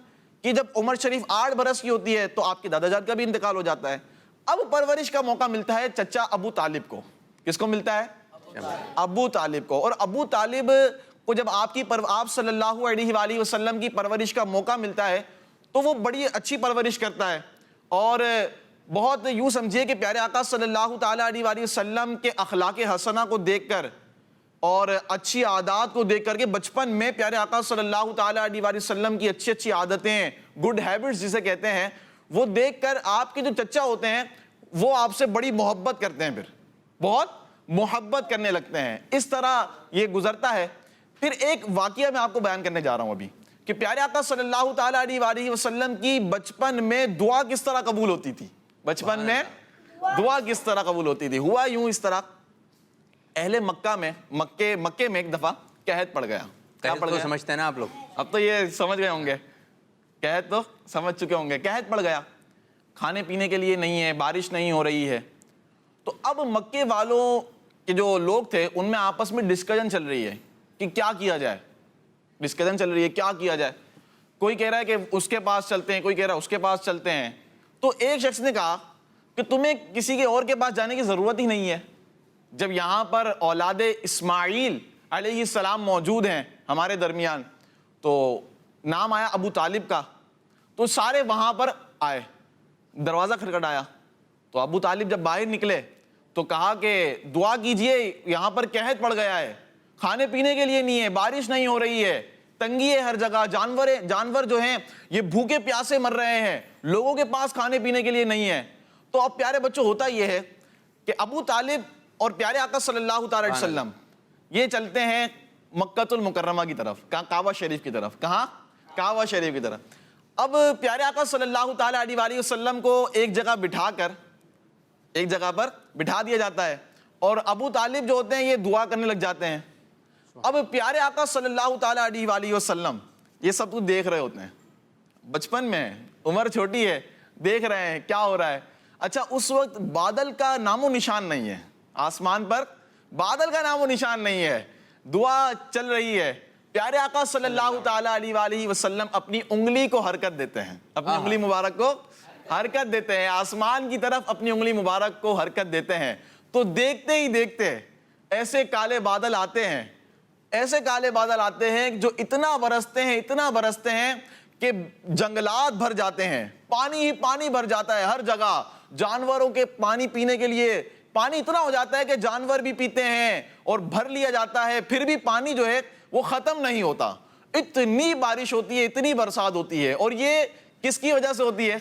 کی جب عمر شریف 8 برس کی ہوتی ہے تو آپ کے دادا جان کا بھی انتقال ہو جاتا ہے. اب پرورش کا موقع ملتا ہے چچا ابو طالب کو. کس کو ملتا ہے؟ ابو طالب کو. اور ابو طالب کو جب آپ صلی اللہ علیہ وآلہ وسلم کی پرورش کا موقع ملتا ہے تو وہ بڑی اچھی پرورش کرتا ہے. اور بہت یوں سمجھیے کہ پیارے آقا صلی اللہ تعالیٰ علیہ وآلہ وسلم کے اخلاق حسنہ کو دیکھ کر اور اچھی عادات کو دیکھ کر کے بچپن میں پیارے آقا صلی اللہ تعالیٰ علیہ وآلہ وسلم کی اچھی عادتیں، گڈ ہیبٹس جسے کہتے ہیں، وہ دیکھ کر آپ کے جو چچا ہوتے ہیں وہ آپ سے بڑی محبت کرتے ہیں، پھر بہت محبت کرنے لگتے ہیں. اس طرح یہ گزرتا ہے. پھر ایک واقعہ میں آپ کو بیان کرنے جا رہا ہوں ابھی کہ پیارے آقا صلی اللہ تعالیٰ علیہ وآلہ وسلم کی بچپن میں دعا کس طرح قبول ہوتی تھی. بچپن میں دعا کس طرح قبول ہوتی تھی. ہوا یوں اس طرح، اہل مکہ میں مکے میں ایک دفعہ قحط پڑ گیا. کیا پڑ گیا؟ سمجھتے ہیں نا آپ لوگ، اب تو یہ سمجھ گئے ہوں گے، قحط تو سمجھ چکے ہوں گے. قحط پڑ گیا، کھانے پینے کے لیے نہیں ہے، بارش نہیں ہو رہی ہے. تو اب مکے والوں کے جو لوگ تھے ان میں آپس میں ڈسکشن چل رہی ہے کہ کیا کیا جائے. ڈسکشن چل رہی ہے کیا کیا جائے. کوئی کہہ رہا ہے کہ اس کے پاس چلتے ہیں، کوئی کہہ رہا ہے اس کے پاس چلتے ہیں. تو ایک شخص نے کہا کہ تمہیں کسی کے اور کے پاس جانے کی ضرورت ہی نہیں ہے. جب یہاں پر اولاد اسماعیل علیہ السلام موجود ہیں ہمارے درمیان، تو نام آیا ابو طالب کا، تو سارے وہاں پر آئے. دروازہ کھٹکھٹایا تو ابو طالب جب باہر نکلے تو کہا کہ دعا کیجئے، یہاں پر قحط پڑ گیا ہے، کھانے پینے کے لیے نہیں ہے، بارش نہیں ہو رہی ہے، تنگی ہے ہر جگہ، جانور جو ہیں یہ بھوکے پیاسے مر رہے ہیں، لوگوں کے پاس کھانے پینے کے لیے نہیں ہے. تو اب پیارے بچوں ہوتا یہ ہے کہ ابو طالب اور پیارے آقا صلی اللہ تعالی علیہ وسلم یہ چلتے ہیں مکۃ المکرمہ کی طرف، کعبہ شریف کی طرف. کہاں؟ کعبہ شریف کی طرف. اب پیارے آقا صلی اللہ تعالی علیہ وآلہ وسلم کو ایک جگہ پر بٹھا دیا جاتا ہے اور ابو طالب جو ہوتے ہیں یہ دعا کرنے لگ جاتے ہیں. اب پیارے آقا صلی اللہ تعالی علیہ وآلہ وسلم یہ سب کچھ دیکھ رہے ہوتے ہیں، بچپن میں عمر چھوٹی ہے، دیکھ رہے ہیں کیا ہو رہا ہے. اچھا اس وقت بادل کا نام و نشان نہیں ہے، آسمان پر بادل کا نام و نشان نہیں ہے، دعا چل رہی ہے. پیارے آقا صلی اللہ تعالی علیہ وآلہ وسلم اپنی انگلی کو حرکت دیتے ہیں، اپنی انگلی مبارک کو حرکت دیتے ہیں، آسمان کی طرف اپنی انگلی مبارک کو حرکت دیتے ہیں. تو دیکھتے ہی دیکھتے ایسے کالے بادل آتے ہیں جو اتنا برستے ہیں کہ جنگلات بھر جاتے ہیں، پانی ہی پانی بھر جاتا ہے ہر جگہ. جانوروں کے پانی پینے کے لیے پانی اتنا ہو جاتا ہے کہ جانور بھی پیتے ہیں اور بھر لیا جاتا ہے، پھر بھی پانی جو ہے وہ ختم نہیں ہوتا. اتنی بارش ہوتی ہے، اتنی برسات ہوتی ہے. اور یہ کس کی وجہ سے ہوتی ہے؟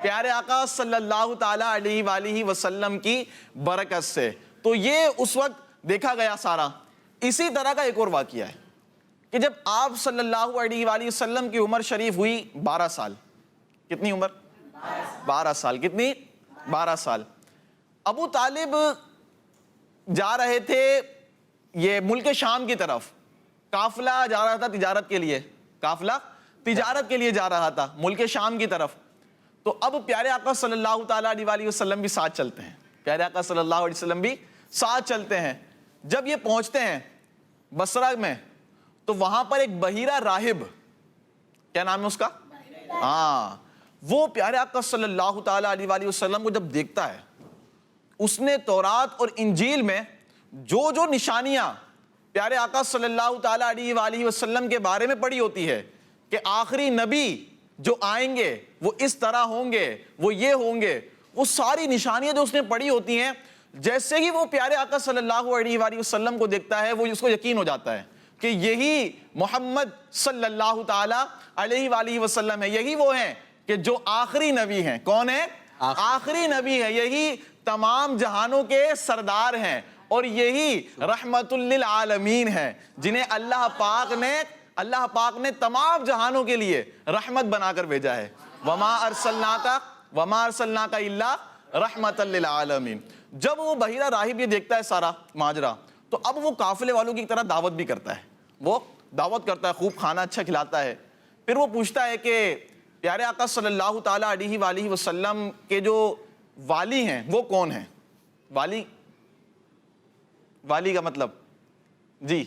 پیارے آقا صلی اللہ تعالی علیہ وآلہ وسلم کی برکت سے. تو یہ اس وقت دیکھا گیا سارا. اسی طرح کا ایک اور واقعہ ہے کہ جب آپ صلی اللہ علیہ وآلہ وسلم کی عمر شریف ہوئی 12 سال. کتنی عمر؟ 12 سال. کتنی؟ 12 سال. ابو طالب جا رہے تھے یہ ملک شام کی طرف، قافلہ جا رہا تھا تجارت کے لیے جا رہا تھا ملک شام کی طرف. تو اب پیارے آقا صلی اللہ تعالیٰ علیہ وآلہ وسلم بھی ساتھ چلتے ہیں، پیارے آقا صلی اللہ علیہ وسلم بھی ساتھ چلتے ہیں. جب یہ پہنچتے ہیں بصرہ میں تو وہاں پر ایک بحیرہ راہب، کیا نام ہے اس کا؟ وہ پیارے آقا صلی اللہ تعالیٰ علیہ وآلہ وسلم کو جب دیکھتا ہے، اس نے تورات اور انجیل میں جو نشانیاں پیارے آقا صلی اللہ تعالیٰ علیہ وآلہ وسلم کے بارے میں پڑھی ہوتی ہے کہ آخری نبی جو آئیں گے وہ اس طرح ہوں گے، وہ یہ ہوں گے، وہ ساری نشانیاں جو اس نے پڑھی ہوتی ہیں، جیسے ہی وہ پیارے آقا صلی اللہ علیہ وآلہ وسلم کو دیکھتا ہے وہ اس کو یقین ہو جاتا ہے کہ یہی محمد صلی اللہ تعالیٰ علیہ وآلہ وسلم ہے، یہی وہ ہیں کہ جو آخری نبی ہیں. کون ہے؟ آخری نبی ہے، یہی تمام جہانوں کے سردار ہیں اور یہی رحمت للعالمین ہیں جنہیں اللہ پاک نے تمام جہانوں کے لیے رحمت بنا کر بھیجا ہے. وما ارسلناک الا رحمت للعالمین. جب وہ بحیرہ راہب یہ دیکھتا ہے سارا ماجرا تو اب وہ قافلے والوں کی طرح دعوت بھی کرتا ہے، وہ دعوت کرتا ہے، خوب کھانا اچھا کھلاتا ہے. پھر وہ پوچھتا ہے کہ پیارے آقا صلی اللہ تعالیٰ علیہ وآلہ وسلم کے جو والی ہیں وہ کون ہیں؟ والی کا مطلب جی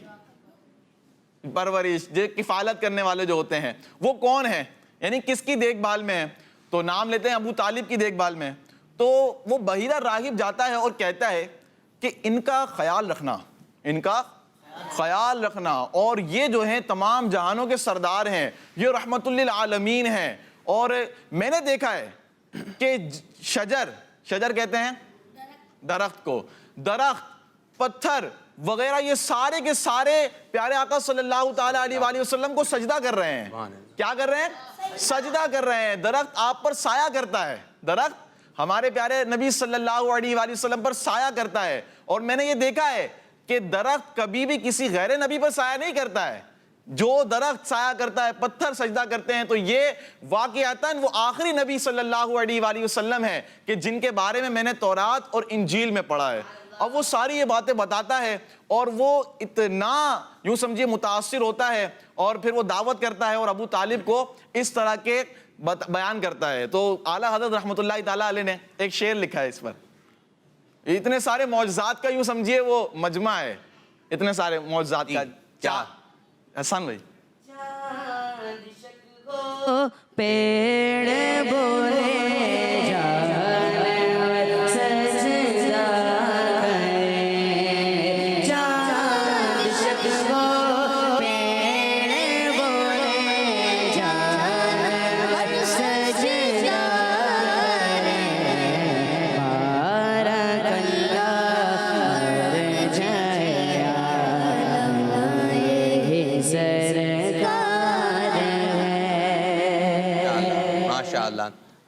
پرورش، جو کفالت کرنے والے جو ہوتے ہیں وہ کون ہیں، یعنی کس کی دیکھ بھال میں ہیں؟ تو نام لیتے ہیں ابو طالب کی دیکھ بھال میں. تو وہ بحیرہ راغب جاتا ہے اور کہتا ہے کہ ان کا خیال رکھنا، ان کا خیال رکھنا، اور یہ جو ہیں تمام جہانوں کے سردار ہیں، یہ رحمت للعالمین ہیں. اور میں نے دیکھا ہے کہ شجر کہتے ہیں درخت کو، درخت، پتھر وغیرہ، یہ سارے کے سارے پیارے آقا صلی اللہ تعالیٰ علیہ وآلہ وسلم کو سجدہ کر رہے ہیں. کیا کر رہے ہیں؟ سجدہ کر رہے ہیں. درخت آپ پر سایہ کرتا ہے، درخت ہمارے پیارے نبی صلی اللہ علیہ وآلہ وسلم پر سایہ کرتا ہے. اور میں نے یہ دیکھا ہے کہ درخت کبھی بھی کسی غیر نبی پر سایہ نہیں کرتا ہے. جو درخت سایہ کرتا ہے، پتھر سجدہ کرتے ہیں، تو یہ واقعتاً وہ آخری نبی صلی اللہ علیہ وآلہ وسلم ہے کہ جن کے بارے میں نے تورات اور انجیل میں پڑھا ہے. اب وہ ساری یہ باتیں بتاتا ہے اور وہ اتنا یوں سمجھے متاثر ہوتا ہے اور پھر وہ دعوت کرتا ہے اور ابو طالب کو اس طرح کے بیان کرتا ہے. تو اعلیٰ حضرت رحمۃ اللہ تعالیٰ علیہ نے ایک شعر لکھا ہے اس پر. اتنے سارے معجزات کا یوں سمجھیے وہ مجمع ہے، اتنے سارے معجزات کا. کیا احسان بھائی؟ پیڑ بولے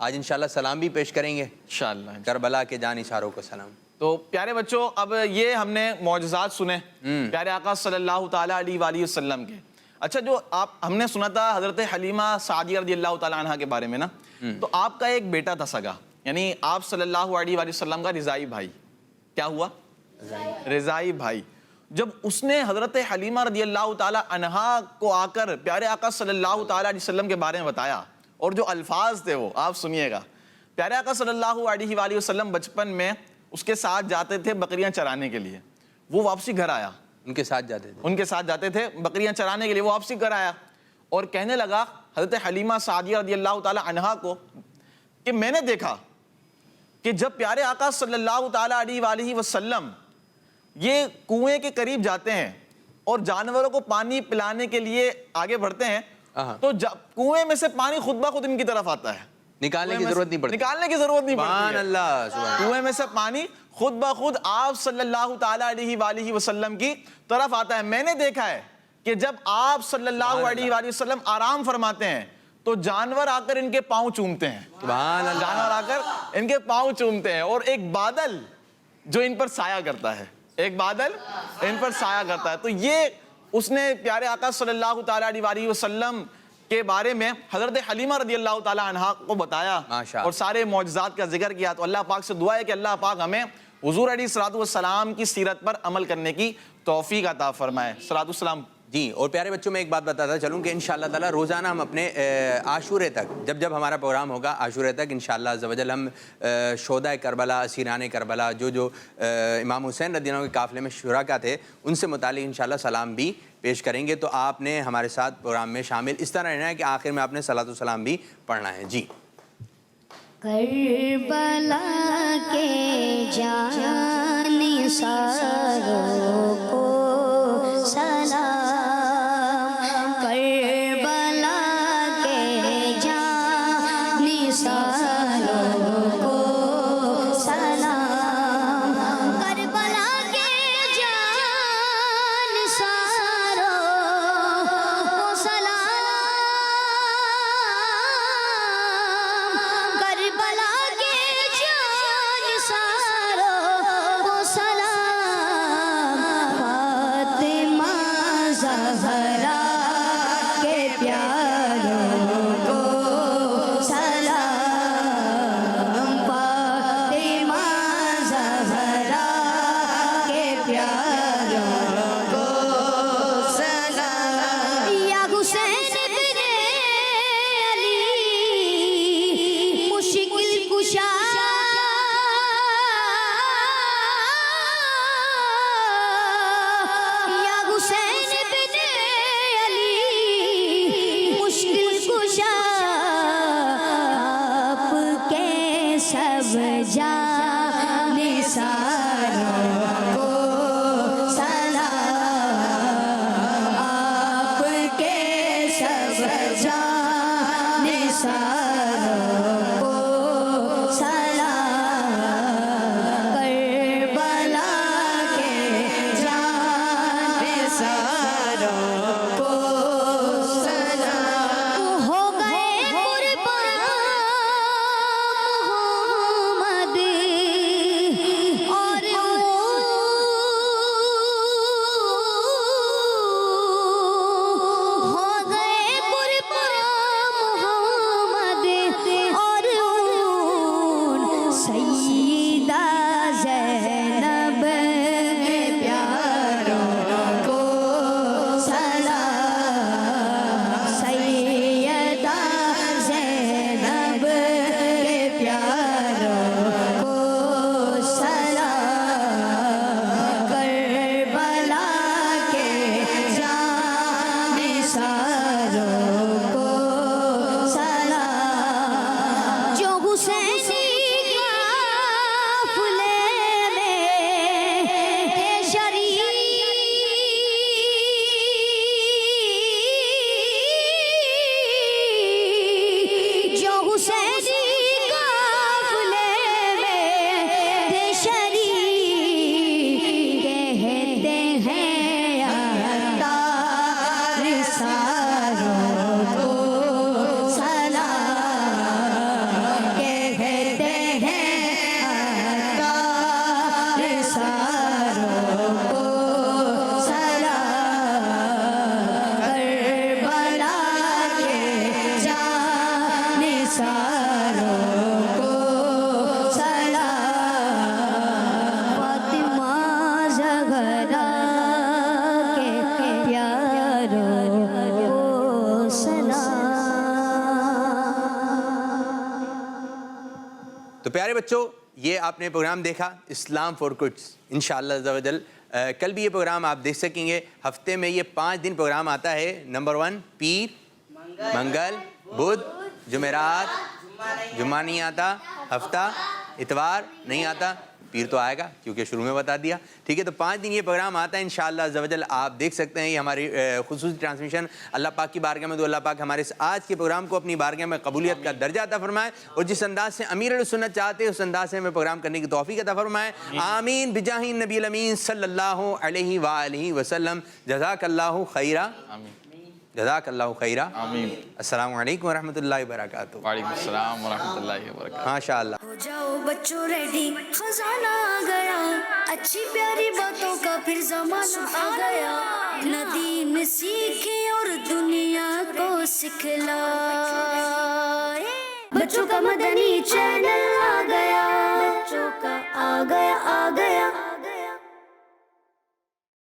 آج انشاءاللہ سلام بھی پیش کریں گے انشاءاللہ. کربلا کے جانثاروں کو سلام. تو پیارے بچوں، اب یہ ہم نے معجزات سنے پیارے آقا صلی اللہ تعالیٰ علیہ وآلہ وسلم کے. اچھا، جو ہم نے سنا تھا حضرت حلیمہ سعدیہ رضی اللہ تعالیٰ عنہ کے بارے میں نا، تو آپ کا ایک بیٹا تھا سگا، یعنی آپ صلی اللہ علیہ وآلہ وسلم کا رضائی بھائی. کیا ہوا؟ رضائی بھائی. جب اس نے حضرت حلیمہ رضی اللہ تعالیٰ عنہ کو آ کر پیارے آقا صلی اللہ تعالیٰ علیہ وسلم کے بارے میں بتایا، اور جو الفاظ تھے وہ آپ سنیے گا. پیارے آقا صلی اللہ علیہ وآلہ وسلم بچپن میں اس کے ساتھ جاتے تھے بکریاں چرانے کے لیے. وہ واپسی گھر آیا، ان کے ساتھ جاتے تھے بکریاں چرانے کے لیے. وہ واپسی گھر آیا اور کہنے لگا حضرت حلیمہ سعدیہ رضی اللہ تعالی عنہا کو کہ میں نے دیکھا کہ جب پیارے آقا صلی اللہ تعالی علیہ وآلہ وسلم یہ کنویں کے قریب جاتے ہیں اور جانوروں کو پانی پلانے کے لیے آگے بڑھتے ہیں تو کنویں میں سے پانی خود بخود ان کی طرف آتا ہے. نکالنے کی ضرورت نہیں پڑتی. سبحان اللہ. کنویں میں سے پانی خود بخود آپ صلی اللہ تعالی علیہ وآلہ وسلم کی طرف آتا ہے. میں نے دیکھا ہے کہ جب آپ صلی اللہ علیہ وآلہ وسلم آرام فرماتے ہیں تو جانور آ کر ان کے پاؤں چومتے ہیں. سبحان اللہ. جانور آ کر ان کے پاؤں چومتے ہیں، اور ایک بادل جو ان پر سایہ کرتا ہے، ایک بادل ان پر سایہ کرتا ہے. تو یہ اس نے پیارے آقا صلی اللہ تعالی علیہ وآلہ وسلم کے بارے میں حضرت حلیمہ رضی اللہ تعالی عنہا کو بتایا اور سارے معجزات کا ذکر کیا. تو اللہ پاک سے دعا ہے کہ اللہ پاک ہمیں حضور علیہ الصلوۃ والسلام کی سیرت پر عمل کرنے کی توفیق عطا فرمائے. صلوات والسلام. جی، اور پیارے بچوں میں ایک بات بتاتا چلوں کہ انشاءاللہ تعالی روزانہ ہم اپنے عاشورے تک جب ہمارا پروگرام ہوگا عاشورے تک انشاءاللہ عز و جل ہم شہداء کربلا، اسیران کربلا، جو امام حسین رضی اللہ عنہ کے قافلے میں شرکا تھے، ان سے متعلق انشاءاللہ سلام بھی پیش کریں گے. تو آپ نے ہمارے ساتھ پروگرام میں شامل اس طرح رہنا ہے کہ آخر میں آپ نے صلاۃ والسلام بھی پڑھنا ہے. جی. کربلا کے جانثاروں کو سلام، کربلا کے جانثاروں کو سلام، کربلا کے جانثاروں کو سلام، کربلا کے جانثاروں کو سلام، فاطمہ زہرا کے پیاروں کو سلام، فاطمہ زہرا کے پیاروں کو سلام، یا حسین ابن علی مشکل کشا، یا حسین ابن जाने सारों को सलाम, आपके सब जाने सारों को सलाम, करबला के जाने सारों को सलाम। हो गए कुर्बान मोहम्मद और हो गए कुर्बान मोहम्मद और सईदा ज़ैनब के प्यारों को सलाम, सैयदा ज़ैनब के प्यारों को सलाम, करबला के जाने सारों को सलाम। जो हुसैनी काफ़िले में थे शरीक, जो हुसैनी काफ़िले में थे शरीक, कहते हैं अत्तार सारों को सलाम, कहते हैं अत्तार सारों को सलाम, करबला के जाने सारों को सलाम, फातिमा ज़हरा के प्यारों को सलाम। तो प्यारे बच्चों, ये आपने प्रोग्राम देखा इस्लाम फॉर किड्स। इंशाअल्लाह अज़्ज़ा वजल कल भी ये प्रोग्राम आप देख सकेंगे। हफ्ते में ये 5 दिन प्रोग्राम आता है। नंबर 1 पीर, मंगल, बुध, जुमेरात, जुम्मा नहीं आता, हफ्ता, इतवार नहीं आता, पीर तो आएगा क्योंकि शुरू में बता दिया। ठीक है, तो 5 दिन ये प्रोग्राम आता है इंशाअल्लाह अज़्ज़ा वजल। आप देख सकते हैं ये हमारी खुसूसी ट्रांसमिशन। अल्लाह पाक की बारगाह में तो अल्लाह पाक हमारे इस आज के प्रोग्राम को अपनी बारगाह में कबूलियत का दर्जा अता फरमाए और जिस अंदाज से अमीर सुन्नत चाहते हैं उस अंदाज से हमें प्रोग्राम करने की तौफीक अता फरमाए। आमीन बिजाही नबी अमीन सल्लल्लाहु अलैहि वालिहि वसल्लम। जज़ाकल्लाहु खैरा, जज़ाकल्लाहु खैरा। आमीन। अस्सलामु अलैकुम व रहमतुल्लाहि व बरकातुहू। वालेकुम अस्सलाम व रहमतुल्लाहि व बरकातुहू। माशाअल्लाह। हो जाओ बच्चों रेडी, खजाना आ गया, अच्छी प्यारी बातों का फिर जमाना आ गया। नदीम सीखे और दुनिया को सिखलाए, बच्चों का मदनी चैनल आ गया, बच्चों का आ गया